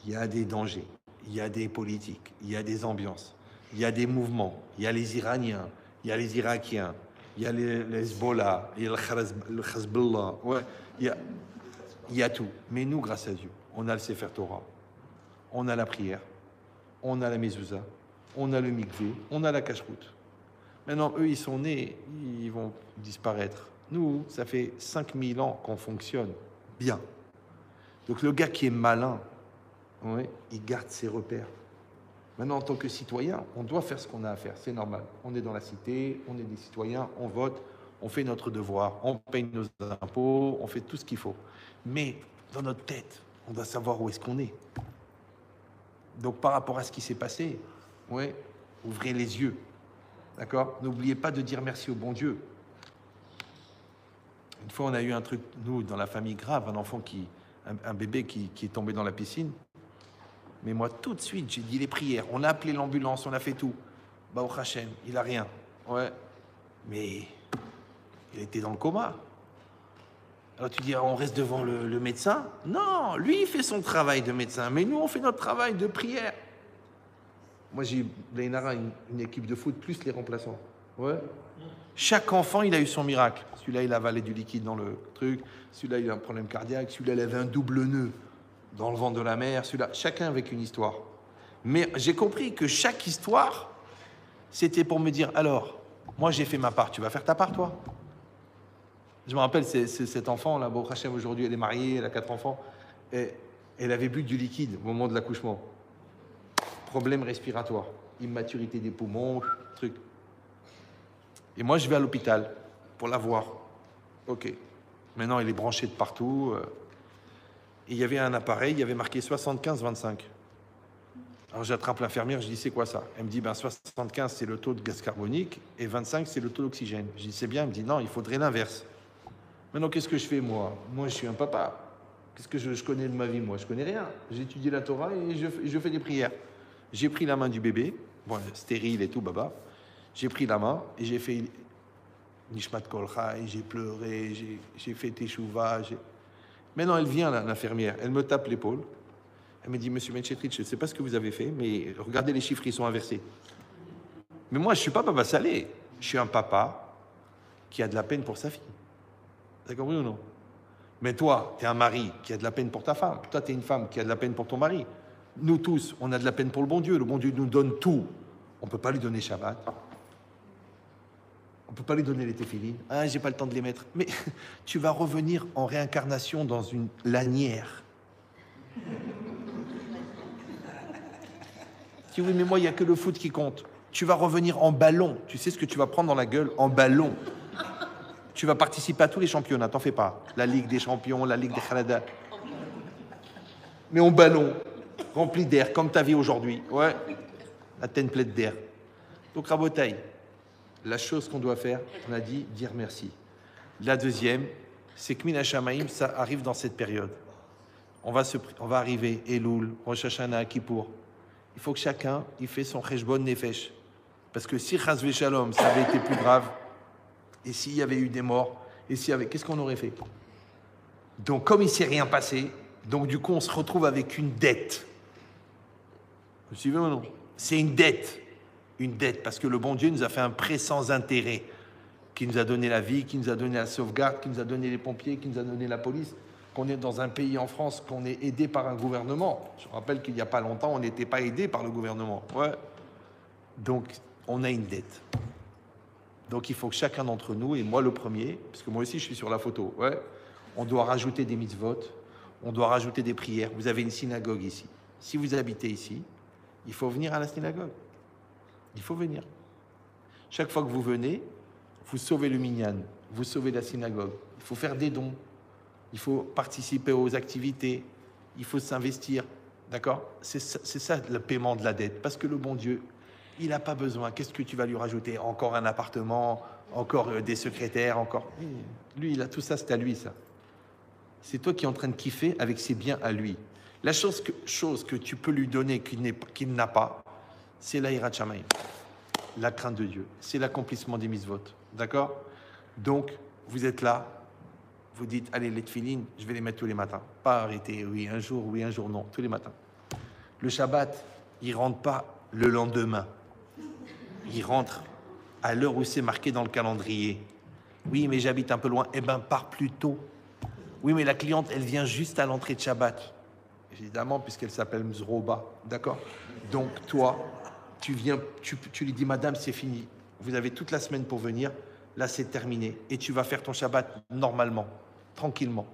Il y a des dangers. Il y a des politiques. Il y a des ambiances. Il y a des mouvements. Il y a les Iraniens. Il y a les Irakiens. Il y a les Hezbollah. Il y a le Hezbollah. Ouais, il y a tout. Mais nous, grâce à Dieu, on a le Sefer Torah, on a la prière, on a la mezouza, on a le mikvé, on a la cache-route. Maintenant, eux, ils sont nés, ils vont disparaître. Nous, ça fait 5000 ans qu'on fonctionne bien. Donc le gars qui est malin, ouais, il garde ses repères. Maintenant, en tant que citoyen, on doit faire ce qu'on a à faire, c'est normal. On est dans la cité, on est des citoyens, on vote, on fait notre devoir, on paye nos impôts, on fait tout ce qu'il faut. Mais dans notre tête, on doit savoir où est-ce qu'on est. Donc par rapport à ce qui s'est passé, ouais, ouvrez les yeux. D'accord? N'oubliez pas de dire merci au bon Dieu. Une fois, on a eu un truc, nous, dans la famille grave, un bébé qui est tombé dans la piscine. Mais moi, tout de suite, j'ai dit les prières. On a appelé l'ambulance, on a fait tout. Au Hachem, il a rien. Ouais. Mais il était dans le coma. Alors tu dis, on reste devant le médecin? Non, lui, il fait son travail de médecin. Mais nous, on fait notre travail de prière. Moi, j'ai eu une équipe de foot, plus les remplaçants. Ouais. Chaque enfant, il a eu son miracle. Celui-là, il a avalé du liquide dans le truc. Celui-là, il a un problème cardiaque. Celui-là, il avait un double nœud dans le ventre de la mère. Celui-là, chacun avec une histoire. Mais j'ai compris que chaque histoire, c'était pour me dire, alors, moi, j'ai fait ma part. Tu vas faire ta part, toi? Je me rappelle, c'est cet enfant, là, Baruch Hashem, aujourd'hui, elle est mariée, elle a 4 enfants. Et elle avait bu du liquide au moment de l'accouchement. Problème respiratoire. Immaturité des poumons, truc. Et moi, je vais à l'hôpital pour la voir. Ok. Maintenant, il est branché de partout. Et il y avait un appareil, il y avait marqué 75-25. Alors, j'attrape l'infirmière, je dis, c'est quoi ça? Elle me dit, 75, c'est le taux de gaz carbonique et 25, c'est le taux d'oxygène. Je dis, c'est bien. Elle me dit, non, il faudrait l'inverse. Maintenant, qu'est-ce que je fais, moi? Moi, je suis un papa. Qu'est-ce que je connais de ma vie, moi? Je connais rien. J'ai étudié la Torah et je fais des prières. J'ai pris la main du bébé, bon, stérile et tout, baba. J'ai pris la main et j'ai fait Nishmat Kol Chai, j'ai pleuré, j'ai fait Teshuvah. Maintenant, elle vient, l'infirmière, elle me tape l'épaule. Elle me dit, Monsieur Menchetrit, je ne sais pas ce que vous avez fait, mais regardez les chiffres, ils sont inversés. Mais moi, je ne suis pas Baba Salé. Je suis un papa qui a de la peine pour sa fille. Vous avez compris ou non? Mais toi, tu es un mari qui a de la peine pour ta femme. Toi, tu es une femme qui a de la peine pour ton mari. Nous tous, on a de la peine pour le bon Dieu. Le bon Dieu nous donne tout. On ne peut pas lui donner Shabbat. On ne peut pas lui donner les téphilines. Ah, j'ai pas le temps de les mettre. Mais tu vas revenir en réincarnation dans une lanière. Tu dis, oui, mais moi, il n'y a que le foot qui compte. Tu vas revenir en ballon. Tu sais ce que tu vas prendre dans la gueule? En ballon. Tu vas participer à tous les championnats, t'en fais pas. La Ligue des champions, la Ligue des Khalada. Mais en ballon, rempli d'air, comme ta vie aujourd'hui. Ouais, la tête pleine d'air. Donc, Rabotaï, la chose qu'on doit faire, on a dit dire merci. La deuxième, c'est que Min HaShamayim, ça arrive dans cette période. On va arriver, Elul, Rosh Hashanah, Kippour. Il faut que chacun, il fait son Cheshbon Nefesh. Parce que si Chas Veshalom, ça avait été plus grave, et s'il y avait eu des morts, et s'il y avait, qu'est-ce qu'on aurait fait? Donc, comme il ne s'est rien passé, donc du coup, on se retrouve avec une dette. Vous suivez ou non? C'est une dette. Une dette, parce que le bon Dieu nous a fait un prêt sans intérêt, qui nous a donné la vie, qui nous a donné la sauvegarde, qui nous a donné les pompiers, qui nous a donné la police, qu'on est dans un pays en France, qu'on est aidé par un gouvernement. Je rappelle qu'il n'y a pas longtemps, on n'était pas aidé par le gouvernement. Ouais. Donc, on a une dette. Donc, il faut que chacun d'entre nous, et moi le premier, parce que moi aussi je suis sur la photo, ouais, on doit rajouter des mitzvot, on doit rajouter des prières. Vous avez une synagogue ici. Si vous habitez ici, il faut venir à la synagogue. Il faut venir. Chaque fois que vous venez, vous sauvez le minyan, vous sauvez la synagogue. Il faut faire des dons, il faut participer aux activités, il faut s'investir. D'accord? C'est ça le paiement de la dette. Parce que le bon Dieu, il n'a pas besoin. Qu'est-ce que tu vas lui rajouter? Encore un appartement, encore des secrétaires, encore... Lui, il a tout ça, c'est à lui, ça. C'est toi qui es en train de kiffer avec ses biens à lui. La chose que tu peux lui donner qu'il n'a pas, c'est la Hirat Shamayim, la crainte de Dieu. C'est l'accomplissement des mitzvot. D'accord? Donc, vous êtes là, vous dites, allez, les tefilines, je vais les mettre tous les matins. Pas arrêter, oui, un jour, non, tous les matins. Le Shabbat, il ne rentre pas le lendemain. Il rentre à l'heure où c'est marqué dans le calendrier. Oui, mais j'habite un peu loin. Eh bien, pars plus tôt. Oui, mais la cliente, elle vient juste à l'entrée de Shabbat. Évidemment, puisqu'elle s'appelle Mzroba. D'accord? Donc, toi, tu viens, tu lui dis, madame, c'est fini. Vous avez toute la semaine pour venir. Là, c'est terminé. Et tu vas faire ton Shabbat normalement, tranquillement.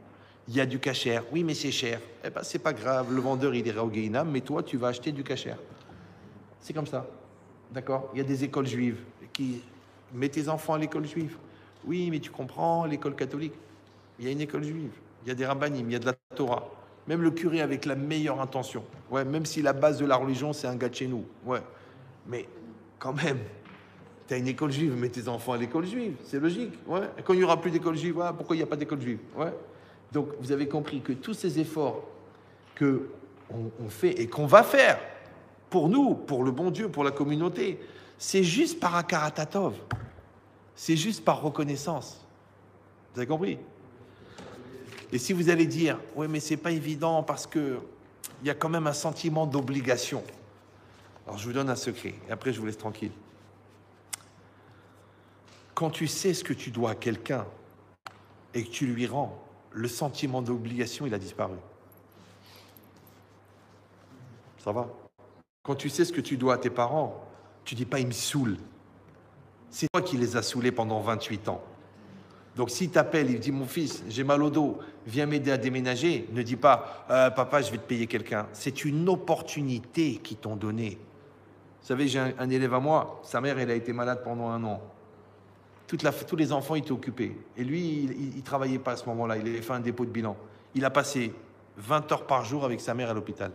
Il y a du kasher. Oui, mais c'est cher. Eh bien, c'est pas grave. Le vendeur, il ira au Gehinam, mais toi, tu vas acheter du kasher. C'est comme ça. D'accord? Il y a des écoles juives qui mettent tes enfants à l'école juive. Oui, mais tu comprends, l'école catholique. Il y a une école juive. Il y a des rabbanim, il y a de la Torah. Même le curé avec la meilleure intention. Ouais, même si la base de la religion, c'est un gars de chez nous. Ouais. Mais quand même, tu as une école juive, mets tes enfants à l'école juive, c'est logique. Ouais. Et quand il n'y aura plus d'école juive, ouais, pourquoi il n'y a pas d'école juive? Ouais. Donc, vous avez compris que tous ces efforts qu'on fait et qu'on va faire pour nous, pour le bon Dieu, pour la communauté, c'est juste par akaratatov. C'est juste par reconnaissance. Vous avez compris? Et si vous allez dire, oui, mais c'est pas évident parce que il y a quand même un sentiment d'obligation. Alors, je vous donne un secret, et après, je vous laisse tranquille. Quand tu sais ce que tu dois à quelqu'un et que tu lui rends, le sentiment d'obligation, il a disparu. Ça va? Quand tu sais ce que tu dois à tes parents, tu dis pas, ils me saoulent. C'est toi qui les as saoulés pendant 28 ans. Donc, s'il t'appelle, il dit, mon fils, j'ai mal au dos, viens m'aider à déménager, ne dis pas, papa, je vais te payer quelqu'un. C'est une opportunité qu'ils t'ont donnée. Vous savez, j'ai un élève à moi, sa mère, elle a été malade pendant 1 an. Tous les enfants étaient occupés. Et lui, il ne travaillait pas à ce moment-là, il avait fait un dépôt de bilan. Il a passé 20 heures par jour avec sa mère à l'hôpital.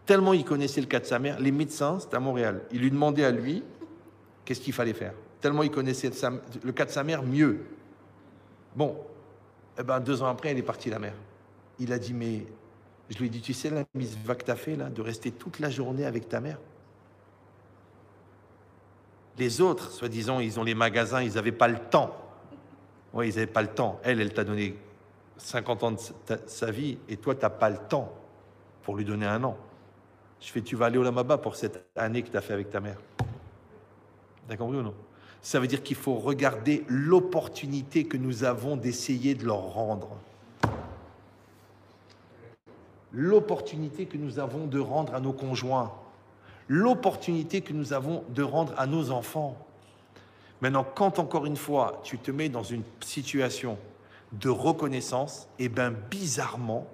Tellement il connaissait le cas de sa mère, les médecins, c'était à Montréal, ils lui demandaient à lui qu'est-ce qu'il fallait faire. Tellement il connaissait le cas de sa mère mieux. Bon, eh ben 2 ans après, elle est partie, la mère. Il a dit, mais je lui ai dit, tu sais la mitzvah que tu as fait là, de rester toute la journée avec ta mère? Les autres, soi-disant, ils ont les magasins, ils n'avaient pas le temps. Oui, ils n'avaient pas le temps. Elle t'a donné 50 ans de sa vie, et toi, tu n'as pas le temps pour lui donner 1 an. Je fais, tu vas aller au Lamaba pour cette année que tu as fait avec ta mère. T'as compris ou non? Ça veut dire qu'il faut regarder l'opportunité que nous avons d'essayer de leur rendre. L'opportunité que nous avons de rendre à nos conjoints. L'opportunité que nous avons de rendre à nos enfants. Maintenant, quand encore une fois, tu te mets dans une situation de reconnaissance, eh bien, bizarrement,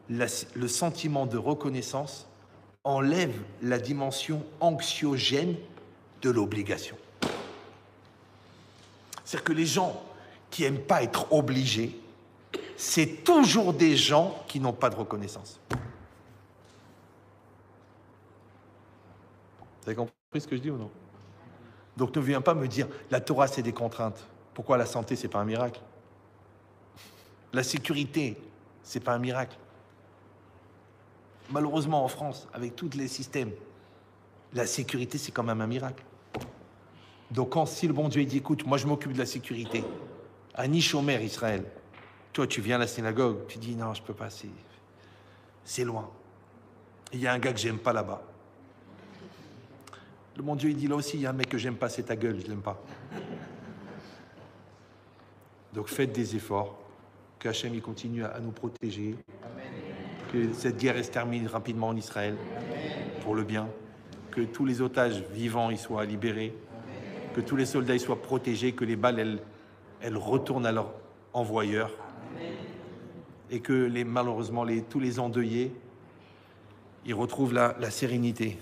le sentiment de reconnaissance enlève la dimension anxiogène de l'obligation. C'est-à-dire que les gens qui n'aiment pas être obligés, c'est toujours des gens qui n'ont pas de reconnaissance. Vous avez compris ce que je dis ou non? Donc ne viens pas me dire, la Torah c'est des contraintes. Pourquoi la santé c'est pas un miracle? La sécurité, c'est pas un miracle. Malheureusement en France, avec tous les systèmes, la sécurité c'est quand même un miracle. Donc si le bon Dieu dit, écoute, moi je m'occupe de la sécurité, à Nishomer, Israël, toi tu viens à la synagogue, tu dis non, je peux pas, c'est loin. Il y a un gars que j'aime pas là-bas. Le bon Dieu il dit là aussi, il y a un mec que j'aime pas, c'est ta gueule, je l'aime pas. Donc faites des efforts, que Hachem il continue à nous protéger, que cette guerre se termine rapidement en Israël, pour le bien, que tous les otages vivants ils soient libérés, que tous les soldats ils soient protégés, que les balles elles retournent à leur envoyeur, et que malheureusement tous les endeuillés ils retrouvent la sérénité.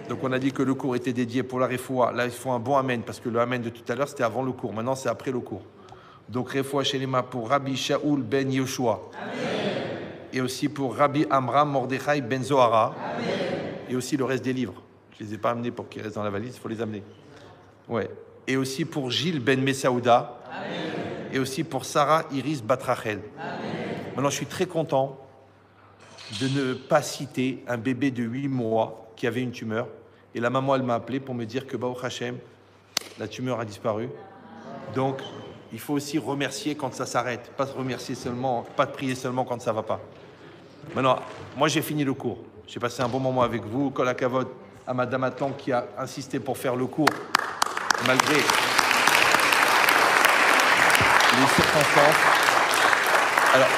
Donc on a dit que le cours était dédié pour la Refoua. Là il faut un bon amen, parce que le amen de tout à l'heure c'était avant le cours, maintenant c'est après le cours. Donc Refoua Shelema pour Rabbi Shaoul ben Yoshua. Et aussi pour Rabbi Amram Mordechai ben Zohara. Amen. Et aussi le reste des livres. Je ne les ai pas amenés pour qu'ils restent dans la valise, il faut les amener. Ouais. Et aussi pour Gilles ben Messaouda. Amen. Et aussi pour Sarah Iris Batrachel. Amen. Maintenant, je suis très content de ne pas citer un bébé de 8 mois qui avait une tumeur. Et la maman, elle m'a appelé pour me dire que Baruch Hashem, la tumeur a disparu. Donc, il faut aussi remercier quand ça s'arrête, pas de prier seulement quand ça ne va pas. Maintenant, moi j'ai fini le cours. J'ai passé un bon moment avec vous. Kol hakavod à Madame Atlan qui a insisté pour faire le cours, malgré les circonstances. Alors,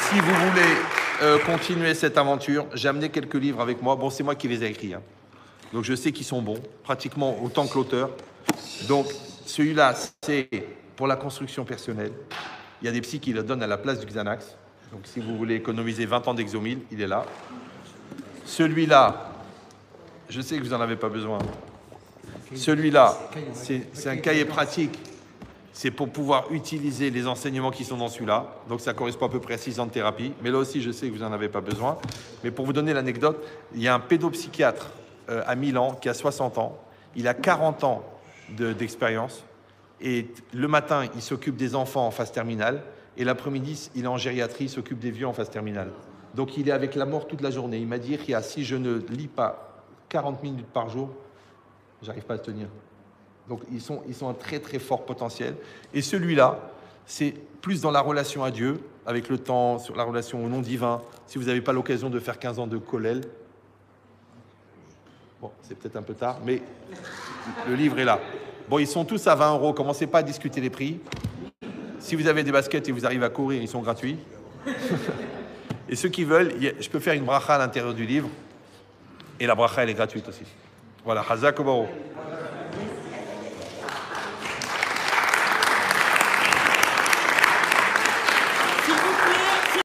si vous voulez continuer cette aventure, j'ai amené quelques livres avec moi. Bon, c'est moi qui les ai écrits. Hein. Donc je sais qu'ils sont bons, pratiquement autant que l'auteur. Donc, celui-là, c'est pour la construction personnelle. Il y a des psys qui le donnent à la place du Xanax. Donc, si vous voulez économiser 20 ans d'Exomil, il est là. Celui-là, je sais que vous n'en avez pas besoin. Celui-là, c'est un cahier pratique. C'est pour pouvoir utiliser les enseignements qui sont dans celui-là. Donc, ça correspond à peu près à 6 ans de thérapie. Mais là aussi, je sais que vous n'en avez pas besoin. Mais pour vous donner l'anecdote, il y a un pédopsychiatre à Milan qui a 60 ans. Il a 40 ans d'expérience. Et le matin, il s'occupe des enfants en phase terminale. Et l'après-midi, il est en gériatrie, il s'occupe des vieux en phase terminale. Donc il est avec la mort toute la journée. Il m'a dit, Ria, si je ne lis pas 40 minutes par jour, j'arrive pas à tenir. Donc ils sont un très très fort potentiel. Et celui-là, c'est plus dans la relation à Dieu, avec le temps, sur la relation au nom divin. Si vous n'avez pas l'occasion de faire 15 ans de Kollel, bon, c'est peut-être un peu tard, mais le livre est là. Bon, ils sont tous à 20 €. Commencez pas à discuter les prix. Si vous avez des baskets et vous arrivez à courir, ils sont gratuits. Et ceux qui veulent, je peux faire une bracha à l'intérieur du livre. Et la bracha, elle est gratuite aussi. Voilà, Hazak Obaro.